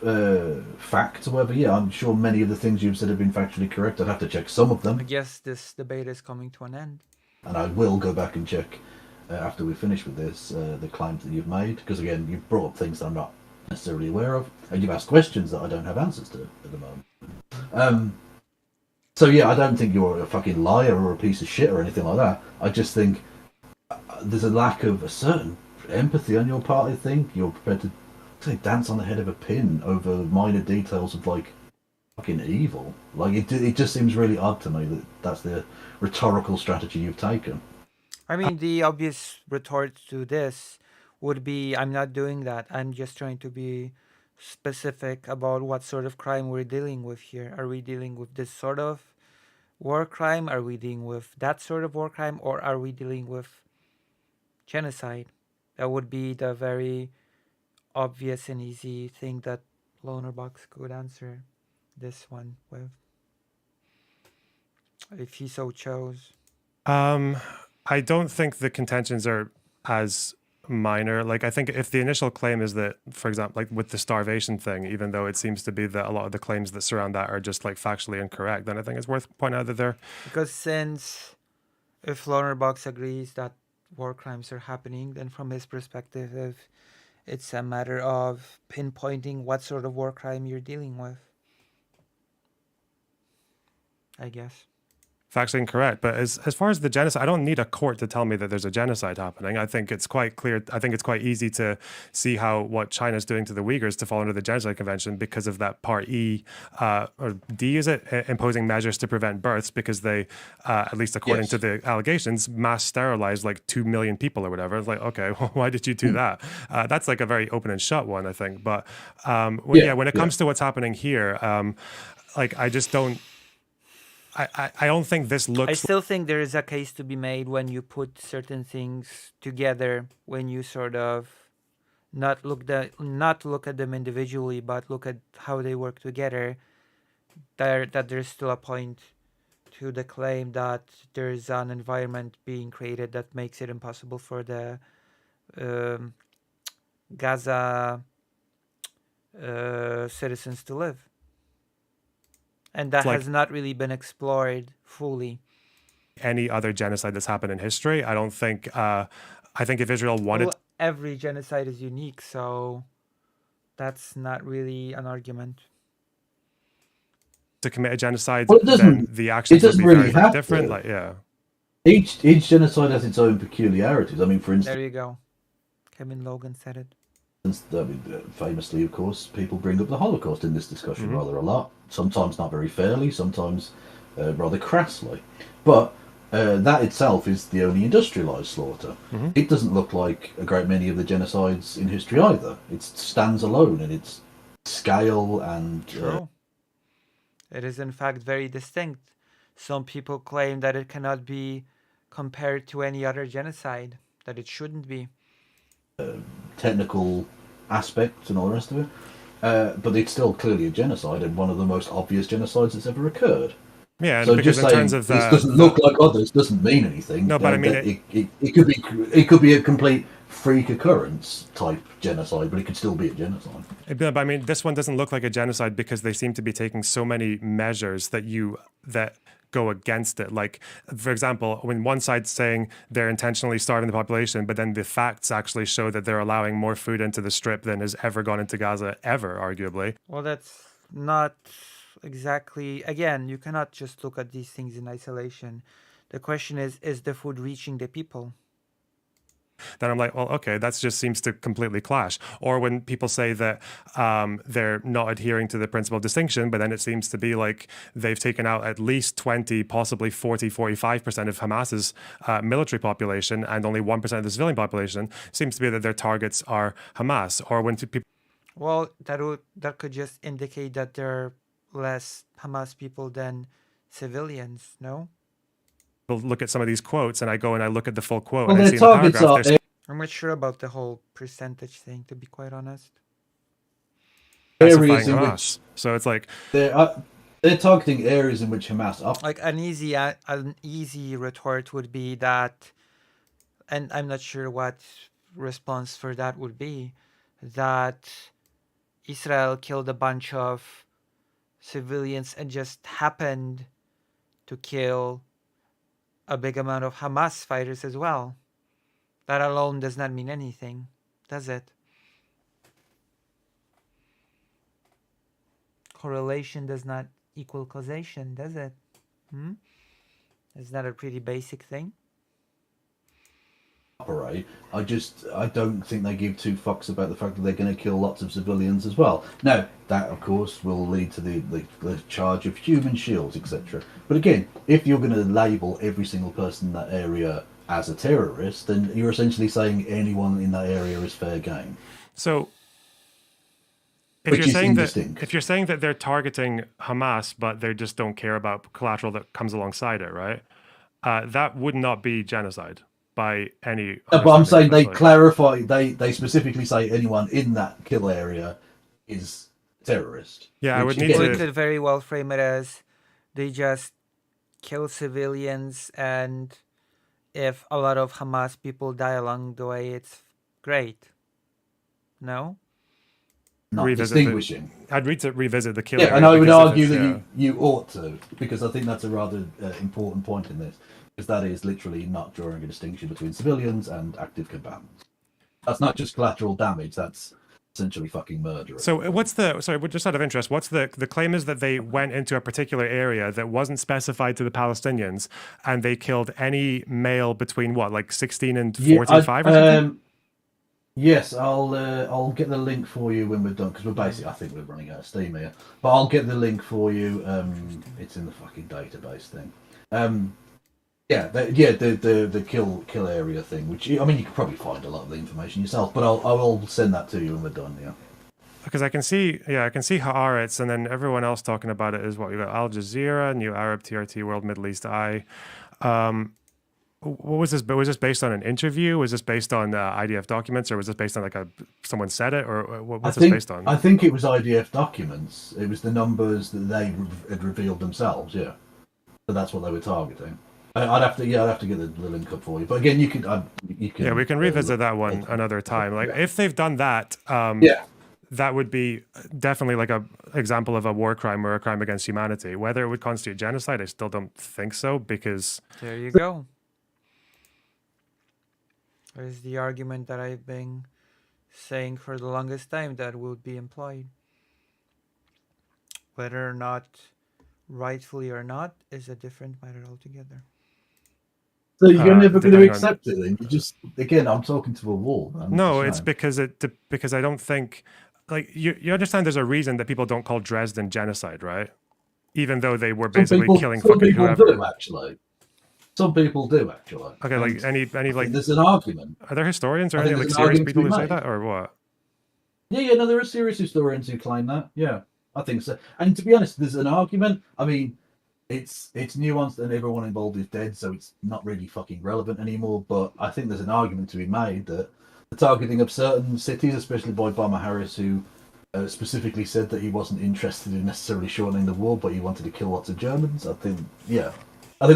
facts, however, I'm sure many of the things you've said have been factually correct. I'd have to check some of them. I guess this debate is coming to an end. And I will go back and check, after we finish with this, the claims that you've made. Because, again, you've brought up things that I'm not necessarily aware of. And you've asked questions that I don't have answers to at the moment. So, I don't think you're a fucking liar or a piece of shit or anything like that. I just think there's a lack of a certain empathy on your part. I think you're prepared to dance on the head of a pin over minor details of like fucking evil. Like it just seems really odd to me that that's the rhetorical strategy you've taken. I mean, the obvious retort to this would be, I'm not doing that. I'm just trying to be specific about what sort of crime we're dealing with here. Are we dealing with this sort of war crime? Are we dealing with that sort of war crime? Or are we dealing with genocide. That would be the very obvious and easy thing that Lonerbox could answer this one with, if he so chose. I don't think the contentions are as minor. Like, I think if the initial claim is that, for example, like with the starvation thing, even though it seems to be that a lot of the claims that surround that are just like factually incorrect, then I think it's worth pointing out that they're... Because since if Lonerbox agrees that war crimes are happening, then from his perspective, if it's a matter of pinpointing what sort of war crime you're dealing with, I guess. factually incorrect. But as far as the genocide, I don't need a court to tell me that there's a genocide happening. I think it's quite clear. I think it's quite easy to see how what China's doing to the Uyghurs to fall under the Genocide Convention because of that Part E or D, is it? Imposing measures to prevent births because they, at least according to the allegations, mass sterilized like 2 million people or whatever. It's like, okay, well, why did you do that? That's like a very open and shut one, I think. But when it comes to what's happening here, like I just don't. I don't think this looks... I still think there is a case to be made when you put certain things together, when you sort of not look at them individually, but look at how they work together. That there's still a point to the claim that there is an environment being created that makes it impossible for the Gaza citizens to live. And that has not really been explored fully. Any other genocide that's happened in history, I don't think. I think if Israel wanted, every genocide is unique, so that's not really an argument. To commit a genocide, then the actions would be very, very different. Like, each genocide has its own peculiarities. I mean, for instance, there you go. Kevin Logan said it. Famously, of course, people bring up the Holocaust in this discussion rather a lot. Sometimes not very fairly, sometimes rather crassly. But that itself is the only industrialized slaughter. It doesn't look like a great many of the genocides in history either. It stands alone in its scale and... True. It is in fact very distinct. Some people claim that it cannot be compared to any other genocide, that it shouldn't be. Technical aspects and all the rest of it, but it's still clearly a genocide and one of the most obvious genocides that's ever occurred. Yeah, so because just in saying terms of this doesn't look like others doesn't mean anything. No, but I mean it could be a complete freak occurrence type genocide, but it could still be a genocide. But I mean, this one doesn't look like a genocide because they seem to be taking so many measures that go against it. Like, for example, when one side's saying they're intentionally starving the population, but then the facts actually show that they're allowing more food into the strip than has ever gone into Gaza ever, arguably. Well, that's not exactly... Again, you cannot just look at these things in isolation. The question is the food reaching the people? Then I'm like, well, okay, that just seems to completely clash. Or when people say that they're not adhering to the principle of distinction, but then it seems to be like they've taken out at least 20, possibly 40, 45% of Hamas's military population and only 1% of the civilian population, seems to be that their targets are Hamas. Or when people... Well, that could just indicate that there are less Hamas people than civilians, no? Look at some of these quotes and I go and I look at the full quote well, and I see in the paragraph I'm not sure about the whole percentage thing, to be quite honest. Areas in which, so it's like they're targeting areas in which Hamas are. Like an easy retort would be that, and I'm not sure what response for that would be, that Israel killed a bunch of civilians and just happened to kill a big amount of Hamas fighters as well. That alone does not mean anything, does it? Correlation does not equal causation, does it? Is that a pretty basic thing? Operate. I don't think they give two fucks about the fact that they're going to kill lots of civilians as well. Now, that of course will lead to the charge of human shields, etc. But again, if you're going to label every single person in that area as a terrorist, then you're essentially saying anyone in that area is fair game. So if you're saying that they're targeting Hamas, but they just don't care about collateral that comes alongside it, right? That would not be genocide. by any. No, but I'm saying they especially. clarify. They specifically say anyone in that kill area is terrorist. Yeah, I which, would need Or again, you to. could very well frame it as they just kill civilians, and if a lot of Hamas people die along the way, it's great. No? not Revisit the. distinguishing. I'd read to revisit the kill Yeah, area. and I would because if argue it's- that yeah. you ought to, because I think that's a rather important point in this, because that is literally not drawing a distinction between civilians and active combatants. That's not just collateral damage. That's essentially fucking murder. So what's the sorry? Just out of interest, what's the claim is that they went into a particular area that wasn't specified to the Palestinians, and they killed any male between what, like 16 and 45 or something? Yes, I'll get the link for you when we're done, because we're basically, I think we're running out of steam here. But I'll get the link for you. It's in the fucking database thing. The kill area thing, which I mean you could probably find a lot of the information yourself, but I will send that to you when we're done. Yeah. Because I can see Haaretz, and then everyone else talking about it is what you got: Al Jazeera, New Arab, TRT, World Middle East Eye. What was this? Was this based on an interview? Was this based on IDF documents, or was this based on like someone said it, or what's this based on? I think it was IDF documents. It was the numbers that they had revealed themselves. Yeah, so that's what they were targeting. I'd have to get the link up for you. But again, you can. Yeah, we can revisit that one another time. Like if they've done that, that would be definitely like a example of a war crime or a crime against humanity. Whether it would constitute genocide, I still don't think so, because There you go. There's the argument that I've been saying for the longest time that would be employed. Whether or not rightfully or not is a different matter altogether. So you're never going to depending on- accept it, then? You just, again, I'm talking to a wall. Man. no, Just it's saying. because I don't think, like, you understand there's a reason that people don't call Dresden genocide, right? Even though they were basically killing fucking whoever. Do, actually. Some people do, actually. Okay, like any like, there's an argument. are there historians or I any think like there's an serious argument to people be who say made. that, or what? Yeah, no, there are serious historians who claim that. Yeah, I think so. And to be honest, there's an argument. I mean, it's nuanced and everyone involved is dead, so it's not really fucking relevant anymore. But I think there's an argument to be made that the targeting of certain cities, especially by Bomber Harris, who specifically said that he wasn't interested in necessarily shortening the war, but he wanted to kill lots of Germans. I think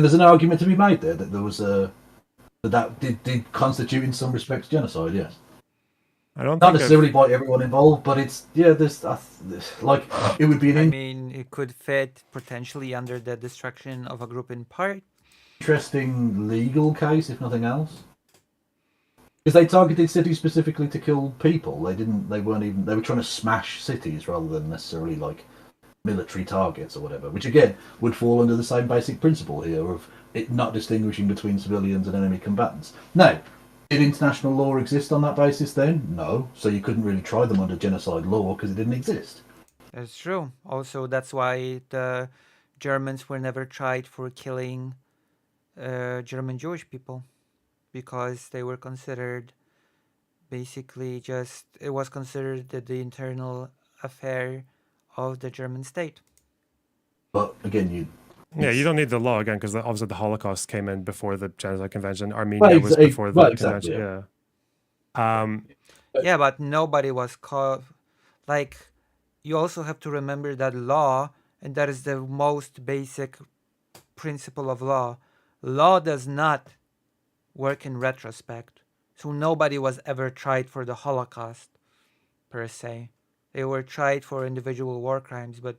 there's an argument to be made there that there was that did constitute in some respects genocide. Yes. I don't Not think necessarily by everyone involved, but it's there's like it would be I an mean, it could fit potentially under the destruction of a group in part. interesting legal case, if nothing else, because they targeted cities specifically to kill people. They were trying to smash cities rather than necessarily like military targets or whatever, which again would fall under the same basic principle here of it not distinguishing between civilians and enemy combatants. Now, did international law exist on that basis then? No. So you couldn't really try them under genocide law because it didn't exist. That's true. Also, that's why the Germans were never tried for killing German Jewish people, because they were considered basically it was considered the internal affair of the German state. But again, you don't need the law again, because obviously the Holocaust came in before the Genocide Convention. Armenia was before the exactly, convention. yeah. Yeah, but nobody was caught. Like, you also have to remember that law, and that is the most basic principle of law. Law does not work in retrospect. So nobody was ever tried for the Holocaust, per se. They were tried for individual war crimes, but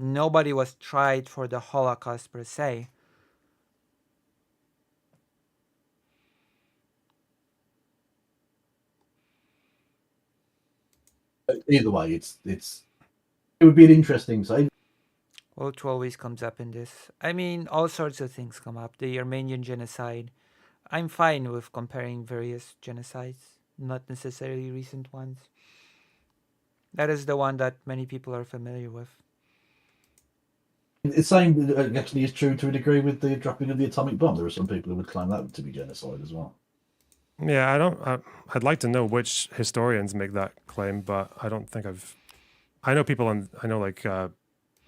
nobody was tried for the Holocaust, per se. Either way, it would be an interesting side. Well, it always comes up in this. I mean, all sorts of things come up. The Armenian genocide. I'm fine with comparing various genocides, not necessarily recent ones. That is the one that many people are familiar with. The same actually is true to a degree with the dropping of the atomic bomb. There are some people who would claim that to be genocide as well. Yeah, I'd like to know which historians make that claim, but I don't think I know people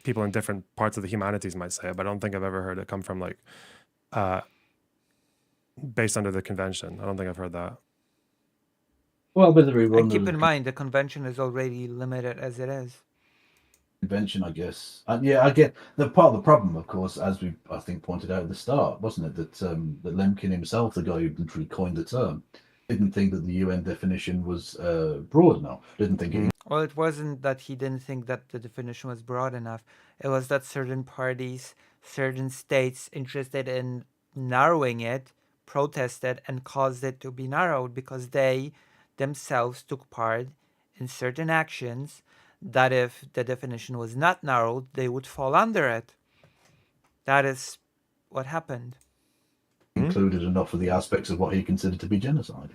people in different parts of the humanities might say it, but I don't think I've ever heard it come from like based under the convention. I don't think I've heard that. Well, with the rerun And keep of in the mind, the convention is already limited as it is. convention, I guess. And yeah, I get the part of the problem, of course, as we I think pointed out at the start, wasn't it, that that Lemkin himself, the guy who literally coined the term, didn't think that the UN definition was broad enough. Didn't think it. Well, it wasn't that he didn't think that the definition was broad enough. It was that certain parties, certain states interested in narrowing it, protested and caused it to be narrowed because they themselves took part in certain actions that if the definition was not narrowed, they would fall under it. That is what happened. Included enough of the aspects of what he considered to be genocide.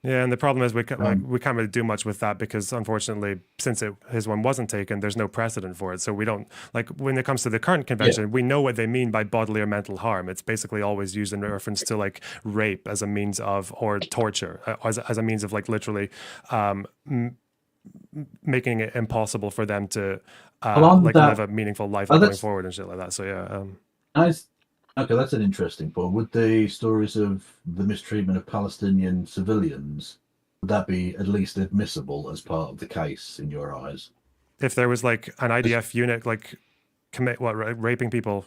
Yeah, and the problem is we can't really do much with that because unfortunately, since his one wasn't taken, there's no precedent for it. So we don't like when it comes to the current convention, we know what they mean by bodily or mental harm. It's basically always used in reference to like rape as a means of or torture as a means of like literally making it impossible for them to live a meaningful life going forward and shit like that. So yeah. Okay, that's an interesting point. Would the stories of the mistreatment of Palestinian civilians, would that be at least admissible as part of the case in your eyes? If there was like an IDF unit like raping people,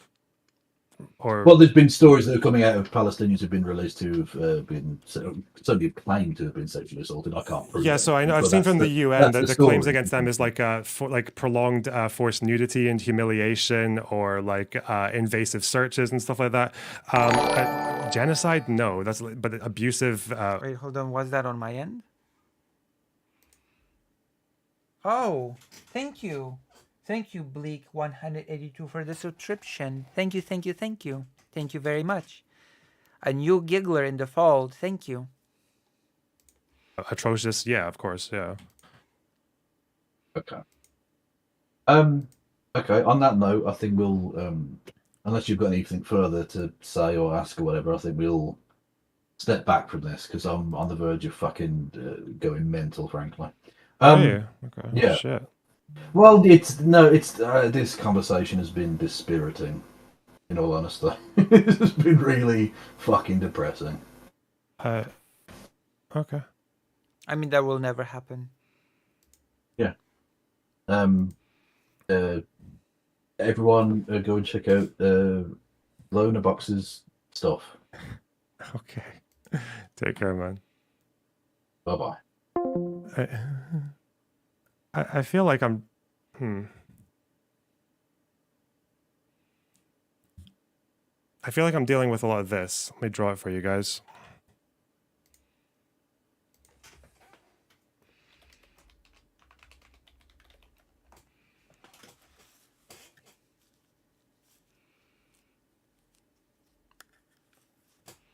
or well, there's been stories that are coming out of Palestinians who've been released who have been certainly claimed to have been sexually assaulted. I can't prove. Yeah, so I know I've seen from the UN that the claims against them is like prolonged forced nudity and humiliation, or like invasive searches and stuff like that. Genocide, no, but abusive. Wait, hold on. Was that on my end? Oh, thank you. Thank you, Bleak182, for the subscription. Thank you, thank you, thank you. Thank you very much. A new giggler in the fold. Thank you. Atrocious, yeah, of course, yeah. Okay. Okay, on that note, I think we'll, unless you've got anything further to say or ask or whatever, I think we'll step back from this because I'm on the verge of fucking going mental, frankly. Okay. Yeah. Shit. Well, this conversation has been dispiriting, in all honesty. It's been really fucking depressing. Okay. I mean, that will never happen. Yeah. Everyone go and check out Lonerbox's stuff. Okay. Take care, man. Bye-bye. I feel like I'm I feel like I'm dealing with a lot of this. Let me draw it for you guys.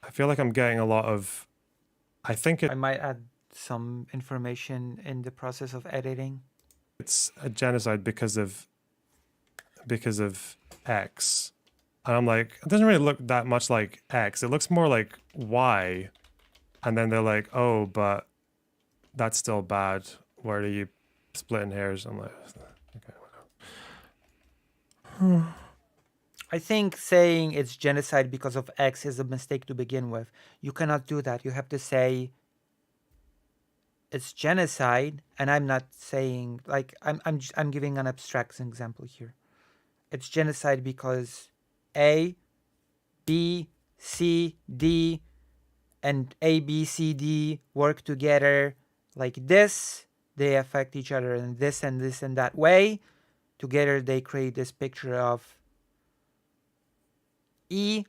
I feel like I'm getting a lot of I might add some information in the process of editing. It's a genocide because of X. And I'm like, it doesn't really look that much like X. It looks more like Y. And then they're like, oh, but that's still bad. Why are you splitting hairs? I'm like, okay, whatever. I think saying it's genocide because of X is a mistake to begin with. You cannot do that. You have to say it's genocide, and I'm not saying like I'm giving an abstract example here. It's genocide because A, B, C, D, and A, B, C, D work together like this. They affect each other in this and this and that way. Together they create this picture of E,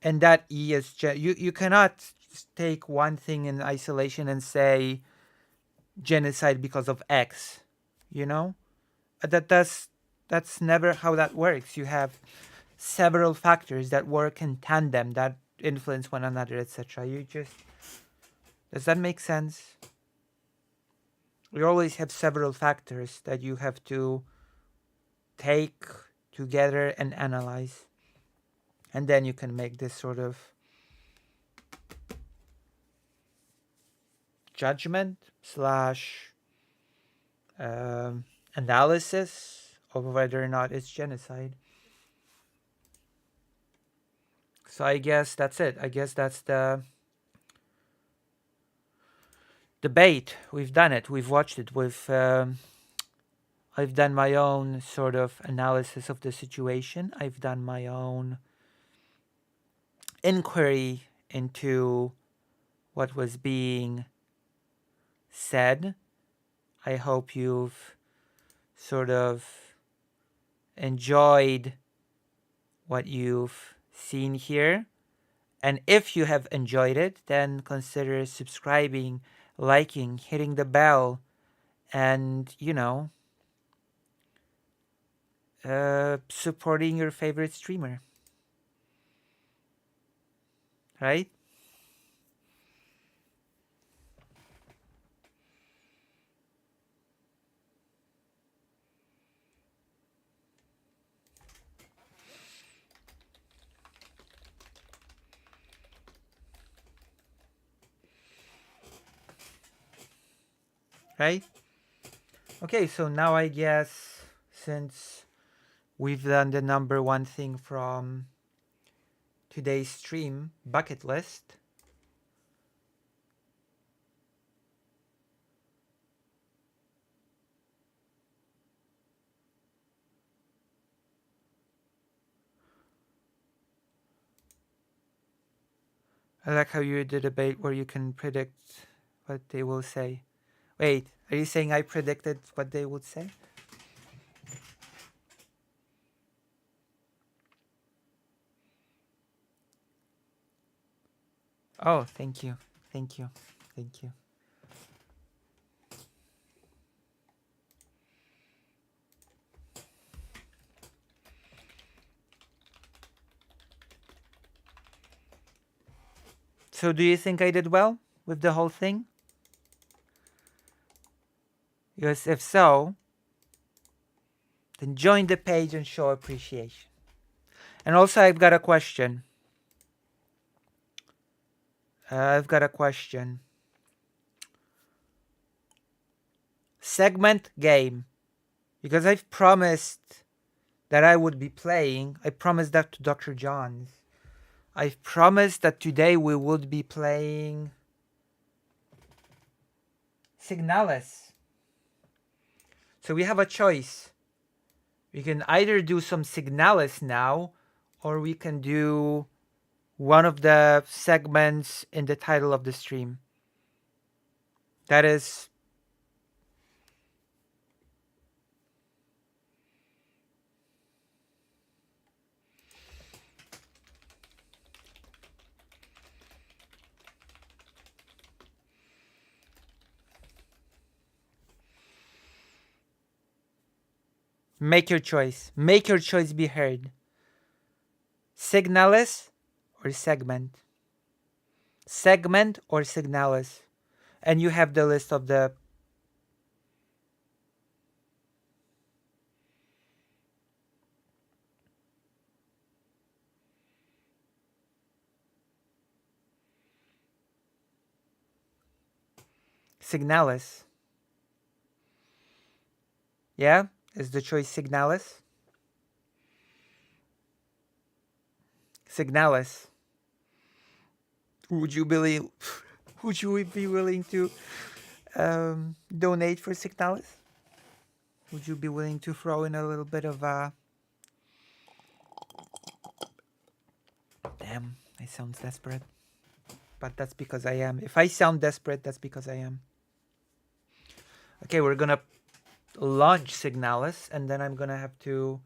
and that E is you cannot take one thing in isolation and say genocide because of X, you know? That's never how that works. You have several factors that work in tandem that influence one another, etc. Does that make sense? You always have several factors that you have to take together and analyze. And then you can make this sort of judgment / analysis of whether or not it's genocide. So I guess that's it. I guess that's the debate. We've done it. We've watched it. I've done my own sort of analysis of the situation. I've done my own inquiry into what was being said. I hope you've sort of enjoyed what you've seen here. And if you have enjoyed it, then consider subscribing, liking, hitting the bell, and, supporting your favorite streamer. Right? Right? Okay, so now I guess since we've done the number one thing from today's stream, bucket list. I like how you did a debate where you can predict what they will say. Wait, are you saying I predicted what they would say? Oh, thank you. Thank you. Thank you. So do you think I did well with the whole thing? Because if so, then join the page and show appreciation. And also I've got a question. Segment game. Because I've promised that I would be playing. I promised that to Dr. Johns. I've promised that today we would be playing Signalis. So we have a choice. We can either do some Signalis now, or we can do one of the segments in the title of the stream. That is make your choice. Make your choice be heard. Signalis or segment? Segment or Signalis? And you have the list of the Signalis. Yeah? Is the choice Signalis? Signalis. Would you be willing to donate for Signalis? Would you be willing to throw in a little bit of Damn, I sound desperate. But that's because I am. If I sound desperate, that's because I am. Okay, we're gonna launch Signalis, and then I'm gonna have to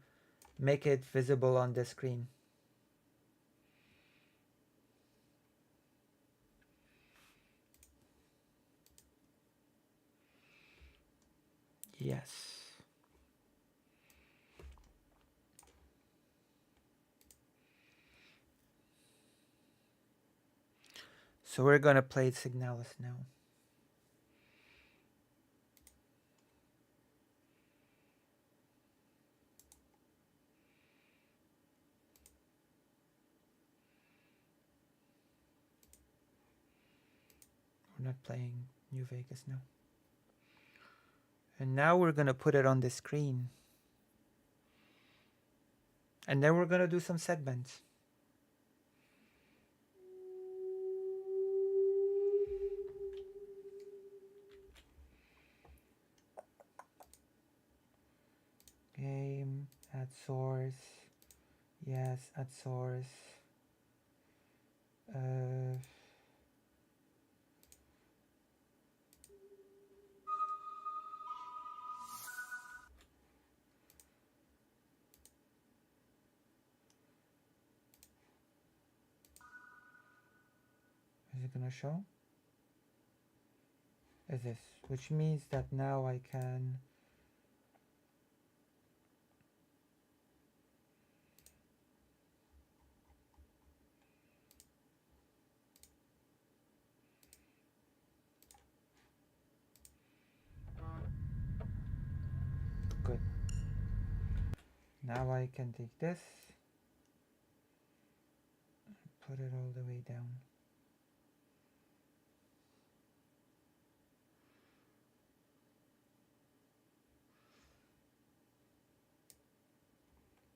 make it visible on the screen. Yes. So we're gonna play Signalis now. We're not playing New Vegas now. And now we're gonna put it on the screen. And then we're gonna do some segments. source. Yes, add source. Is it gonna show? Is this, which means that now I can good. Now I can take this, put it all the way down.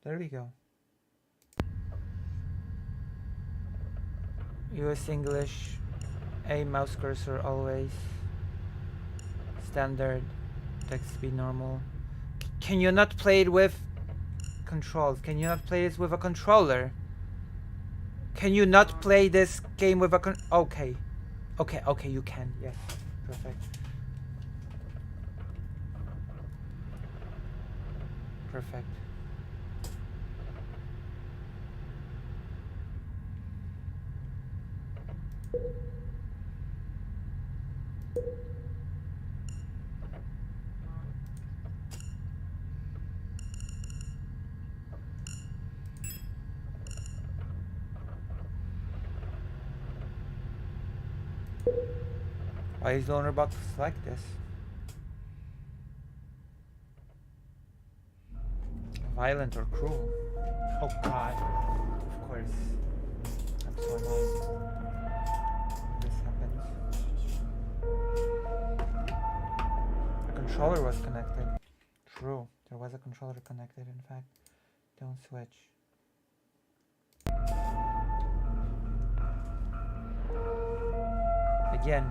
There we go. US English, A mouse cursor always, standard, text speed normal. Can you not play it with controls? Can you not play this with a controller? Can you not play this game with a okay. Okay, you can. Yes. Perfect. Perfect. Why is Lonerbox like this? Violent or cruel? Oh god. Of course. I'm so annoyed. This happens. A controller was connected. True. There was a controller connected, in fact. Don't switch. Again.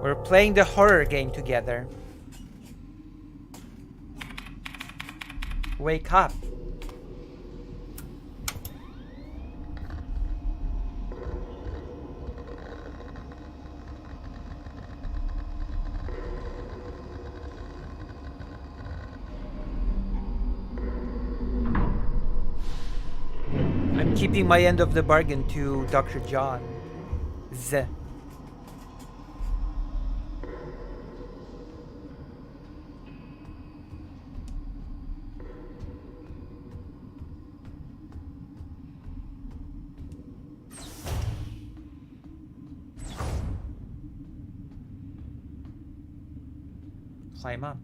We're playing the horror game together. Wake up. I'm keeping my end of the bargain to Dr. John. Z. Climb up.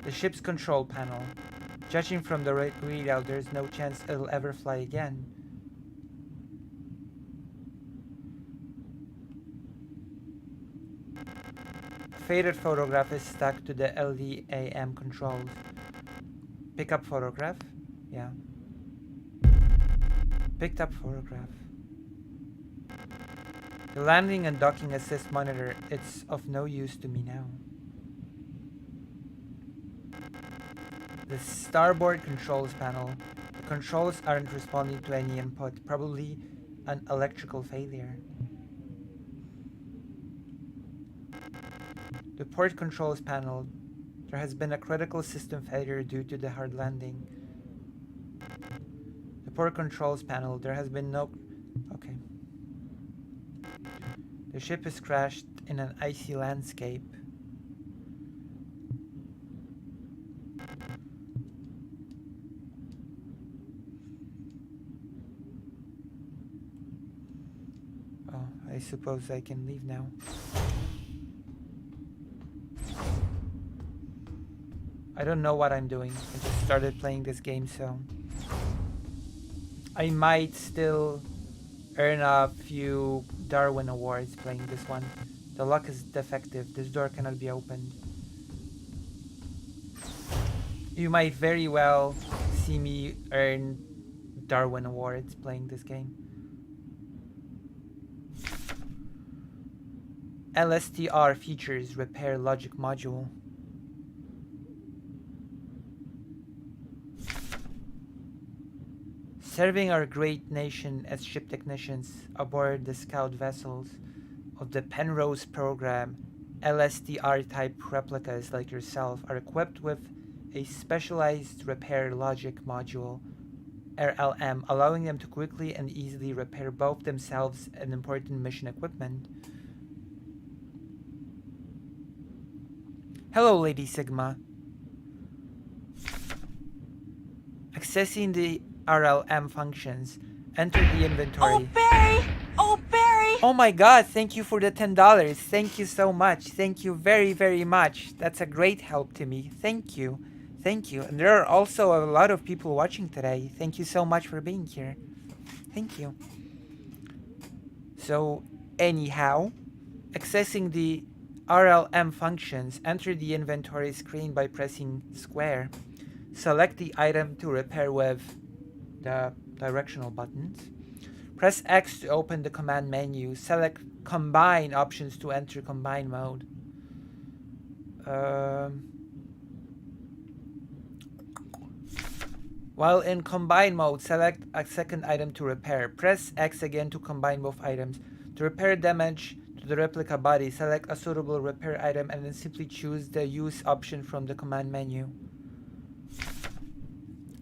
The ship's control panel. Judging from the readout, there's no chance it'll ever fly again. Faded photograph is stuck to the LDAM controls. Pick up photograph? Yeah. Picked up photograph. The landing and docking assist monitor, it's of no use to me now. The starboard controls panel. The controls aren't responding to any input, probably an electrical failure. The port controls panel. There has been a critical system failure due to the hard landing. The port controls panel. There has been no... Okay. The ship is crashed in an icy landscape. I suppose I can leave now. I don't know what I'm doing. I just started playing this game, so I might still earn a few Darwin awards playing this one. The lock is defective. This door cannot be opened. You might very well see me earn Darwin awards playing this game. LSTR features repair logic module. Serving our great nation as ship technicians aboard the scout vessels of the Penrose program, LSTR-type replicas like yourself are equipped with a specialized repair logic module, RLM, allowing them to quickly and easily repair both themselves and important mission equipment. Hello, Lady Sigma. Accessing the RLM functions, enter the inventory. Oh, Barry! Oh, Barry! Oh my god, thank you for the $10. Thank you so much. Thank you very, very much. That's a great help to me. Thank you. Thank you. And there are also a lot of people watching today. Thank you so much for being here. Thank you. So, anyhow, accessing the RLM functions, enter the inventory screen by pressing square. Select the item to repair with the directional buttons. Press X to open the command menu. Select combine options to enter combine mode. While in combine mode, select a second item to repair. Press X again to combine both items. To repair damage to the replica body, select a suitable repair item and then simply choose the use option from the command menu.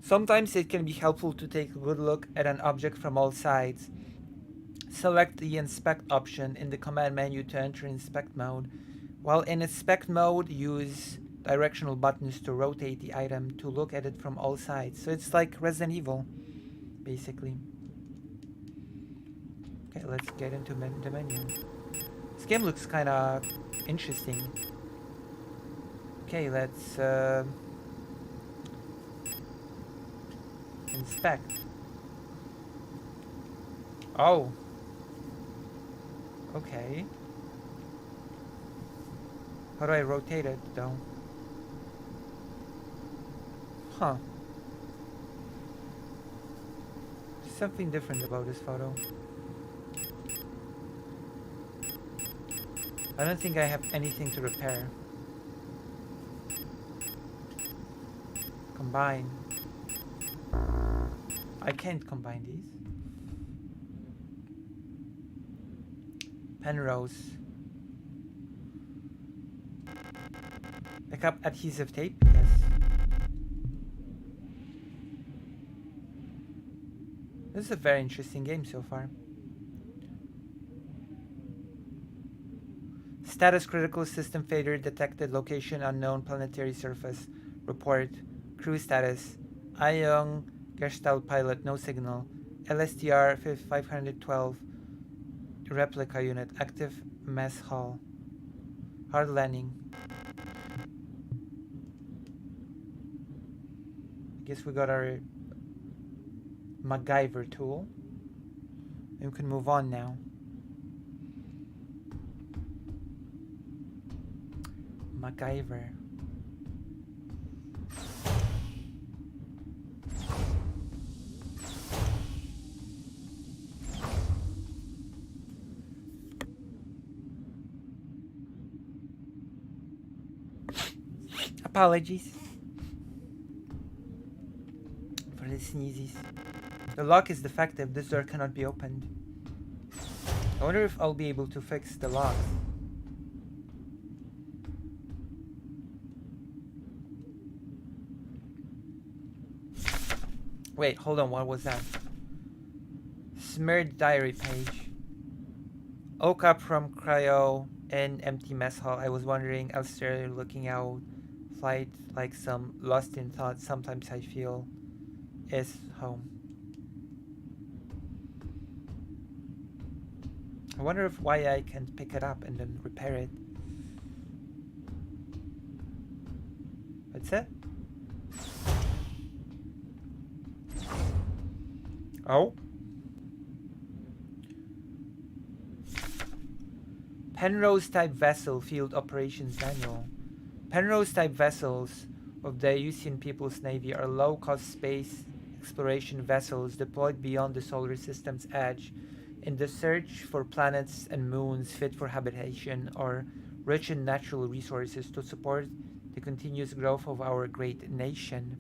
Sometimes it can be helpful to take a good look at an object from all sides. Select the inspect option in the command menu to enter inspect mode. While in inspect mode, use directional buttons to rotate the item to look at it from all sides. So it's like Resident Evil, basically. Okay, let's get into the menu. This game looks kind of interesting. Okay, let's inspect. Oh. Okay. How do I rotate it, though? Huh. Something different about this photo. I don't think I have anything to repair. Combine. I can't combine these. Penrose. Pick up adhesive tape? Yes. This is a very interesting game so far. Status critical system failure detected, location unknown, planetary surface. Report. Crew status. Ayong Gestalt pilot, no signal. LSTR 512. Replica unit, active mess hall. Hard landing. I guess we got our MacGyver tool. And we can move on now. MacGyver. Apologies for the sneezes. The lock is defective. This door cannot be opened. I wonder if I'll be able to fix the lock. Wait, hold on. What was that? Smeared diary page. Woke up from cryo in empty mess hall. I was wondering, elsewhere looking out. Flight like some lost in thought. Sometimes I feel is home. I wonder if why I can't pick it up and then repair it. What's that? Oh. Penrose-type vessel field operations manual. Penrose-type vessels of the Eusian People's Navy are low-cost space exploration vessels deployed beyond the solar system's edge in the search for planets and moons fit for habitation or rich in natural resources to support the continuous growth of our great nation.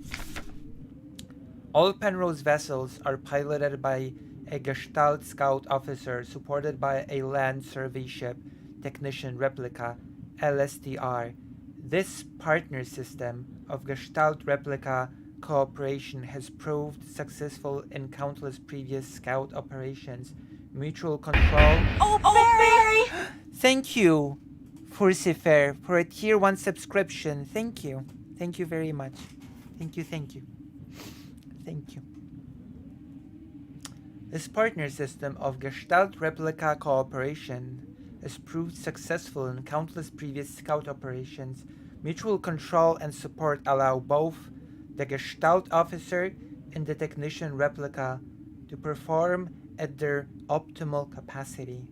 All Penrose vessels are piloted by a Gestalt Scout officer supported by a land survey ship technician replica, LSTR. This partner system of Gestalt replica cooperation has proved successful in countless previous scout operations. Mutual control. Oh, Barry! Thank you, Furcifer, for a tier 1 subscription. Thank you. Thank you very much. Thank you, thank you. Thank you. This partner system of Gestalt replica cooperation has proved successful in countless previous scout operations. Mutual control and support allow both the Gestalt officer and the technician replica to perform at their optimal capacity.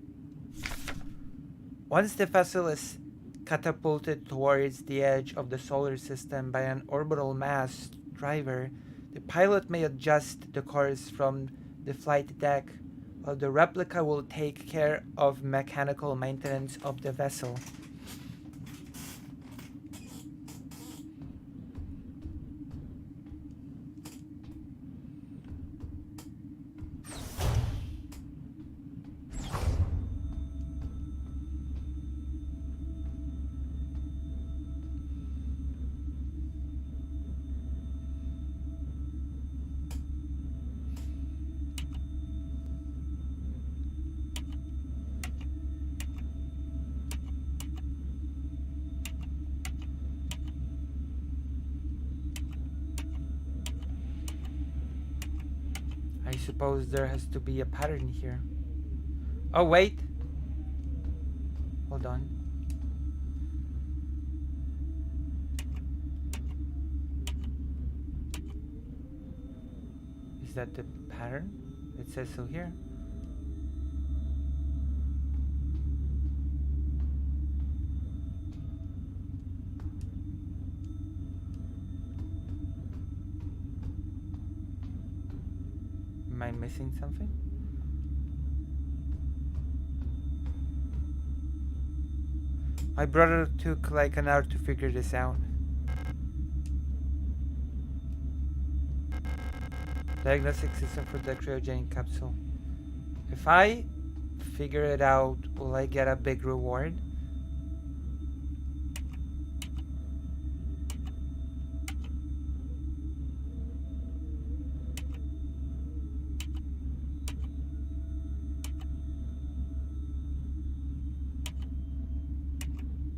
Once the vessel is catapulted towards the edge of the solar system by an orbital mass driver, the pilot may adjust the course from the flight deck, while the replica will take care of mechanical maintenance of the vessel. I suppose there has to be a pattern here. Oh, wait. Hold on. Is that the pattern? It says so here. Am I missing something? My brother took like an hour to figure this out. Diagnostic system for the cryogenic capsule. If I figure it out, will I get a big reward?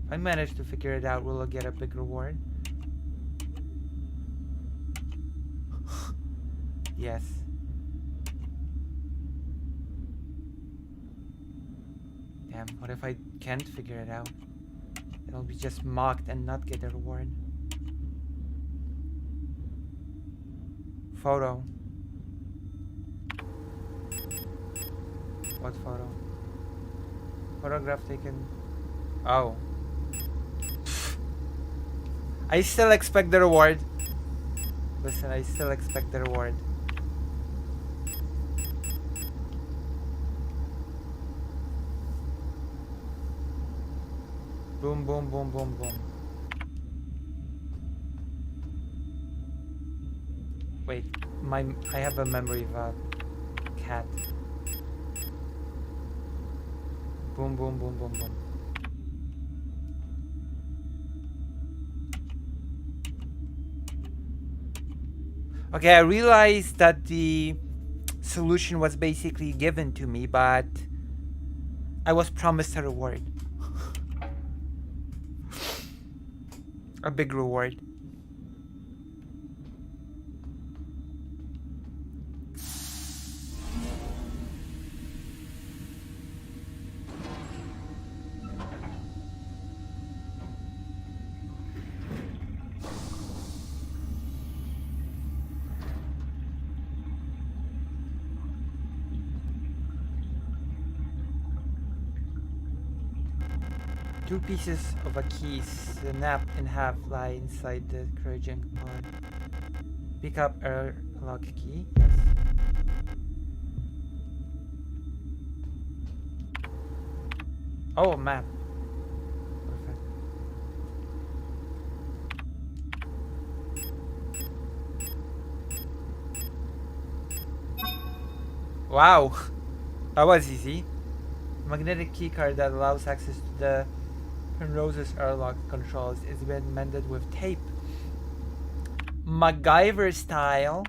If I manage to figure it out, will I get a big reward? Yes. Damn, what if I can't figure it out? It'll be just mocked and not get a reward. Photo. What photo? Photograph taken. Oh. I still expect the reward. Listen, I still expect the reward. Boom, boom, boom, boom, boom. Wait, I have a memory of a cat. Boom, boom, boom, boom, boom. Okay, I realized that the solution was basically given to me, but I was promised a reward. A big reward. 2 pieces of a key snap in half lie inside the cryogenic pod. Pick up airlock key. Yes. Oh, a map. Perfect. Wow, that was easy. Magnetic keycard that allows access to the Penrose's airlock controls is been mended with tape. MacGyver style.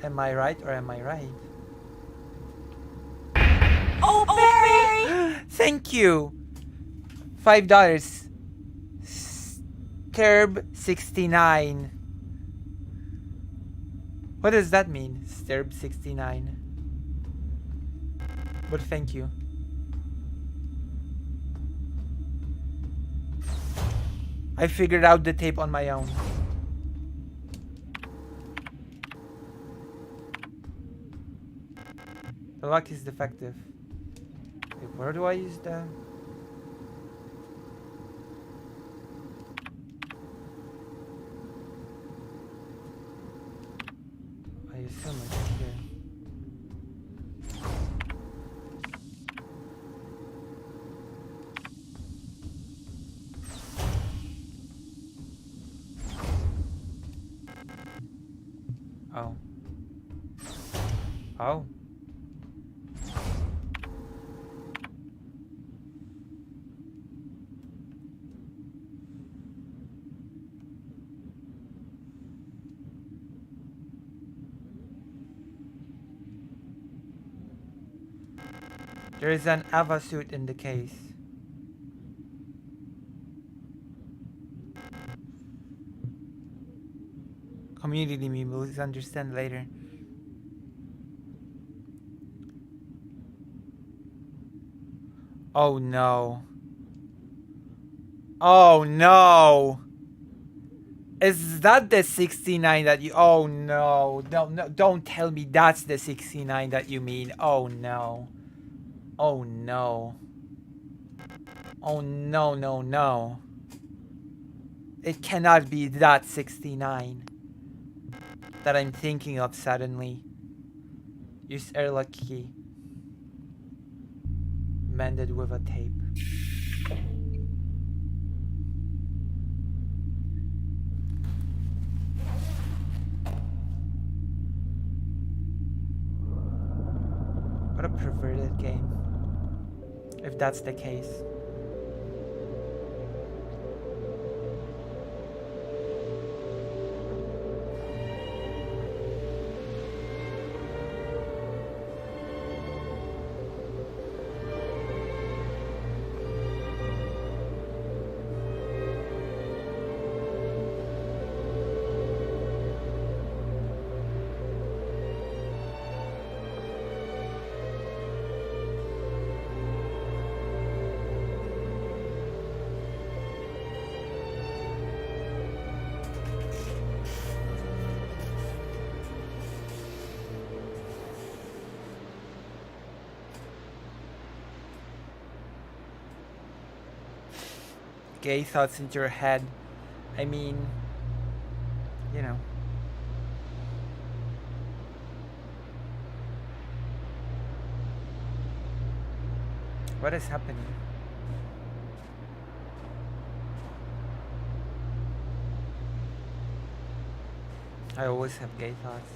Am I right or am I right? Oh, Barry! Thank you. $5. Sterb69. What does that mean? Sterb69. But thank you. I figured out the tape on my own. The lock is defective. Wait, where do I use the... I assume it's here. Oh. Oh. There is an Ava suit in the case. Community meme, we'll understand later. Oh no. Oh no. Is that the 69 that you... Oh no. No, don't tell me that's the 69 that you mean. Oh no. Oh no. Oh no, no, no. It cannot be that 69 that I'm thinking of suddenly. Use airlock key. Mended with a tape. What a perverted game. If that's the case. Gay thoughts into your head. I mean, you know. What is happening? I always have gay thoughts.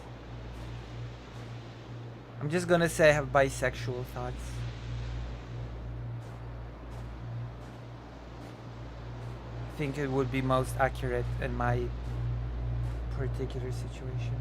I'm just gonna say I have bisexual thoughts. I think it would be most accurate in my particular situation.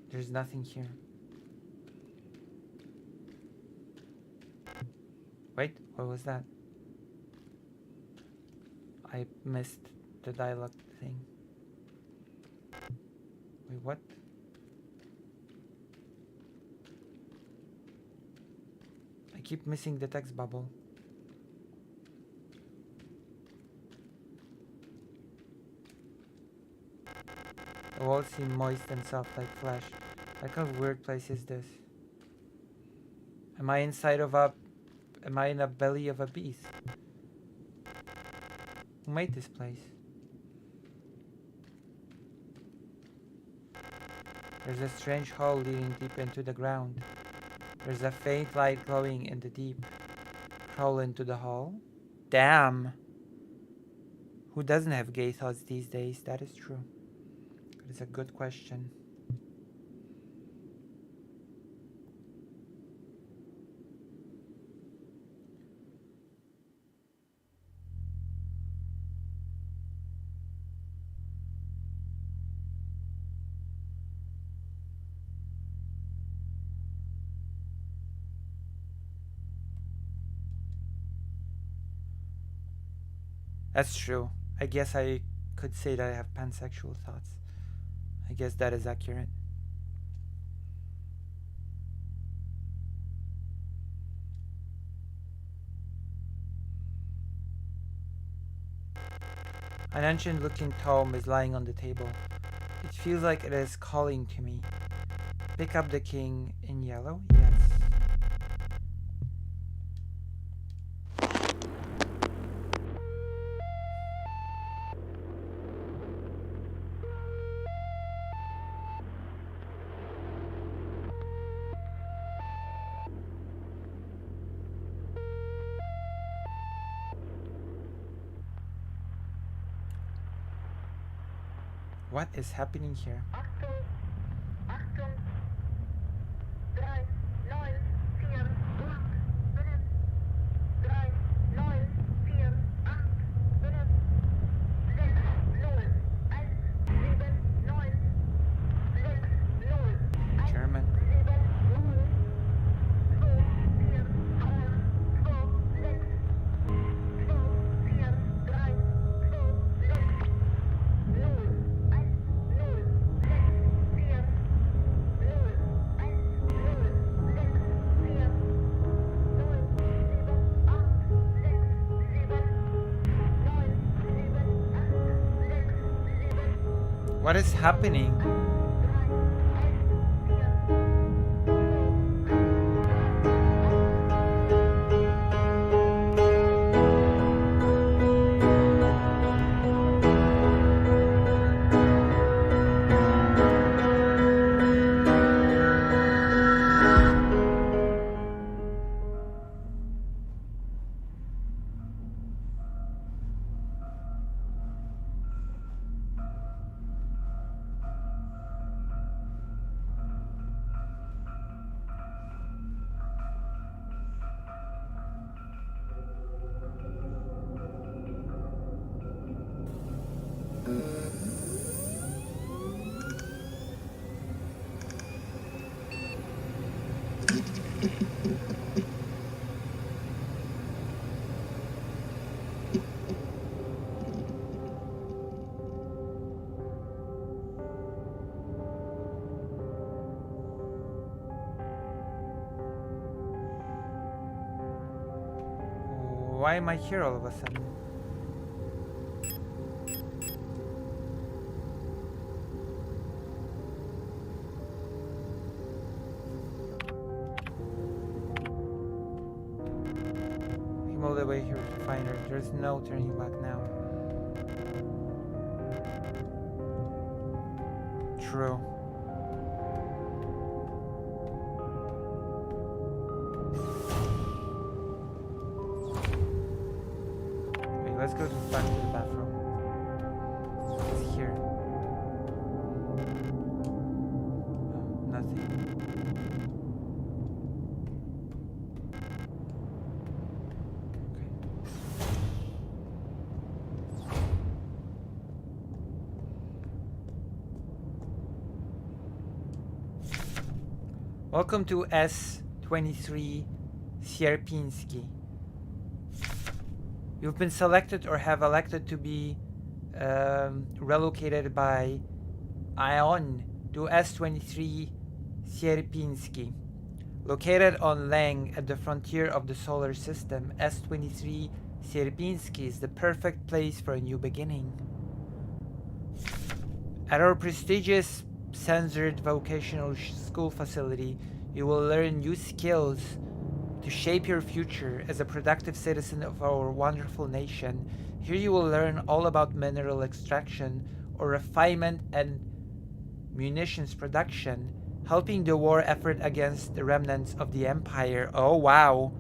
There's nothing here. Wait, what was that? I missed the dialogue thing. Wait, what? I keep missing the text bubble. The walls seem moist and soft like flesh. What kind of weird place is this? Am I inside of a... Am I in a belly of a beast? Who made this place? There's a strange hole leading deep into the ground. There's a faint light glowing in the deep. Crawl into the hole? Damn! Who doesn't have gay thoughts these days? That is true. That is a good question. That's true. I guess I could say that I have pansexual thoughts. I guess that is accurate. An ancient looking tome is lying on the table. It feels like it is calling to me. Pick up the king in yellow? Yes. What is happening here? German. What is happening? Why am I here all of a sudden? Came all the way here to find her. There's no turning back now. True. Let's go back to the bathroom. It's here. No, nothing. Okay. Welcome to S23 Sierpinski. You've been selected or have elected to be relocated by Ion to S23 Sierpinski. Located on Lang at the frontier of the solar system, S23 Sierpinski is the perfect place for a new beginning. At our prestigious censored vocational school facility, you will learn new skills to shape your future as a productive citizen of our wonderful nation. Here you will learn all about mineral extraction or refinement and munitions production, helping the war effort against the remnants of the Empire. Oh, wow.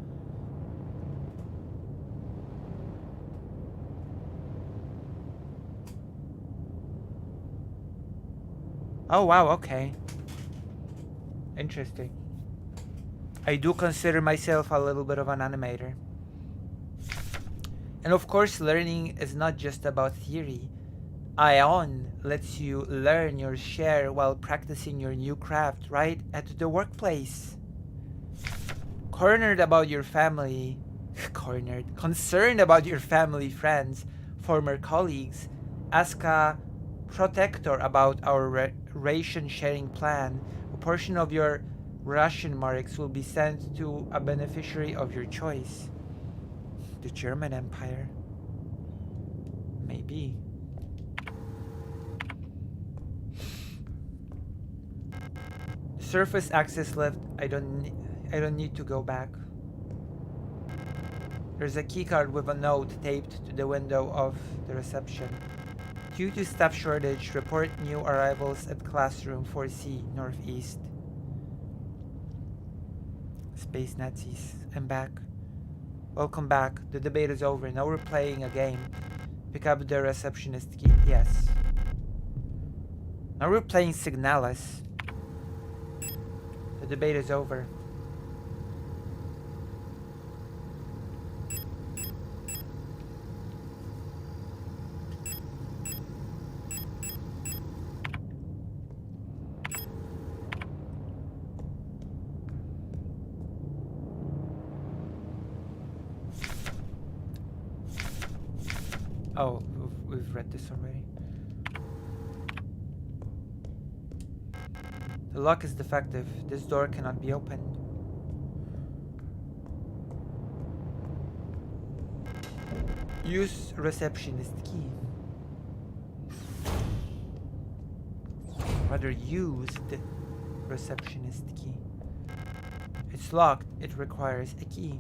Oh, wow, okay. Interesting. I do consider myself a little bit of an animator. And of course, learning is not just about theory. Ion lets you learn your share while practicing your new craft right at the workplace. Concerned about your family, friends, former colleagues, ask a protector about our ration sharing plan. A portion of your ration marks will be sent to a beneficiary of your choice. The German Empire. Maybe. Surface access lift. I don't need to go back. There's a keycard with a note taped to the window of the reception. Due to staff shortage, report new arrivals at classroom 4C Northeast. Space Nazis. I'm back. Welcome back. The debate is over. Now we're playing a game. Pick up the receptionist key. Yes. Now we're playing Signalis. The debate is over. Oh, we've read this already. The lock is defective. This door cannot be opened. Use receptionist key. Rather, use the receptionist key. It's locked. It requires a key.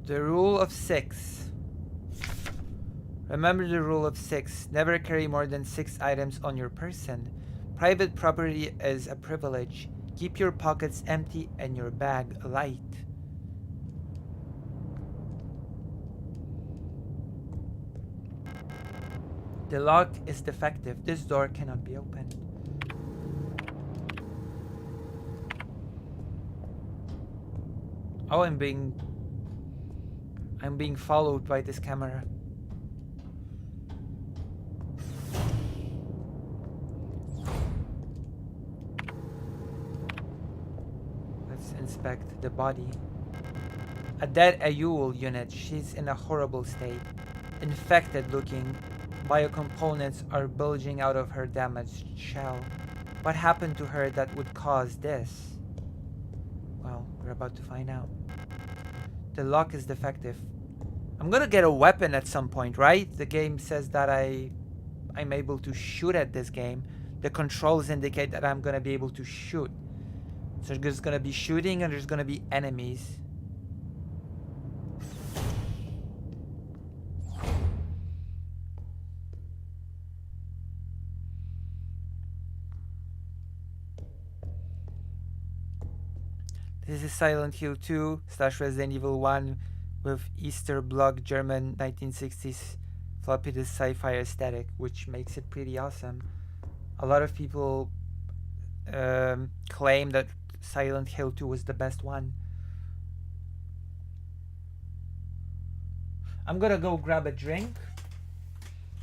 The rule of 6. Remember the rule of 6. Never carry more than 6 items on your person. Private property is a privilege. Keep your pockets empty and your bag light. The lock is defective. This door cannot be opened. Oh, I'm being followed by this camera. Let's inspect the body. A dead Ayul unit. She's in a horrible state. Infected looking. Biocomponents are bulging out of her damaged shell. What happened to her that would cause this? Well, we're about to find out. The lock is defective. I'm gonna get a weapon at some point, right? The game says that I'm able to shoot at this game. The controls indicate that I'm gonna be able to shoot. So there's gonna be shooting and there's gonna be enemies. This is Silent Hill 2 / Resident Evil 1 with Easter Bloc German 1960s floppy disk sci-fi aesthetic, which makes it pretty awesome. A lot of people claim that Silent Hill 2 was the best one. I'm gonna go grab a drink.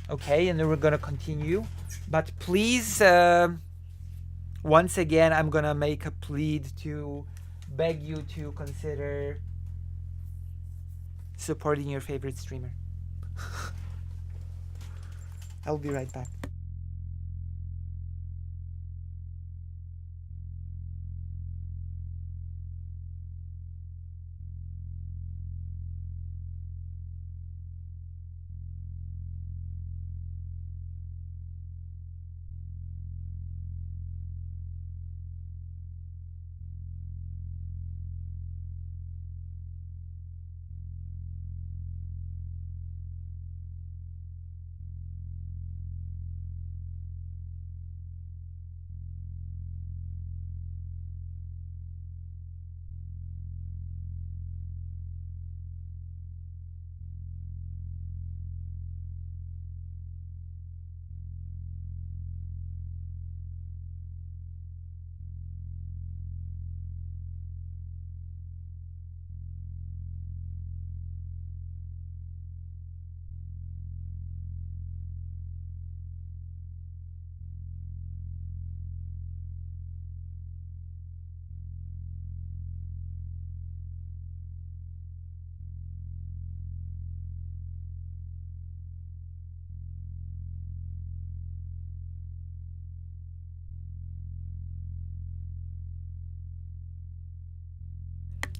Okay, and then we're gonna continue. But please, once again, I'm gonna make a plea to beg you to consider supporting your favorite streamer. I'll be right back.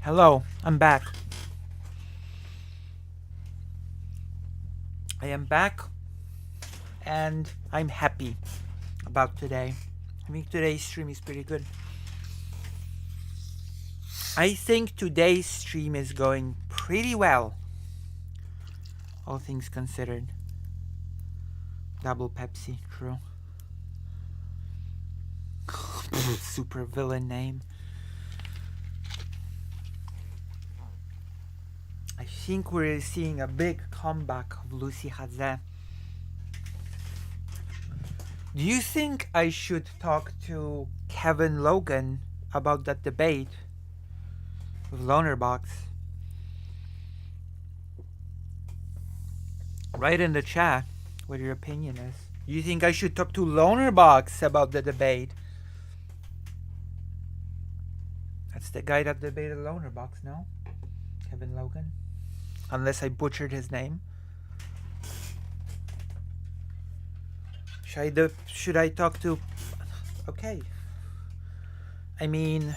Hello, I'm back. I am back and I'm happy about today. I think today's stream is pretty good. I think today's stream is going pretty well, all things considered. Double Pepsi, true. Super villain name. I think we're seeing a big comeback of Lucy Hazet. Do you think I should talk to Kevin Logan about that debate with Lonerbox? Write in the chat what your opinion is. You think I should talk to Lonerbox about the debate? That's the guy that debated Lonerbox, no? Kevin Logan? Unless I butchered his name. Should I talk to... Okay. I mean...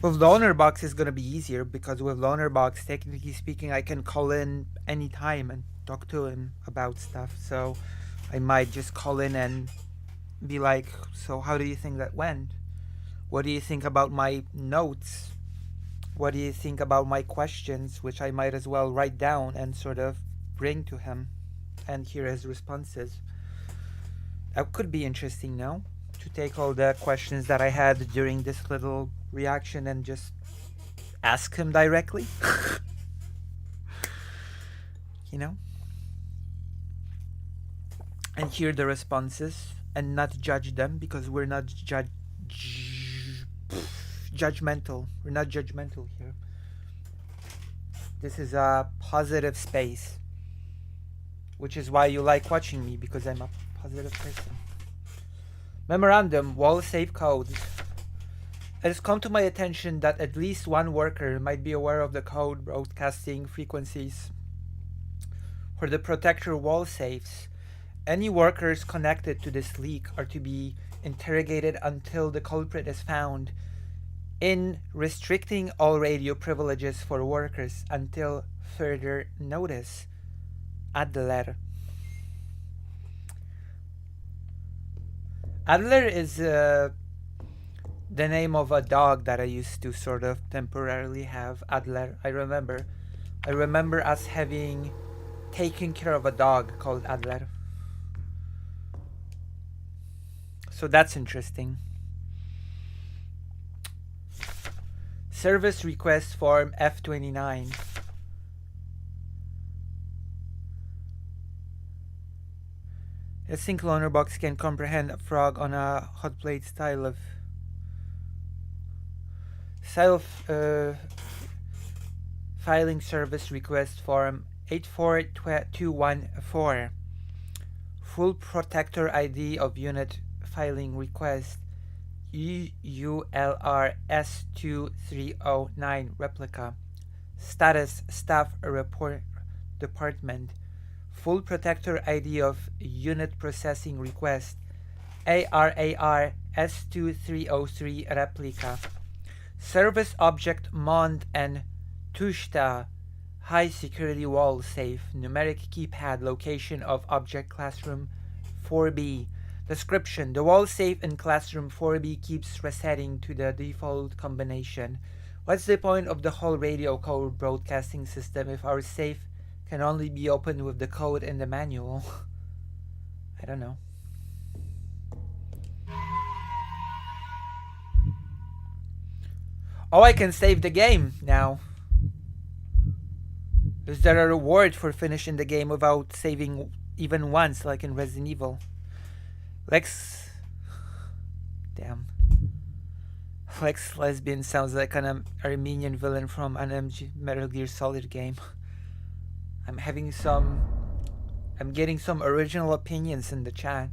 With Lonerbox it's gonna be easier because with Lonerbox, technically speaking, I can call in anytime and talk to him about stuff. So I might just call in and be like, so how do you think that went? What do you think about my notes? What do you think about my questions, which I might as well write down and sort of bring to him and hear his responses? That could be interesting, no? To take all the questions that I had during this little reaction and just ask him directly. You know? And hear the responses and not judge them because we're not judgmental. We're not judgmental here. This is a positive space, which is why you like watching me, because I'm a positive person. Memorandum, wall safe codes. It has come to my attention that at least one worker might be aware of the code broadcasting frequencies for the protector wall safes. Any workers connected to this leak are to be interrogated until the culprit is found, in restricting all radio privileges for workers until further notice. Adler. Adler is the name of a dog that I used to sort of temporarily have. Adler. I remember us having taken care of a dog called Adler. So that's interesting. Service request form F29. I think Lonerbox can comprehend a frog on a hot plate style of filing service request form 84214. Full protector ID of unit filing request. EULRS2309 replica. Status Staff Report Department. Full Protector ID of Unit Processing Request. ARAR S2303 replica. Service Object Mond and Tushta. High security wall safe. Numeric keypad. Location of object classroom 4B. Description. The wall safe in classroom 4B keeps resetting to the default combination. What's the point of the whole radio code broadcasting system if our safe can only be opened with the code in the manual? I don't know. Oh, I can save the game now. Is there a reward for finishing the game without saving even once, like in Resident Evil? Lex... Damn. Lex Lesbian sounds like an Armenian villain from an Metal Gear Solid game. I'm getting some original opinions in the chat.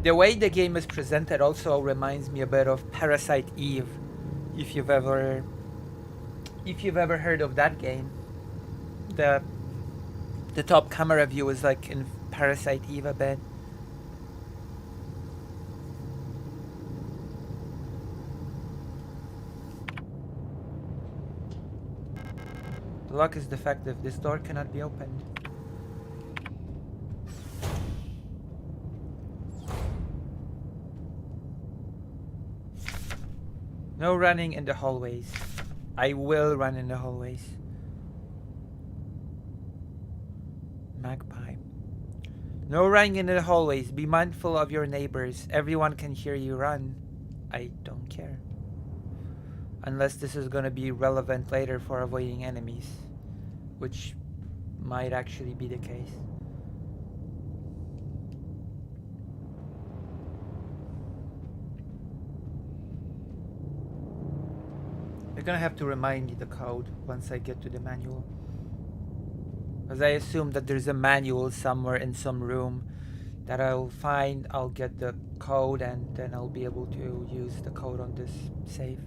The way the game is presented also reminds me a bit of Parasite Eve, if you've ever heard of that game. The top camera view is like in Parasite Eve a bit. The lock is defective. This door cannot be opened. No running in the hallways. I will run in the hallways. Magpie. No running in the hallways. Be mindful of your neighbors. Everyone can hear you run. I don't care. Unless this is gonna be relevant later for avoiding enemies. Which might actually be the case. You're gonna have to remind me the code once I get to the manual. As I assume that there's a manual somewhere in some room that I'll find. I'll get the code and then I'll be able to use the code on this save.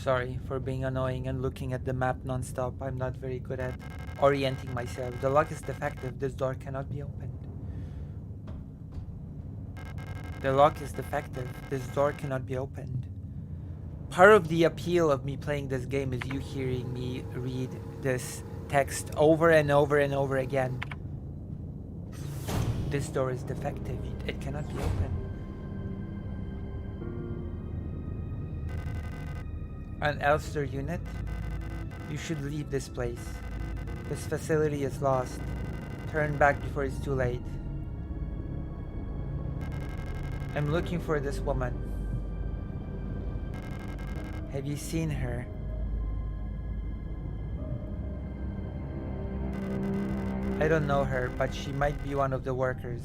Sorry for being annoying and looking at the map non-stop. I'm not very good at orienting myself. The lock is defective. This door cannot be opened. The lock is defective. This door cannot be opened. Part of the appeal of me playing this game is you hearing me read this text over and over and over again. This door is defective. It cannot be opened. An Elster unit? You should leave this place. This facility is lost. Turn back before it's too late. I'm looking for this woman. Have you seen her? I don't know her, but she might be one of the workers.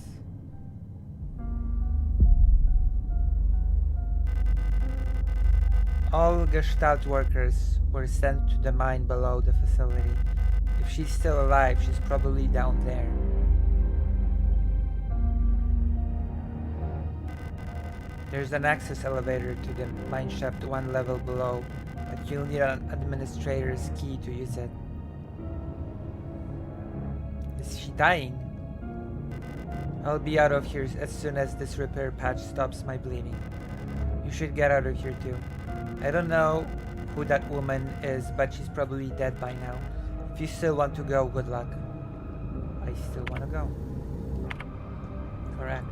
All Gestalt workers were sent to the mine below the facility. If she's still alive, she's probably down there. There's an access elevator to the mine shaft one level below, but you'll need an administrator's key to use it. Is she dying? I'll be out of here as soon as this repair patch stops my bleeding. You should get out of here too. I don't know who that woman is, but she's probably dead by now. If you still want to go, good luck. I still want to go. Correct.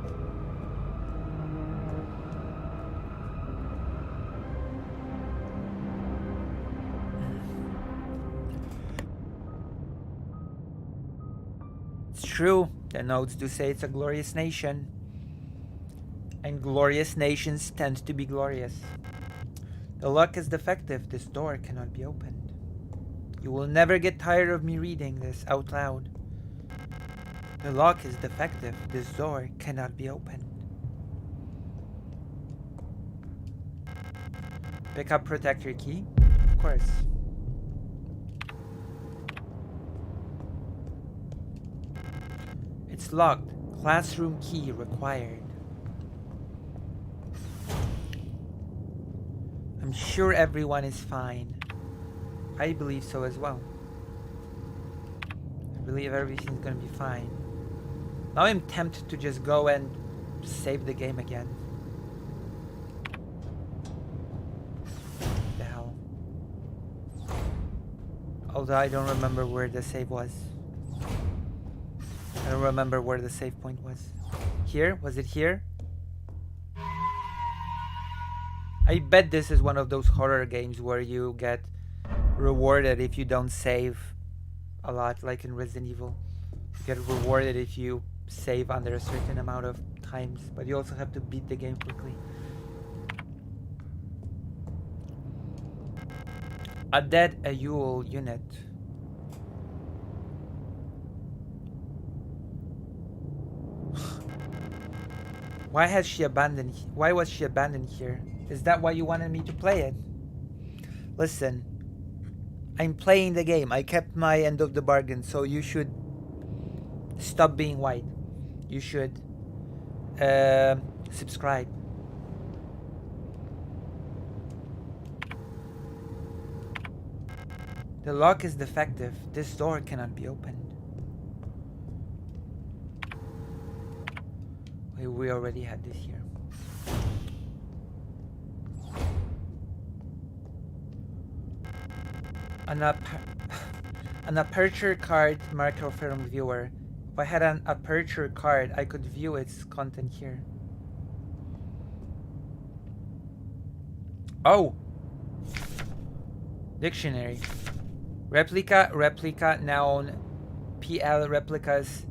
It's true. The notes do say it's a glorious nation. And glorious nations tend to be glorious. The lock is defective. This door cannot be opened. You will never get tired of me reading this out loud. The lock is defective. This door cannot be opened. Pick up protector key. Of course. It's locked. Classroom key required. I'm sure everyone is fine. I believe so as well. I believe everything's gonna be fine. Now I'm tempted to just go and save the game again. The hell. Although I don't remember where the save was. I don't remember where the save point was. Here? Was it here? I bet this is one of those horror games where you get rewarded if you don't save a lot, like in Resident Evil. You get rewarded if you save under a certain amount of times, but you also have to beat the game quickly. A dead AUL unit. Why was she abandoned here? Is that why you wanted me to play it? Listen, I'm playing the game. I kept my end of the bargain, so you should stop being white. You should subscribe. The lock is defective. This door cannot be opened. We already had this here. An aperture card microfilm viewer. If I had an aperture card, I could view its content here. Oh! Dictionary. Replica, noun, PL, replicas,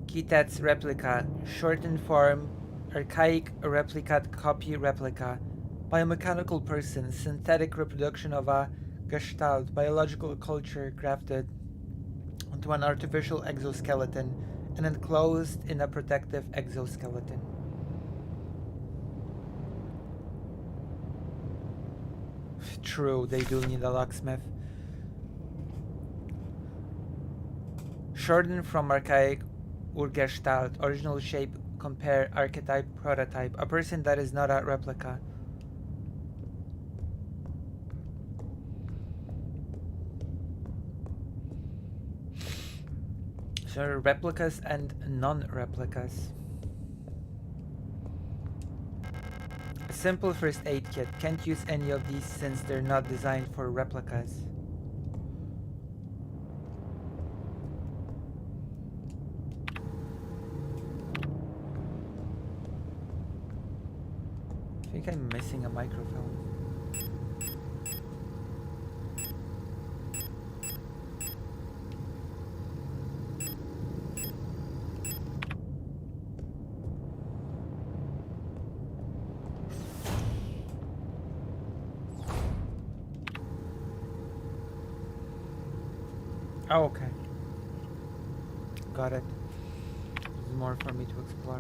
Kitet's replica, shortened form, archaic, replicate, copy, replica, biomechanical person, synthetic reproduction of a gestalt, biological culture crafted onto an artificial exoskeleton and enclosed in a protective exoskeleton. True, they do need a locksmith. Shortened from archaic, Urgestalt, original shape, compare, archetype, prototype, a person that is not a replica. So replicas and non-replicas. A simple first aid kit. Can't use any of these since they're not designed for replicas. I think I'm missing a microfilm. Oh, okay. Got it. There's more for me to explore.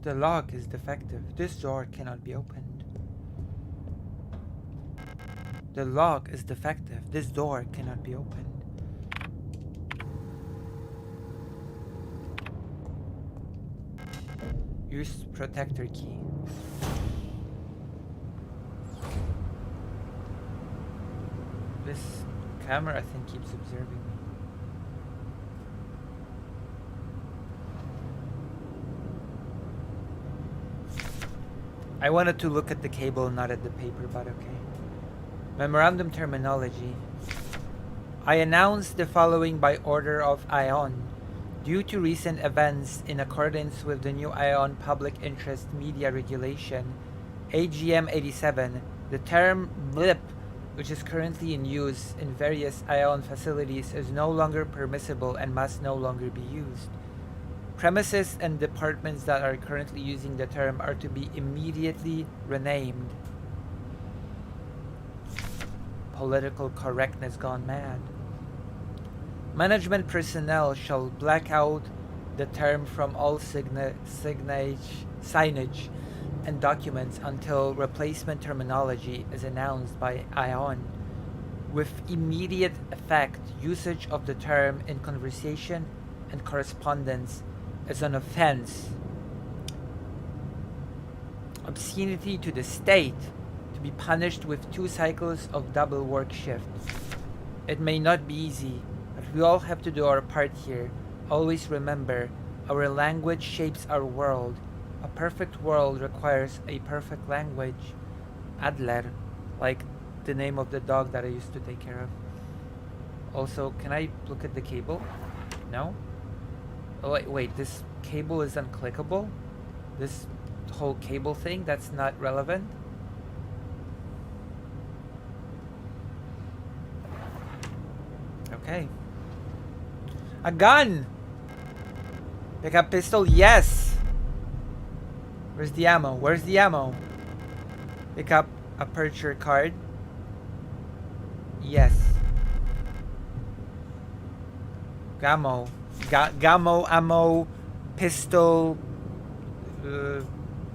The lock is defective. This door cannot be opened. The lock is defective. This door cannot be opened. Use protector key. This camera, I think, keeps observing me. I wanted to look at the cable, not at the paper, but okay. Memorandum terminology. I announce the following by order of Ion. Due to recent events in accordance with the new ION Public Interest Media Regulation, AGM 87, the term blip, which is currently in use in various ION facilities, is no longer permissible and must no longer be used. Premises and departments that are currently using the term are to be immediately renamed. Political correctness gone mad. Management personnel shall black out the term from all signage and documents until replacement terminology is announced by ION. With immediate effect, usage of the term in conversation and correspondence is an offense. Obscenity to the state, to be punished with 2 cycles of double work shift. It may not be easy, but we all have to do our part here. Always remember, our language shapes our world. A perfect world requires a perfect language. Adler, like the name of the dog that I used to take care of. Also, can I look at the cable? No? Oh, wait, this cable is unclickable? This whole cable thing, that's not relevant? Okay. A gun! Pick up pistol, yes! Where's the ammo? Where's the ammo? Pick up a purchase card. Yes. Gammo. Gammo ammo pistol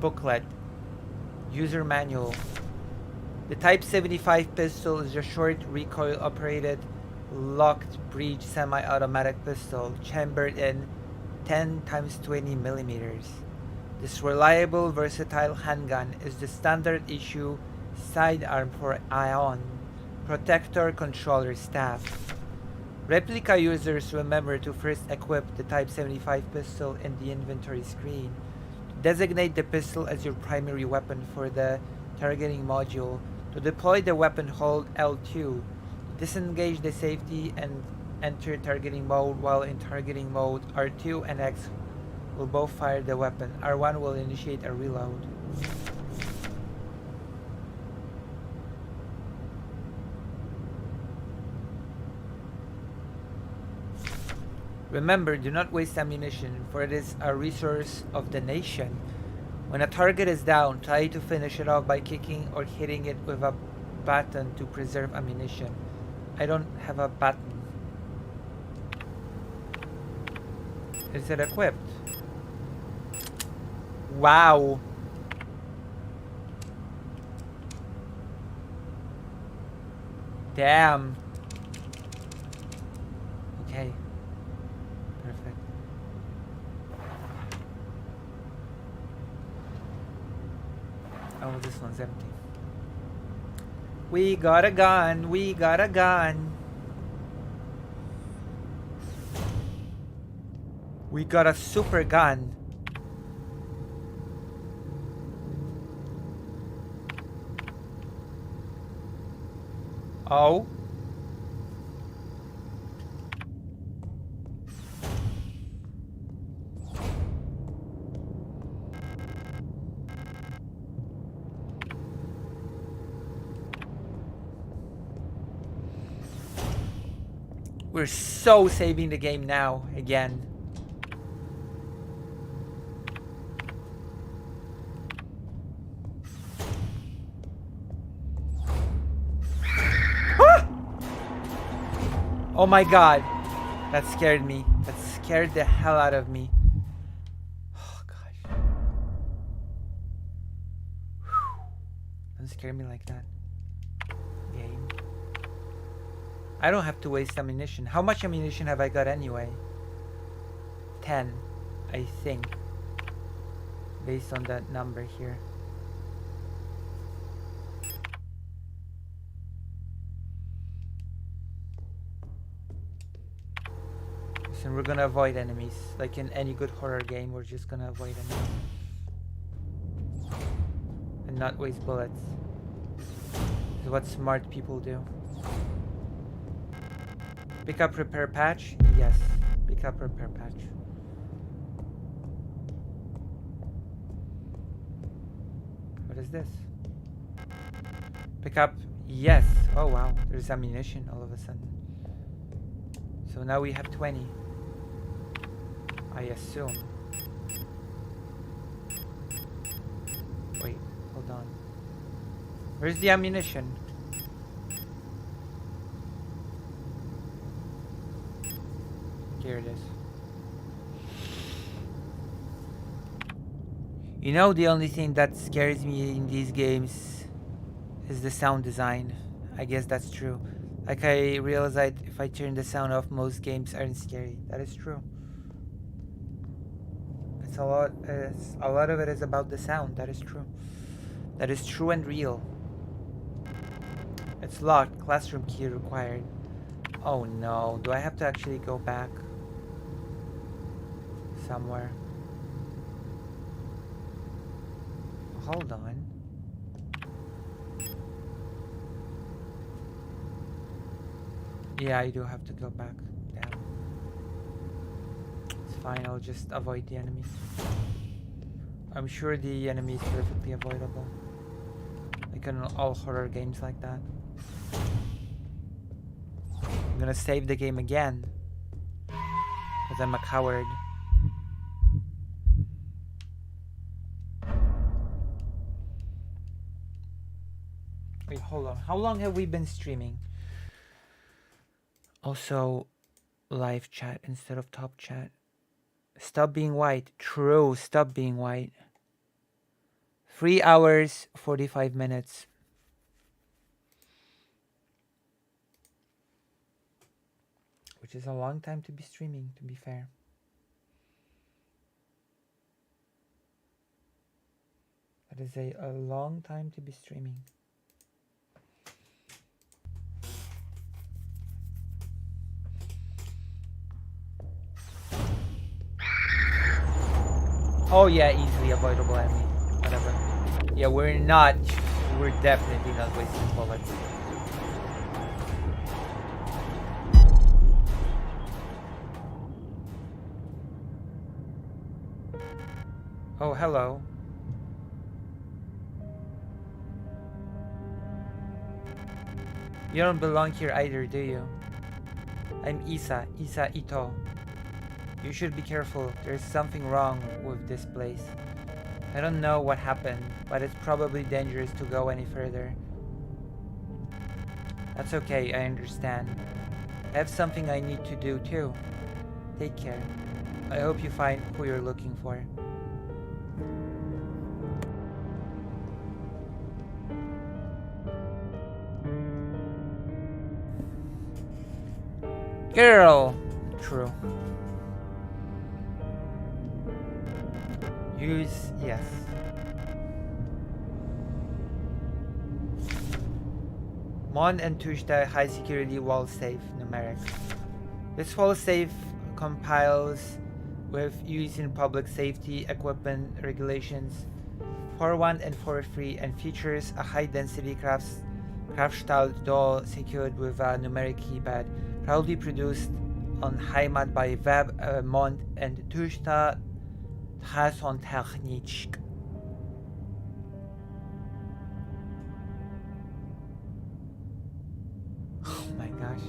booklet. User manual. The Type 75 pistol is a short recoil operated locked breech semi-automatic pistol chambered in 10x20 millimeters. This reliable, versatile handgun is the standard issue sidearm for ION, protector controller staff. Replica users remember to first equip the Type 75 pistol in the inventory screen. To designate the pistol as your primary weapon for the targeting module. To deploy the weapon, hold L2. Disengage the safety and enter targeting mode. While in targeting mode, R2 and X will both fire the weapon. R1 will initiate a reload. Remember, do not waste ammunition, for it is a resource of the nation. When a target is down, try to finish it off by kicking or hitting it with a baton to preserve ammunition. I don't have a baton. Is it equipped? Wow. Damn. Okay. Perfect. Oh, this one's empty. We got a gun. We got a gun. We got a super gun. Oh. We're so saving the game now, again. Ah! Oh my god. That scared me. That scared the hell out of me. Oh gosh. Don't scare me like that. Game. I don't have to waste ammunition. How much ammunition have I got anyway? 10, I think. Based on that number here. So we're gonna avoid enemies. Like in any good horror game, we're just gonna avoid enemies. And not waste bullets. This is what smart people do. Pick up repair patch? Yes. Pick up repair patch. What is this? Pick up. Yes. Oh wow. There's ammunition all of a sudden. So now we have 20. I assume. Wait. Hold on. Where's the ammunition? Here it is. You know, the only thing that scares me in these games is the sound design. I guess that's true. Like, I realize that if I turn the sound off, most games aren't scary. That is true. It's a lot of it is about the sound. That is true. That is true and real. It's locked. Classroom key required. Oh no. Do I have to actually go back somewhere? Hold on. Yeah, I do have to go back. Damn. It's fine, I'll just avoid the enemies. I'm sure the enemy is perfectly avoidable. Like in all horror games like that. I'm gonna save the game again. Because I'm a coward. Wait, hold on. How long have we been streaming? Also, live chat instead of top chat. Stop being white. True, stop being white. 3 hours, 45 minutes. Which is a long time to be streaming, to be fair. That is a long time to be streaming. Oh yeah, easily avoidable enemy. Whatever. Yeah, we're definitely not wasting bullets. Oh, hello. You don't belong here either, do you? I'm Isa Ito. You should be careful. There's something wrong with this place. I don't know what happened, but it's probably dangerous to go any further. That's okay, I understand. I have something I need to do too. Take care. I hope you find who you're looking for. Girl! True. Use, yes. Mon and Tushta high security wall safe numeric. This wall safe compiles with use in public safety equipment regulations 4.1 and 4.3 and features a high density Kraftstahl door secured with a numeric keypad, proudly produced on Heimat by Web, Mond and Tushta Technik. Oh my gosh.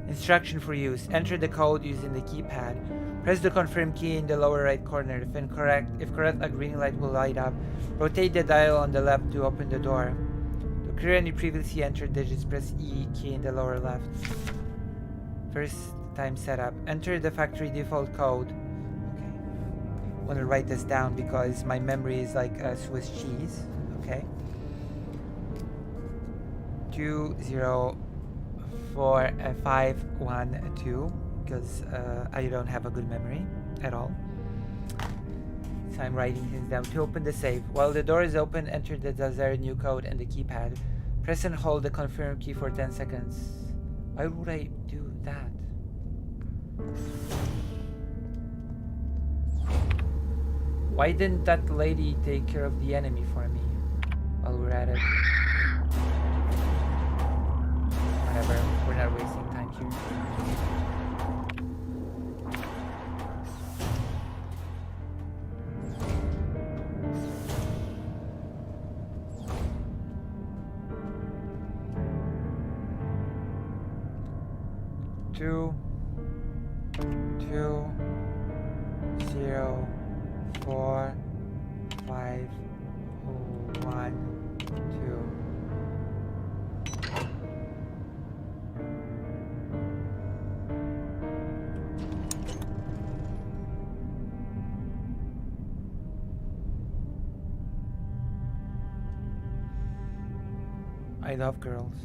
Instruction for use. Enter the code using the keypad. Press the confirm key in the lower right corner. If correct, a green light will light up. Rotate the dial on the left to open the door. To clear any previously entered digits, press E key in the lower left. First time setup. Enter the factory default code. Okay. I want to write this down because my memory is like Swiss cheese. Okay. 204512 because I don't have a good memory at all. So I'm writing things down. To open the safe. While the door is open, enter the desired new code and the keypad. Press and hold the confirm key for 10 seconds. Why would I do that? Why didn't that lady take care of the enemy for me while we're at it? Whatever, we're not wasting time here. 2 2 0 4 5 1 2. I love girls.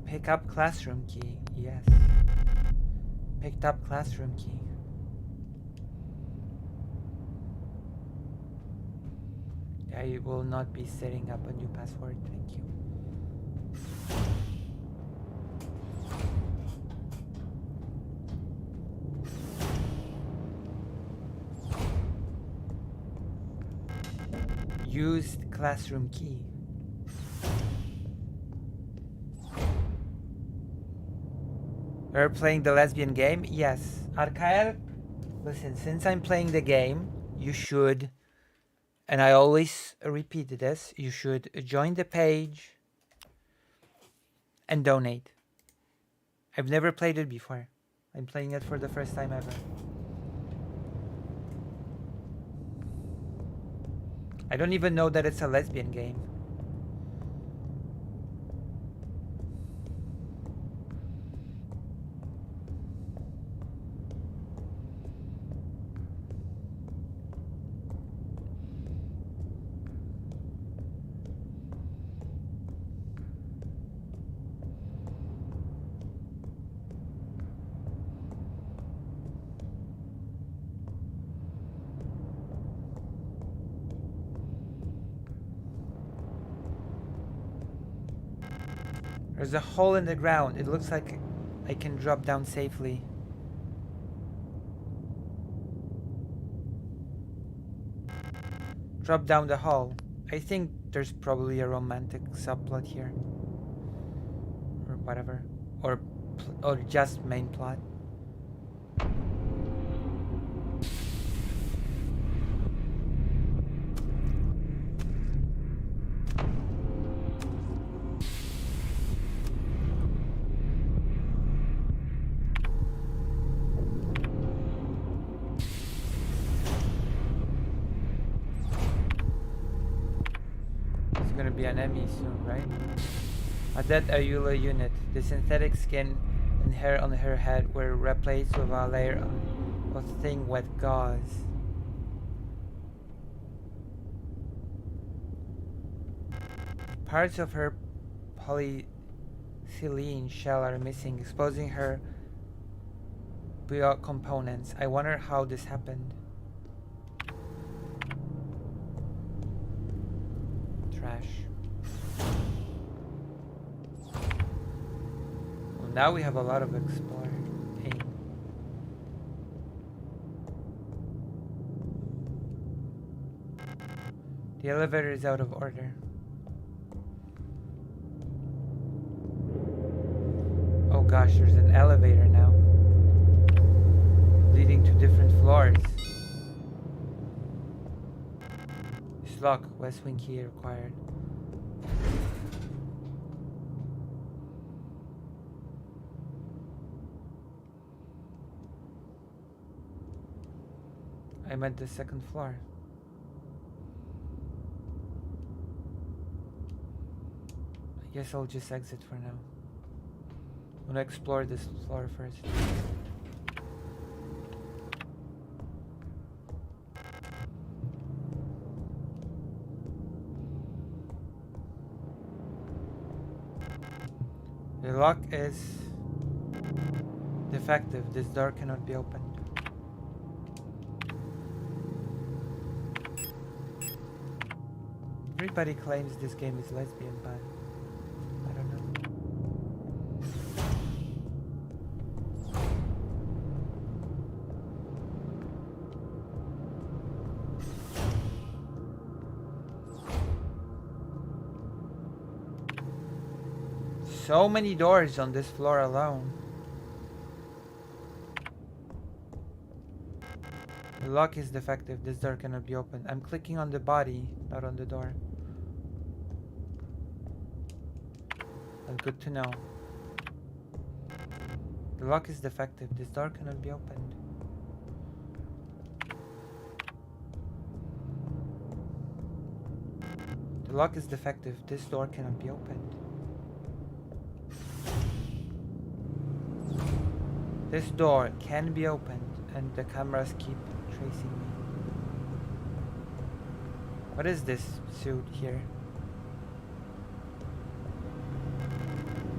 Pick up classroom key. Yes. Picked up classroom key. I will not be setting up a new password. Thank you. Used classroom key. We're playing the lesbian game? Yes. Arkael, listen, since I'm playing the game, you should, and I always repeat this, you should join the page and donate. I've never played it before. I'm playing it for the first time ever. I don't even know that it's a lesbian game. There's a hole in the ground. It looks like I can drop down safely. Drop down the hole. I think there's probably a romantic subplot here. Or whatever. Or just main plot. Be an enemy soon, right? A dead Ayula unit. The synthetic skin and hair on her head were replaced with a layer of thin wet gauze. Parts of her polyethylene shell are missing, exposing her bio components. I wonder how this happened. Trash. Well, now we have a lot of exploring. The elevator is out of order. Oh gosh, there's an elevator now, leading to different floors. Lock, West Wing key required. I'm at the second floor. I guess I'll just exit for now. I'm gonna explore this floor first. The lock is defective. This door cannot be opened. Everybody claims this game is lesbian, but I don't know. So many doors on this floor alone. The lock is defective. This door cannot be opened. I'm clicking on the body, not on the door. Well, good to know. The lock is defective. This door cannot be opened. The lock is defective. This door cannot be opened. This door can be opened, and the cameras keep tracing me. What is this suit here?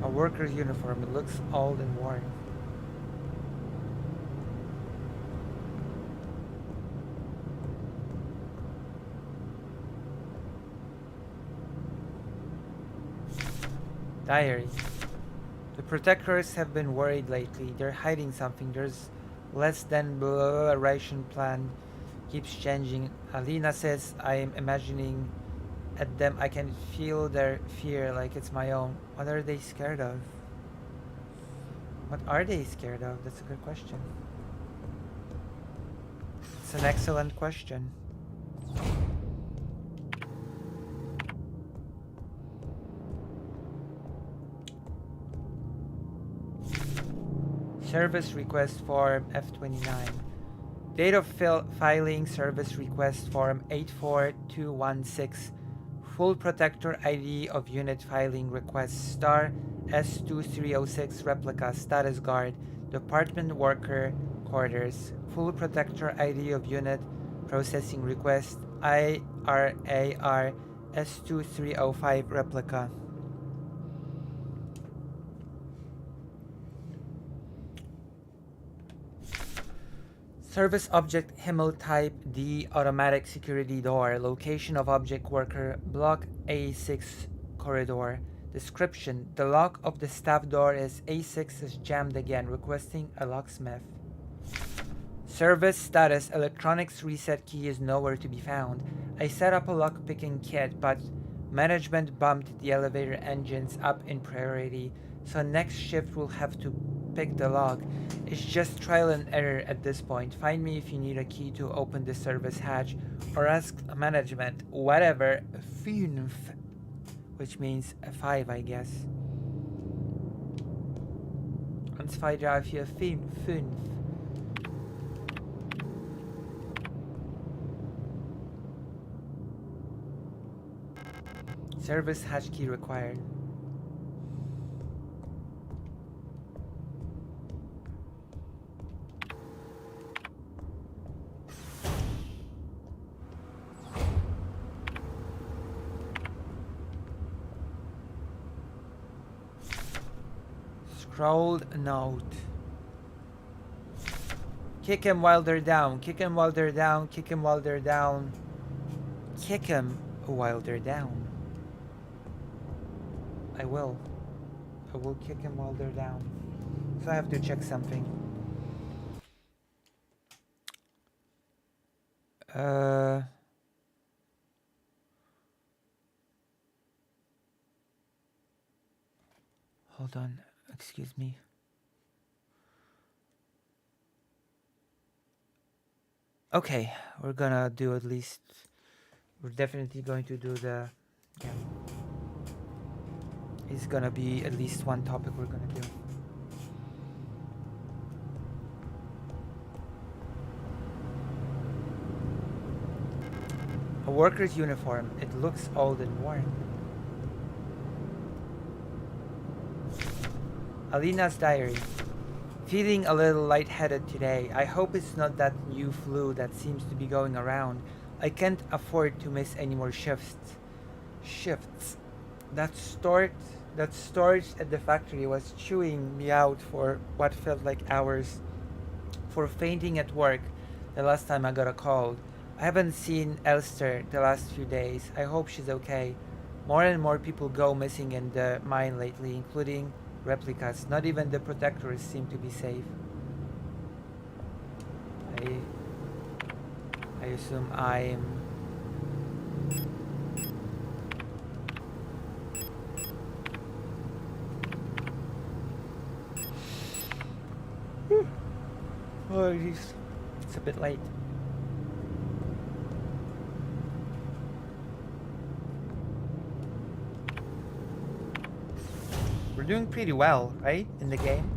A worker's uniform. It looks old and worn. Diary. The protectors have been worried lately. They're hiding something. There's less than blah ration plan. Keeps changing. Alina says I am imagining at them. I can feel their fear like it's my own. What are they scared of? What are they scared of? That's a good question. It's an excellent question. Service request form F29. Date of filing service request form 84216. Full protector ID of unit filing request star S2306 replica status guard department worker quarters. Full protector ID of unit processing request IRAR S2305 replica. Service object Himmel type D automatic security door. Location of object worker block A6 corridor. Description: the lock of the staff door is A6 is jammed again, requesting a locksmith. Service status: electronics reset key is nowhere to be found. I set up a lock picking kit, but management bumped the elevator engines up in priority, so next shift will have to pick the lock. It's just trial and error at this point. Find me if you need a key to open the service hatch, or ask management. Whatever. 5, which means 5, I guess. Und 2, 3, 4, 5. Service hatch key required. Scrolled note. Kick him while they're down. Kick him while they're down. Kick him while they're down. Kick him while they're down. I will kick him while they're down. So I have to check something. Hold on. Excuse me. Okay, we're gonna do at least. We're definitely going to do the. Yeah. It's gonna be at least one topic we're gonna do. A worker's uniform. It looks old and worn. Alina's diary. Feeling a little lightheaded today. I hope it's not that new flu that seems to be going around. I can't afford to miss any more shifts. That storage at the factory was chewing me out for what felt like hours. For fainting at work the last time I got a cold. I haven't seen Elster the last few days. I hope she's okay. More and more people go missing in the mine lately, including replicas. Not even the protectors seem to be safe. I assume I'm... Oh, it's a bit late. We're doing pretty well, right? In the game.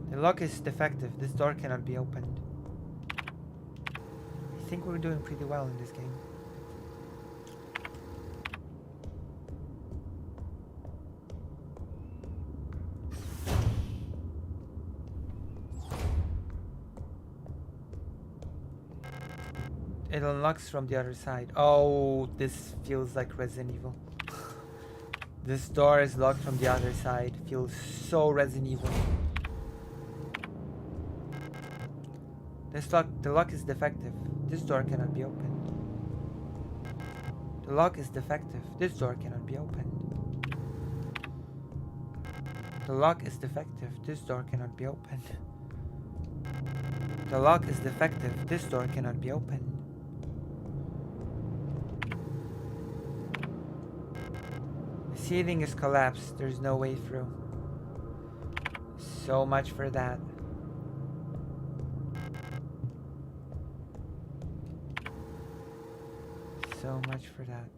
The lock is defective. This door cannot be opened. I think we're doing pretty well in this game. It unlocks from the other side. Oh, this feels like Resident Evil. This door is locked from the other side. Feels so Resident Evil. The lock is defective. This door cannot be opened. The lock is defective. This door cannot be opened. The lock is defective. This door cannot be opened. The lock is defective. This door cannot be opened. The ceiling is collapsed. There's no way through. So much for that. So much for that.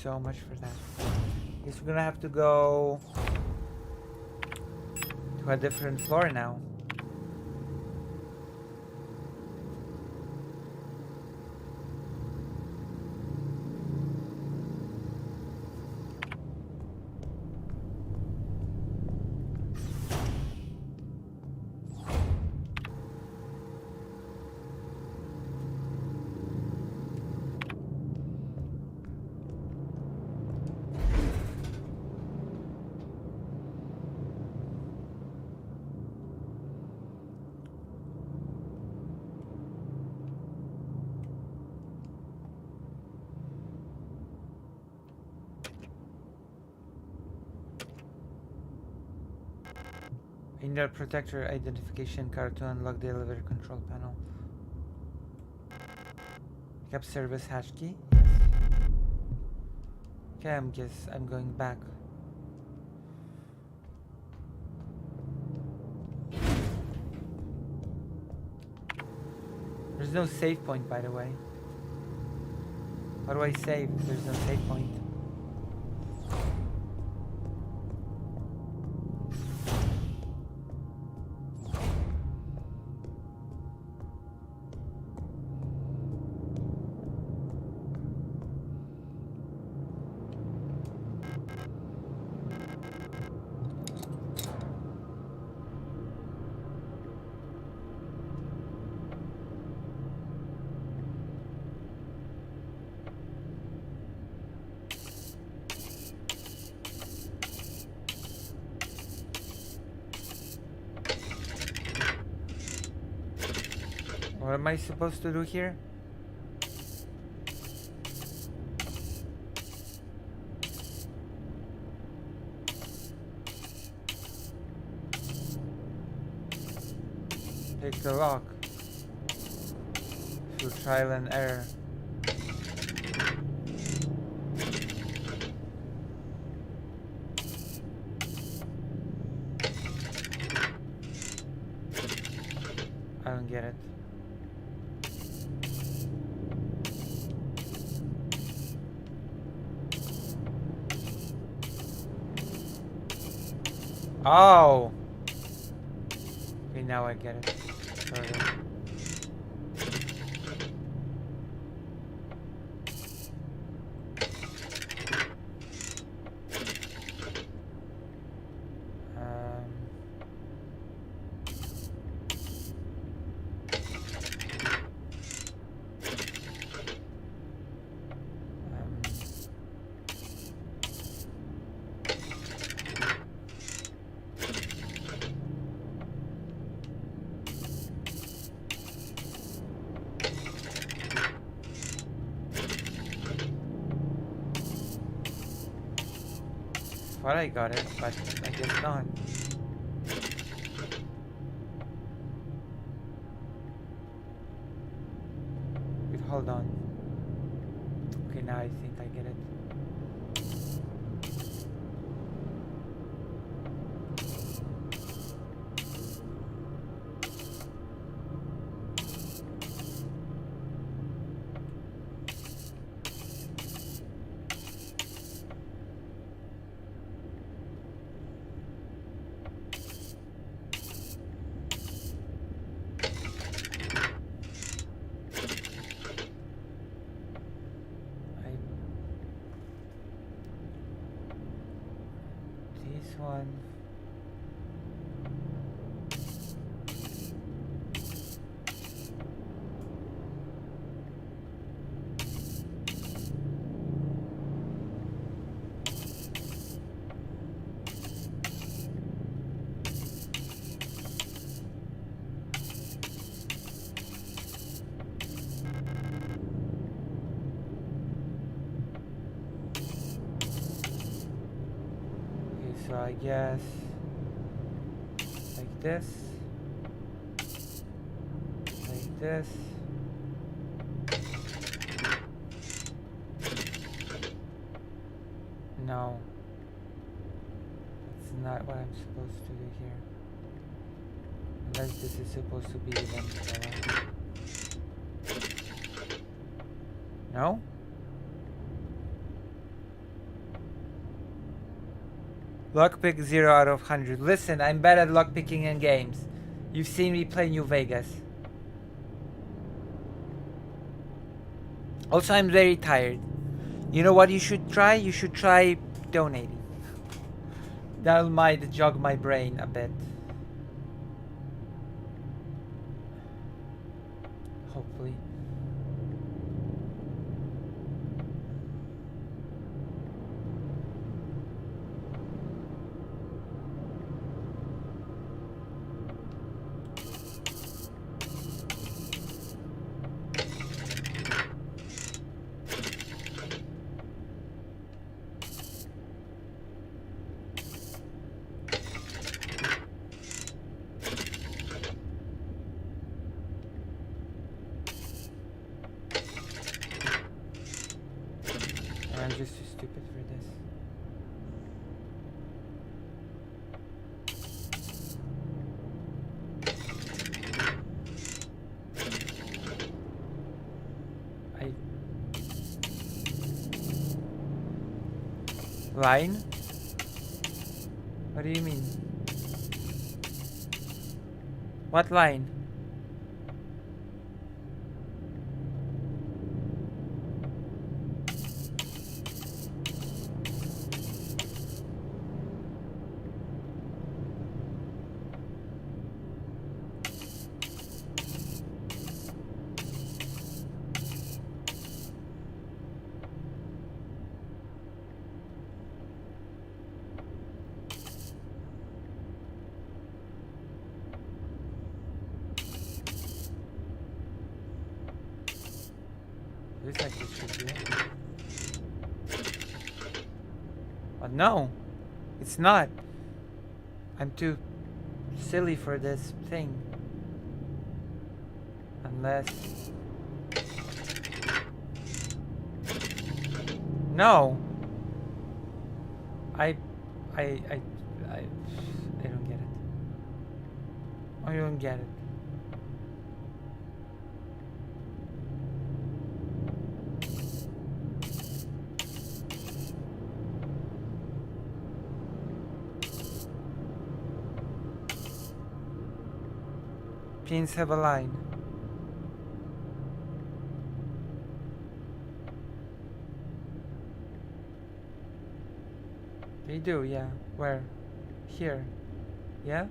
So much for that. Guess we're gonna have to go to a different floor now. Indoor protector identification card to unlock the elevator control panel. Pick up service hatch key. Yes. Okay, I'm going back. There's no save point, by the way. How do I save? There's no save point. What am I supposed to do here? Take the lock. Through trial and error. I don't get it. Oh! Okay, now I get it. Sorry. Thought I got it, but I guess not. Wait, hold on. Okay, now I think I get it. This one. So I guess like this, like this. No, that's not what I'm supposed to do here. Unless this is supposed to be even. No? Lockpick 0 out of 100. Listen, I'm bad at lockpicking in games. You've seen me play New Vegas. Also, I'm very tired. You know what you should try? You should try donating. That might jog my brain a bit. Hopefully. I'm just too stupid for this. Line? What do you mean? What line? Looks like this should be it. But no, it's not. I'm too silly for this thing. Unless... No! I don't get it. I don't get it. Pins have a line. They do, yeah. Where? Here. Yeah?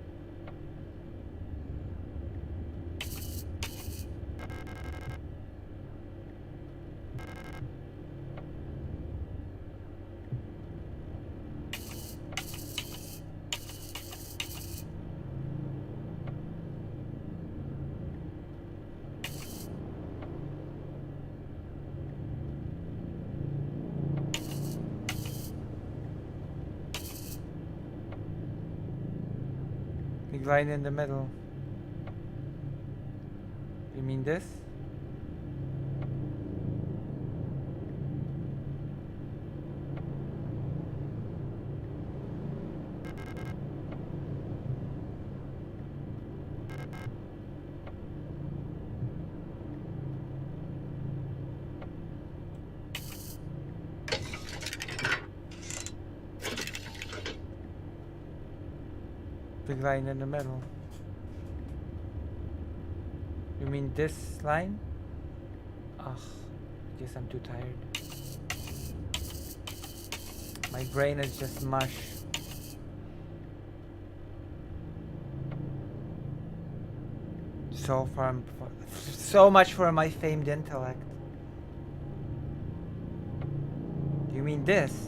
Big line in the middle. You mean this? Big line in the middle. You mean this line? Ugh, I guess I'm too tired. My brain is just mush. So much for my famed intellect. You mean this?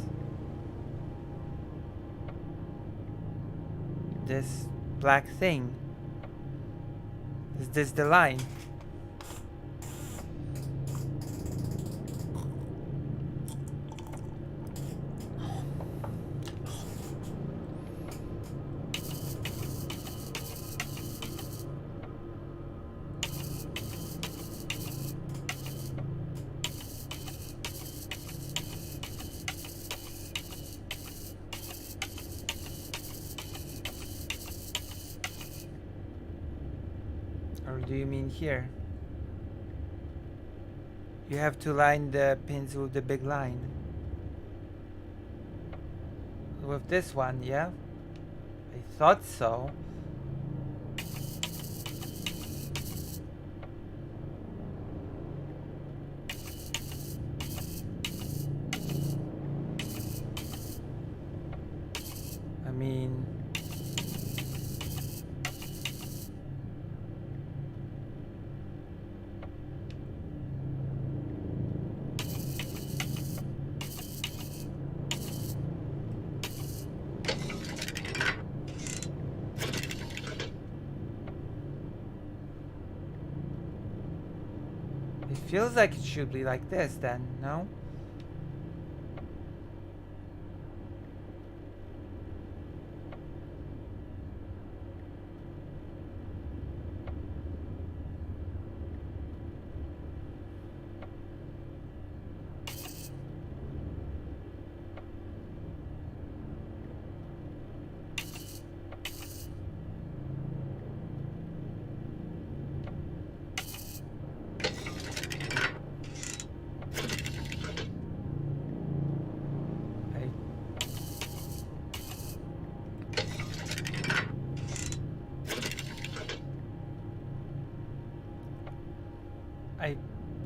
This black thing? Is this the line? Or do you mean here? You have to line the pins with the big line. With this one, yeah? I thought so. I mean... It feels like it should be like this then, no?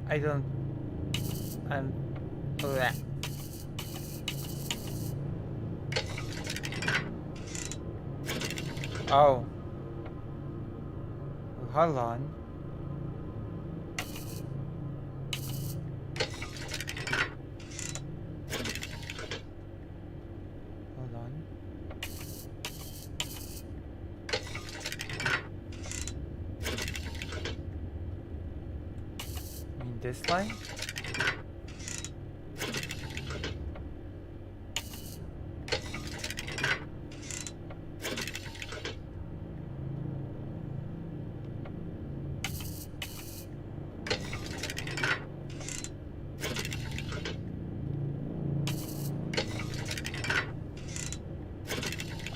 I don't... bleh. Oh. Hold on. Hold on. I mean this line?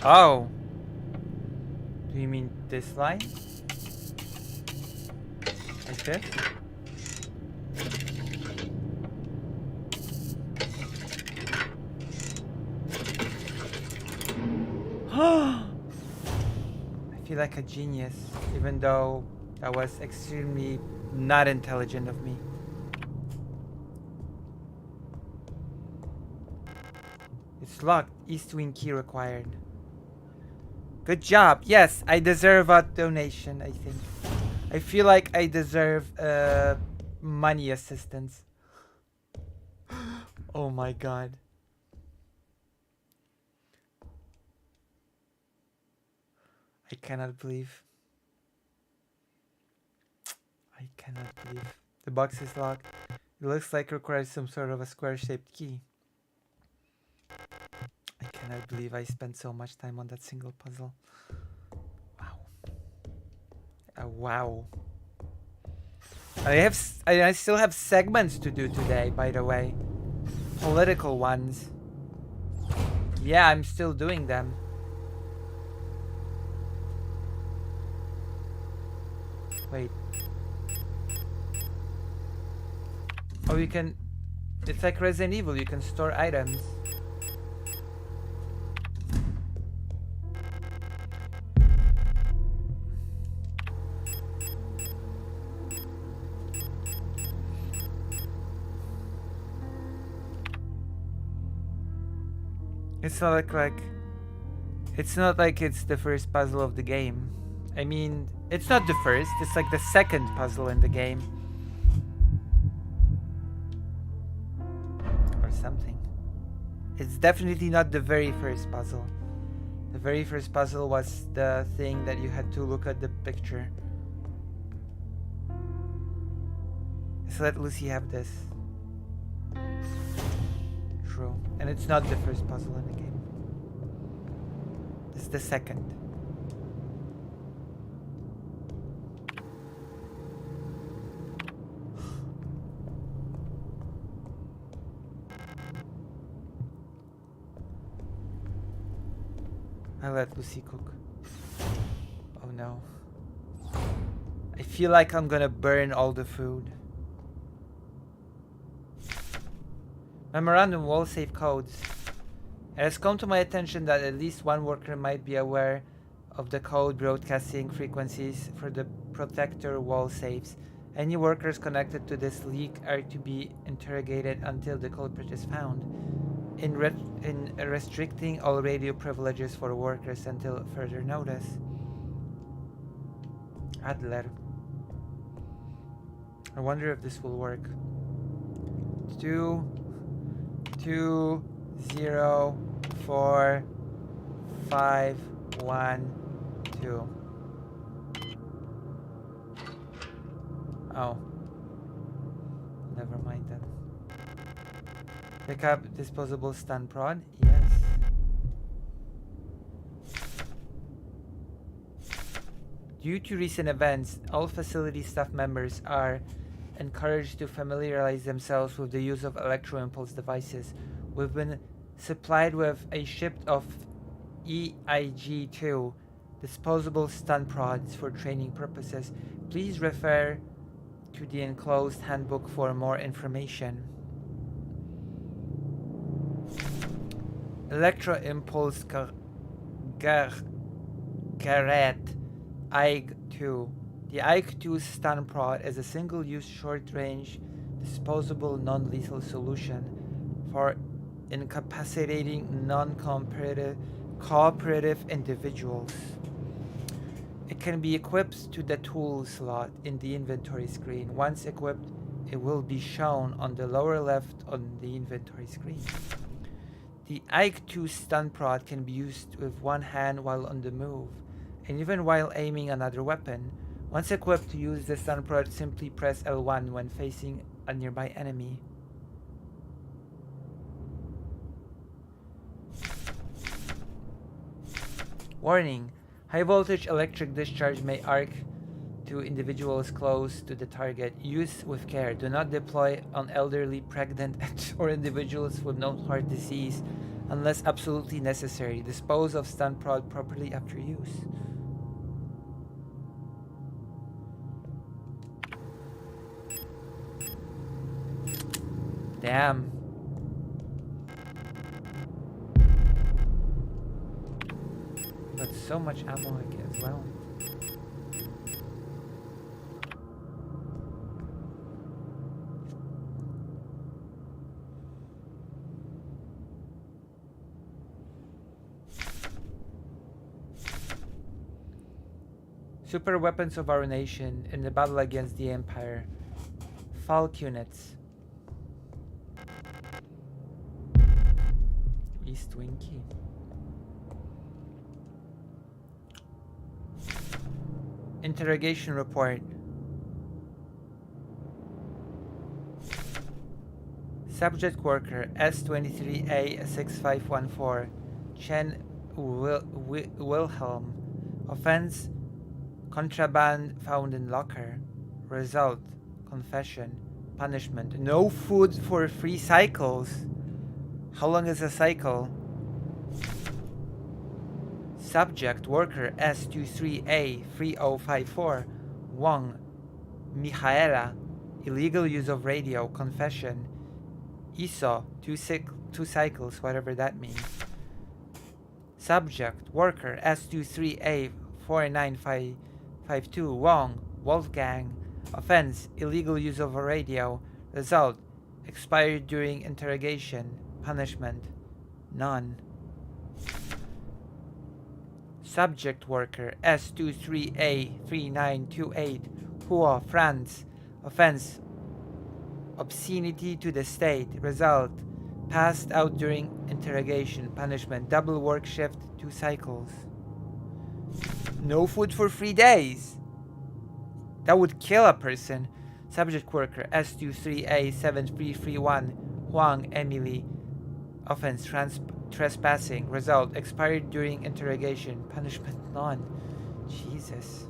Oh. Do you mean this line? Like this? I feel like a genius, even though that was extremely not intelligent of me. It's locked. East wing key required. Good job. Yes, I deserve a donation, I think. I feel like I deserve money assistance. Oh my god. I cannot believe. I cannot believe. The box is locked. It looks like it requires some sort of a square-shaped key. I cannot believe I spent so much time on that single puzzle. Wow. Wow. I still have segments to do today, by the way. Political ones. Yeah, I'm still doing them. Wait. Oh, you can... It's like Resident Evil, you can store items. It's not like it's not like it's the first puzzle of the game. I mean, it's not the first. It's like the second puzzle in the game. Or something. It's definitely not the very first puzzle. The very first puzzle was the thing that you had to look at the picture. Let's let Lucy have this. True. And it's not the first puzzle in the game. This is the second. I let Lucy cook. Oh no. I feel like I'm gonna burn all the food. Memorandum wall safe codes. It has come to my attention that at least one worker might be aware of the code broadcasting frequencies for the protector wall safes. Any workers connected to this leak are to be interrogated until the culprit is found. In restricting all radio privileges for workers until further notice. Adler. I wonder if this will work. 2, 2, 0, 4, 5, 1, 2. Oh. Never mind then. Pick up disposable stun prod? Yes. Due to recent events, all facility staff members are encouraged to familiarize themselves with the use of electro-impulse devices. We've been supplied with a ship of EIG-2 disposable stun prods for training purposes. Please refer to the enclosed handbook for more information. Electro-impulse Garret EIG-2. The EIG-2 stun prod is a single-use short-range disposable non-lethal solution for incapacitating non-cooperative individuals. It can be equipped to the tool slot in the inventory screen. Once equipped, it will be shown on the lower left on the inventory screen. The EIG-2 stun prod can be used with one hand while on the move, and even while aiming another weapon. Once equipped, to use the stun prod, simply press L1 when facing a nearby enemy. Warning: high voltage electric discharge may arc to individuals close to the target. Use with care. Do not deploy on elderly, pregnant, or individuals with known heart disease unless absolutely necessary. Dispose of stun prod properly after use. Damn. Got so much ammo as well. Super weapons of our nation in the battle against the Empire. Falk units. East Winky. Interrogation report. Subject worker S23A6514 Chen Wilhelm. Offense: contraband found in locker. Result: confession. Punishment: no food for 3 cycles. How long is a cycle? Subject worker S23A3054 Wang Michaela. Illegal use of radio. Confession. ISO 2 cycles, whatever that means. Subject worker S23A49552 Wang Wolfgang. Offense: illegal use of a radio. Result: expired during interrogation. Punishment: none. Subject worker S23A3928, Hua, France. Offense: obscenity to the state. Result: passed out during interrogation. Punishment: double work shift, 2 cycles. No food for 3 days. That would kill a person. Subject worker S23A7331, Huang Emily. Offense: trespassing. Result: expired during interrogation. Punishment: none. Jesus.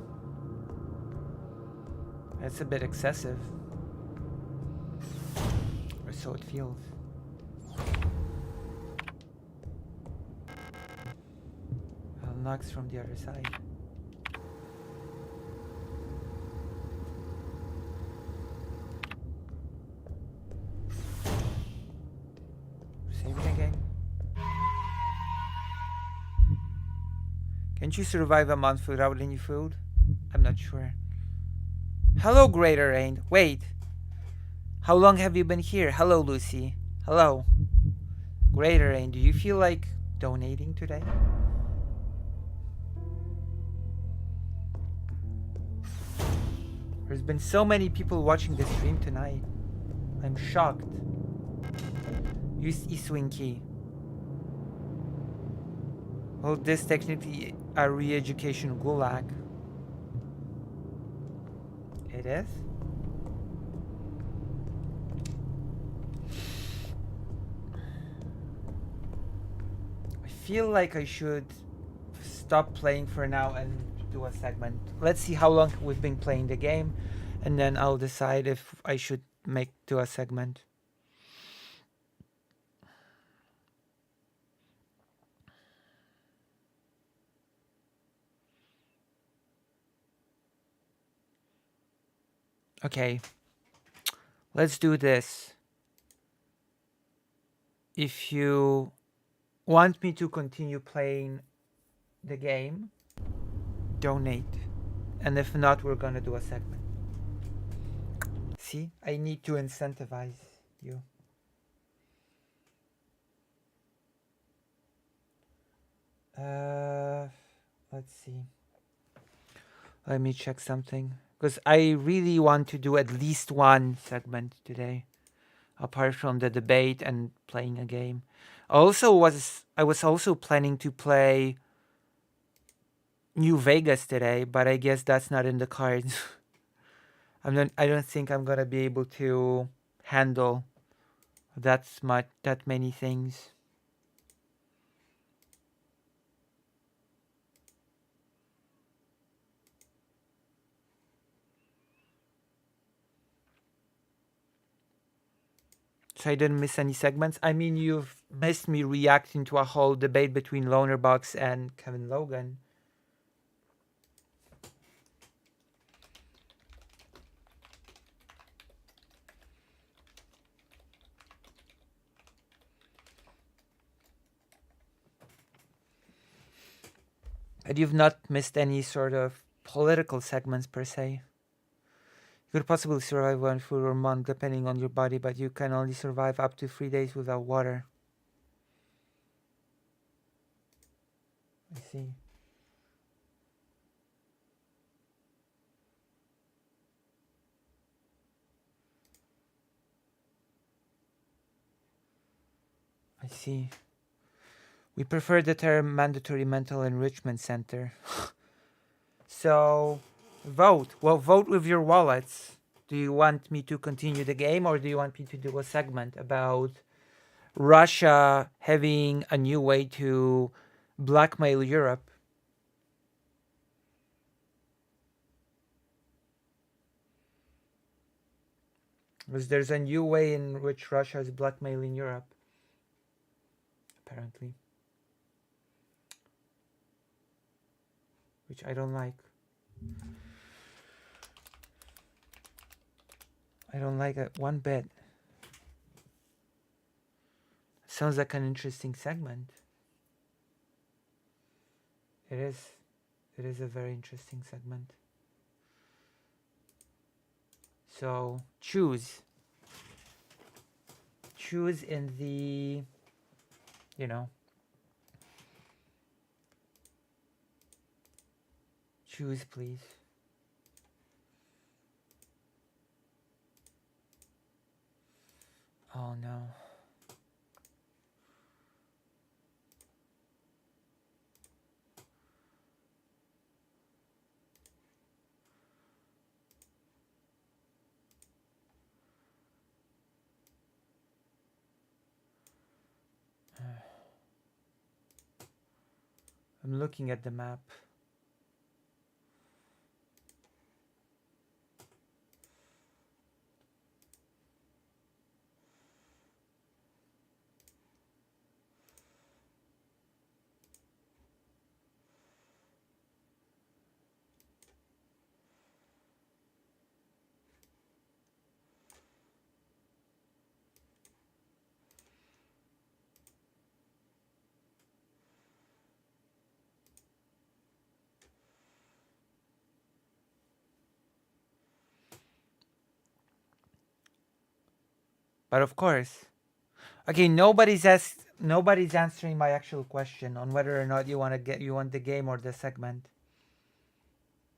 That's a bit excessive. Or so it feels. Well, knocks from the other side. Save it again. Can't you survive a month without any food? I'm not sure. Hello, Greater Rain. Wait. How long have you been here? Hello, Lucy. Hello. Greater Rain, do you feel like donating today? There's been so many people watching the stream tonight. I'm shocked. Use eSwinky. Well, this technically a re-education gulag. It is? I feel like I should stop playing for now and do a segment. Let's see how long we've been playing the game, and then I'll decide if I should do a segment. Okay, let's do this. If you want me to continue playing the game, donate. And if not, we're gonna do a segment. See, I need to incentivize you. Let's see. Let me check something. Because I really want to do at least one segment today, apart from the debate and playing a game. I was also planning to play New Vegas today, but I guess that's not in the cards. I don't think I'm gonna be able to handle that many things. So I didn't miss any segments. I mean, you've missed me reacting to a whole debate between Lonerbox and Kevin Logan. And you've not missed any sort of political segments per se. You could possibly survive 1 food or month depending on your body, but you can only survive up to 3 days without water. I see. I see. We prefer the term mandatory mental enrichment center. So, vote. Well, vote with your wallets. Do you want me to continue the game, or do you want me to do a segment about Russia having a new way to blackmail Europe? Because there's a new way in which Russia is blackmailing Europe, apparently. Which I don't like. I don't like it one bit. Sounds like an interesting segment. It is. It is a very interesting segment. So choose. Choose in the, Choose, please. Oh no. I'm looking at the map. But of course, okay, nobody's answering my actual question on whether or not you want the game or the segment,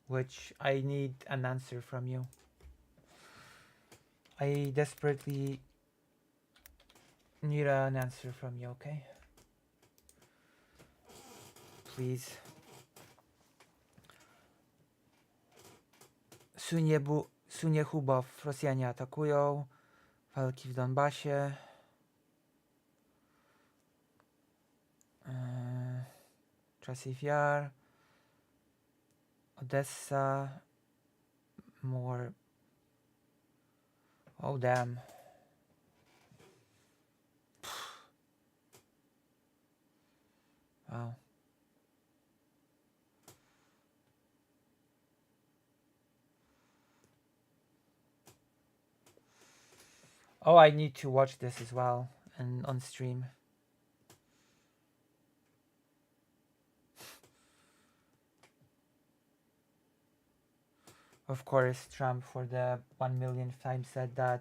which I need an answer from you. I desperately need an answer from you, okay? Please. Sunie Hubow, Rosjanie atakują. Walki w Donbasie. Czasów Jar. Odessa. More. Oh damn. Wow. Oh, I need to watch this as well and on stream. Of course, Trump for the 1 millionth time said that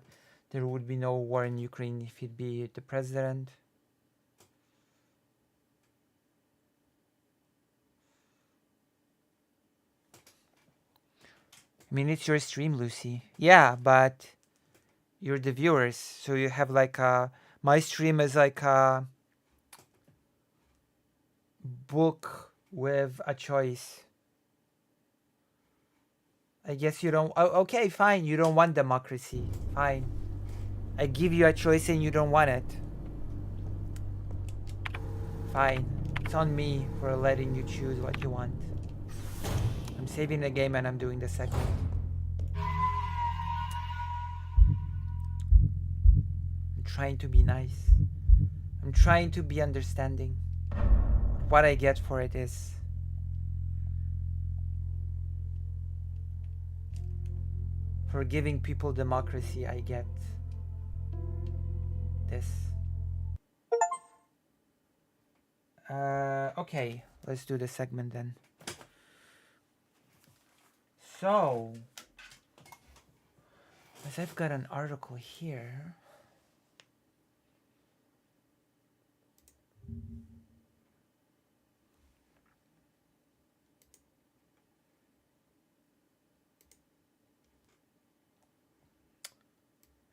there would be no war in Ukraine if he'd be the president. I mean, it's your stream, Lucy. Yeah, but you're the viewers, so you have like a... My stream is like a book with a choice. I guess you don't... Oh, okay, fine. You don't want democracy. Fine. I give you a choice and you don't want it. Fine. It's on me for letting you choose what you want. I'm saving the game and I'm doing the segment. I'm trying to be nice. I'm trying to be understanding. What I get for it is... For giving people democracy, I get this. Okay, let's do the segment then. So, as I've got an article here.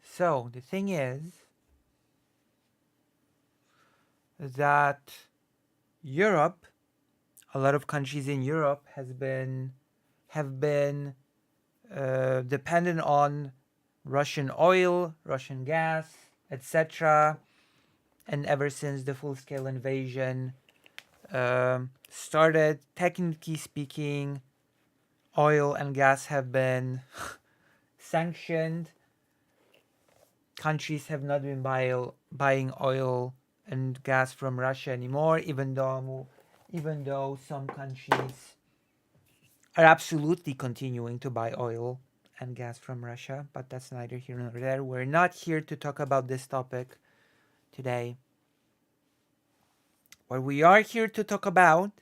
So, the thing is that Europe, a lot of countries in Europe have been dependent on Russian oil, Russian gas, etc. And ever since the full-scale invasion started, technically speaking, oil and gas have been sanctioned. Countries have not been buying oil and gas from Russia anymore, even though some countries are absolutely continuing to buy oil and gas from Russia, but that's neither here nor there. We're not here to talk about this topic today. What we are here to talk about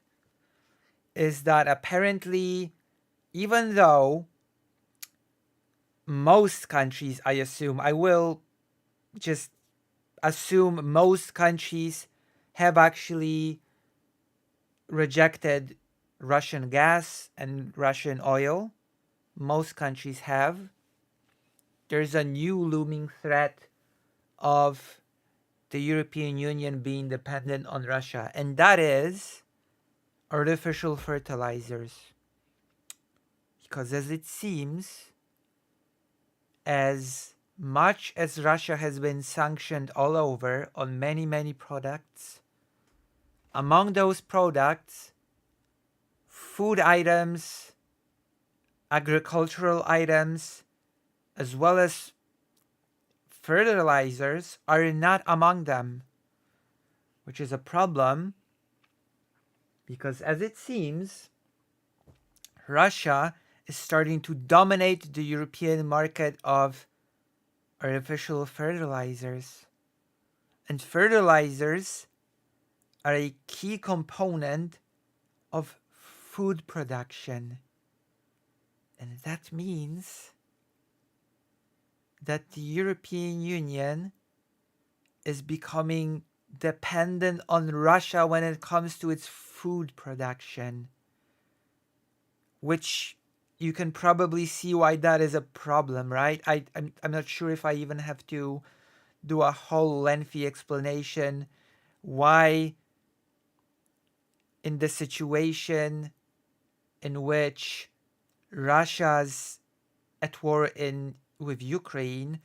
is that apparently, even though most countries, I will just assume most countries have actually rejected Russian gas and Russian oil. Most countries have. There's a new looming threat of the European Union being dependent on Russia, and that is artificial fertilizers. Because as it seems, as much as Russia has been sanctioned all over on many, many products, among those products, food items, agricultural items, as well as fertilizers are not among them, which is a problem because as it seems, Russia is starting to dominate the European market of artificial fertilizers. And fertilizers are a key component of food production. And that means that the European Union is becoming dependent on Russia when it comes to its food production, which you can probably see why that is a problem, right? I'm not sure if I even have to do a whole lengthy explanation why in the situation in which Russia's at war with Ukraine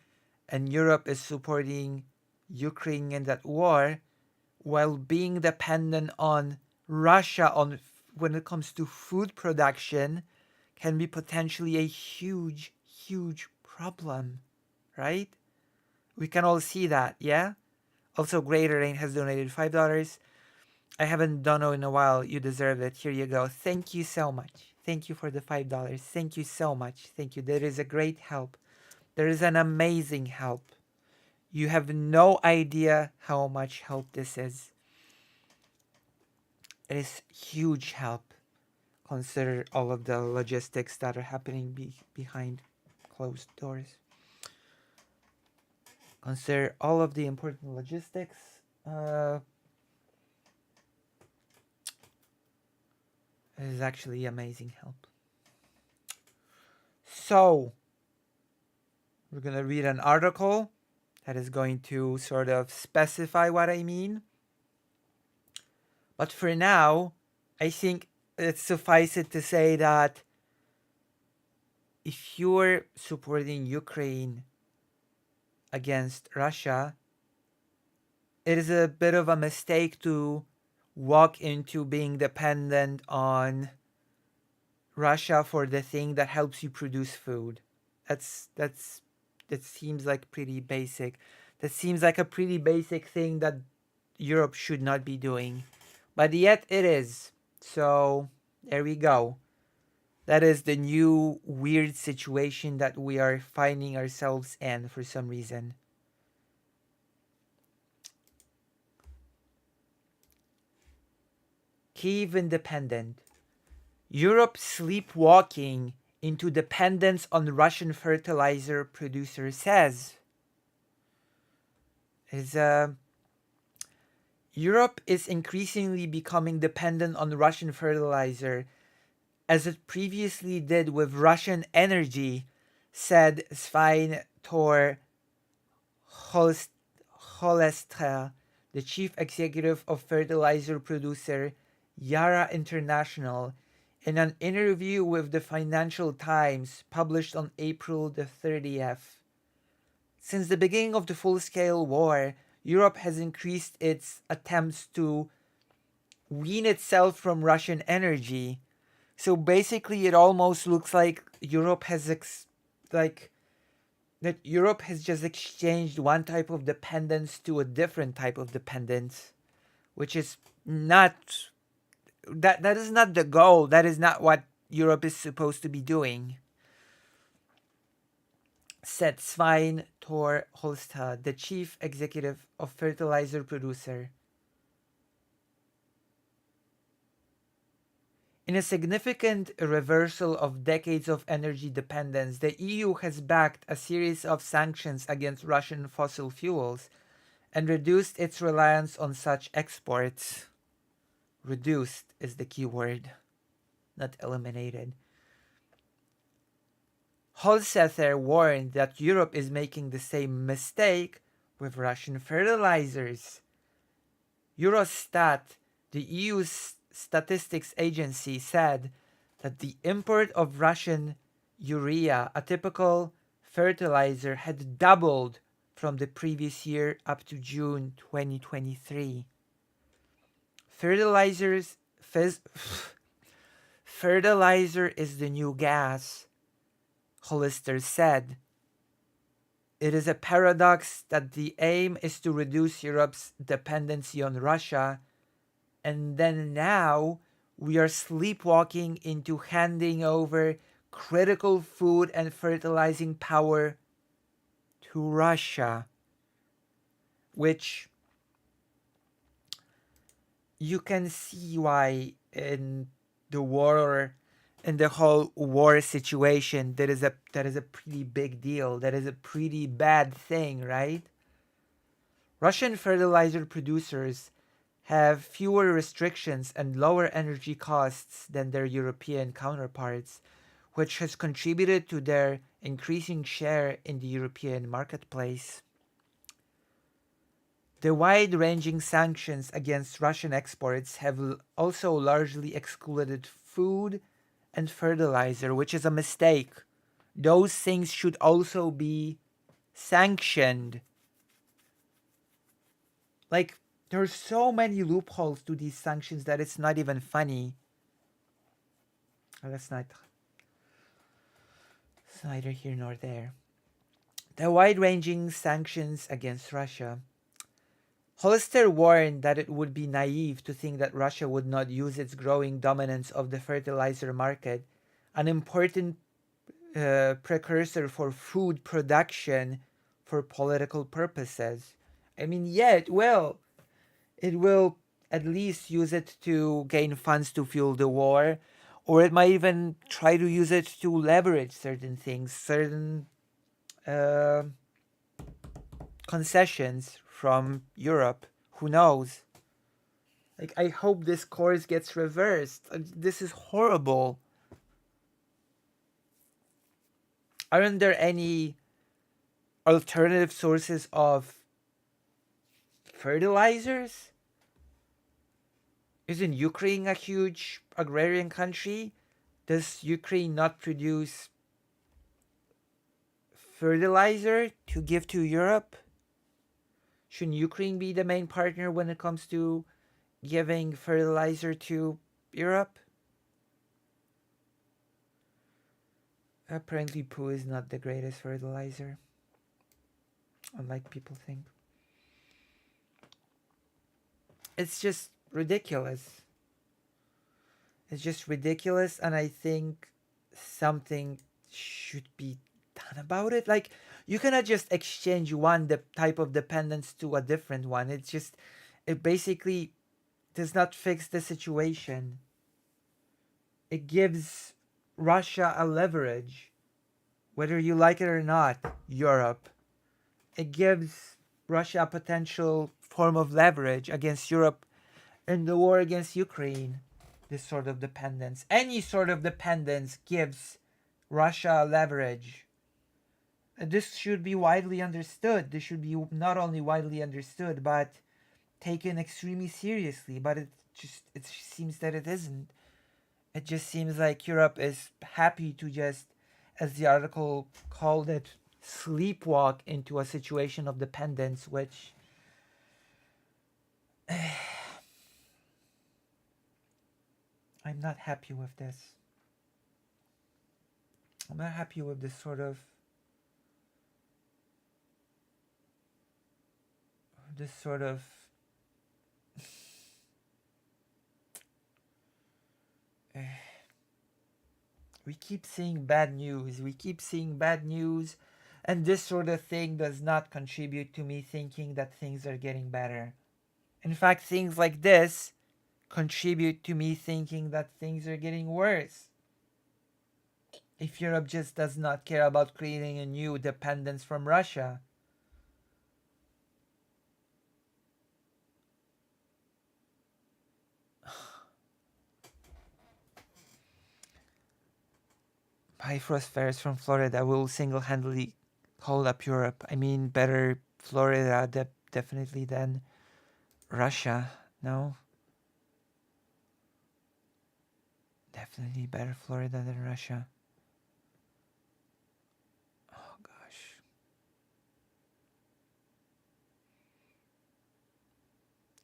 and Europe is supporting Ukraine in that war while being dependent on Russia when it comes to food production can be potentially a huge, huge problem, right? We can all see that, yeah? Also, Greater Rain has donated $5. I haven't done it in a while. You deserve it. Here you go. Thank you so much. Thank you for the $5. Thank you so much. Thank you. That is a great help. There is an amazing help. You have no idea how much help this is. It is huge help. Consider all of the logistics that are happening behind closed doors. Consider all of the important logistics. It is actually amazing help. So, we're going to read an article that is going to sort of specify what I mean. But for now, I think it's suffice it to say that if you're supporting Ukraine against Russia, it is a bit of a mistake to walk into being dependent on Russia for the thing that helps you produce food. That seems like pretty basic. That seems like a pretty basic thing that Europe should not be doing. But yet it is. So there we go. That is the new weird situation that we are finding ourselves in for some reason. Kyiv Independent. Europe sleepwalking into dependence on Russian fertilizer producer says. Europe is increasingly becoming dependent on Russian fertilizer as it previously did with Russian energy, said Svein Tor Holestra, the chief executive of fertilizer producer Yara International, in an interview with the Financial Times published on April the 30th. Since the beginning of the full-scale war, Europe has increased its attempts to wean itself from Russian energy. So basically, it almost looks like Europe has Europe has just exchanged one type of dependence to a different type of dependence, which is not that is not the goal. That is not what Europe is supposed to be doing, said Svein Tor Holstad, the chief executive of fertilizer producer. In a significant reversal of decades of energy dependence, the EU has backed a series of sanctions against Russian fossil fuels and reduced its reliance on such exports. Reduced is the key word. not eliminated. Holsether warned that Europe is making the same mistake with Russian fertilizers. Eurostat, the EU statistics agency, said that the import of Russian urea, a typical fertilizer, had doubled from the previous year up to June 2023. Fertilizer is the new gas, Hollister said. It is a paradox that the aim is to reduce Europe's dependency on Russia, and then now we are sleepwalking into handing over critical food and fertilizing power to Russia, which you can see why in the war, in the whole war situation, that is a pretty big deal. That is a pretty bad thing, right? Russian fertilizer producers have fewer restrictions and lower energy costs than their European counterparts, which has contributed to their increasing share in the European marketplace. The wide-ranging sanctions against Russian exports have also largely excluded food and fertilizer, which is a mistake. Those things should also be sanctioned. Like, there's so many loopholes to these sanctions that it's not even funny. It's neither here nor there. The wide-ranging sanctions against Russia. Hollister warned that it would be naive to think that Russia would not use its growing dominance of the fertilizer market, an important precursor for food production, for political purposes. I mean, yeah, it will. It will at least use it to gain funds to fuel the war, or it might even try to use it to leverage certain things, certain concessions from Europe. Who knows? Like, I hope this course gets reversed. This is horrible. Aren't there any alternative sources of fertilizers? Isn't Ukraine a huge agrarian country? Does Ukraine not produce fertilizer to give to Europe? Shouldn't Ukraine be the main partner when it comes to giving fertilizer to Europe? Apparently poo is not the greatest fertilizer, unlike people think. It's just ridiculous. It's just ridiculous, and I think something should be done about it. Like, you cannot just exchange one type of dependence to a different one. It basically does not fix the situation. It gives Russia a leverage, whether you like it or not, Europe. It gives Russia a potential form of leverage against Europe in the war against Ukraine. This sort of dependence, any sort of dependence, gives Russia leverage. This should be widely understood. This should be not only widely understood, but taken extremely seriously. But it seems that it isn't. It just seems like Europe is happy to just, as the article called it, sleepwalk into a situation of dependence, which I'm not happy with this. I'm not happy with this sort of we keep seeing bad news. And this sort of thing does not contribute to me thinking that things are getting better. In fact, things like this contribute to me thinking that things are getting worse. If Europe just does not care about creating a new dependence from Russia. high frost fairs from Florida will single-handedly hold up Europe. I mean, better Florida definitely than Russia. No? Definitely better Florida than Russia. Oh, gosh.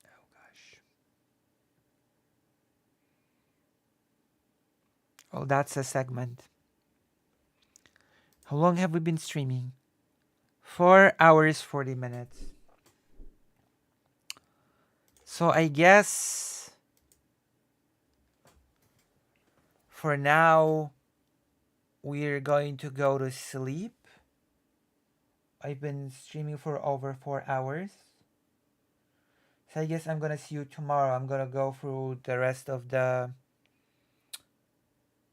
Oh, gosh. Oh, that's a segment. How long have we been streaming? 4 hours, 40 minutes. So I guess for now we're going to go to sleep. I've been streaming for over 4 hours. So I guess I'm gonna see you tomorrow. I'm gonna go through the rest of the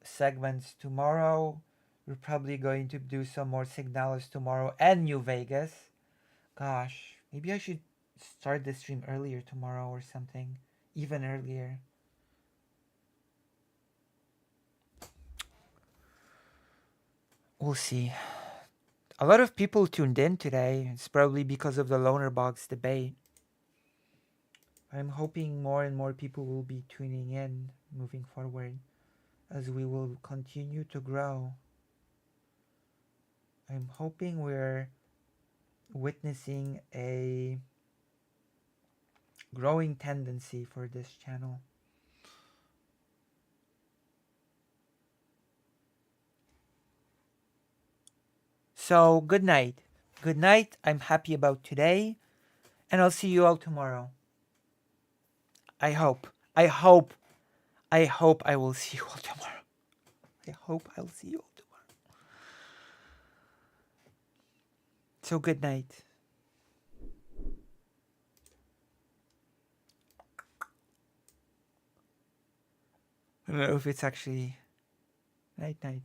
segments tomorrow. We're probably going to do some more signals tomorrow and New Vegas. Gosh, maybe I should start the stream earlier tomorrow or something. Even earlier. We'll see. A lot of people tuned in today. It's probably because of the Lonerbox debate. I'm hoping more and more people will be tuning in moving forward as we will continue to grow. I'm hoping we're witnessing a growing tendency for this channel. So, good night. Good night. I'm happy about today. And I'll see you all tomorrow. I hope. I hope I will see you all tomorrow. I hope I'll see you all tomorrow. So, good night. I don't know if it's actually night night.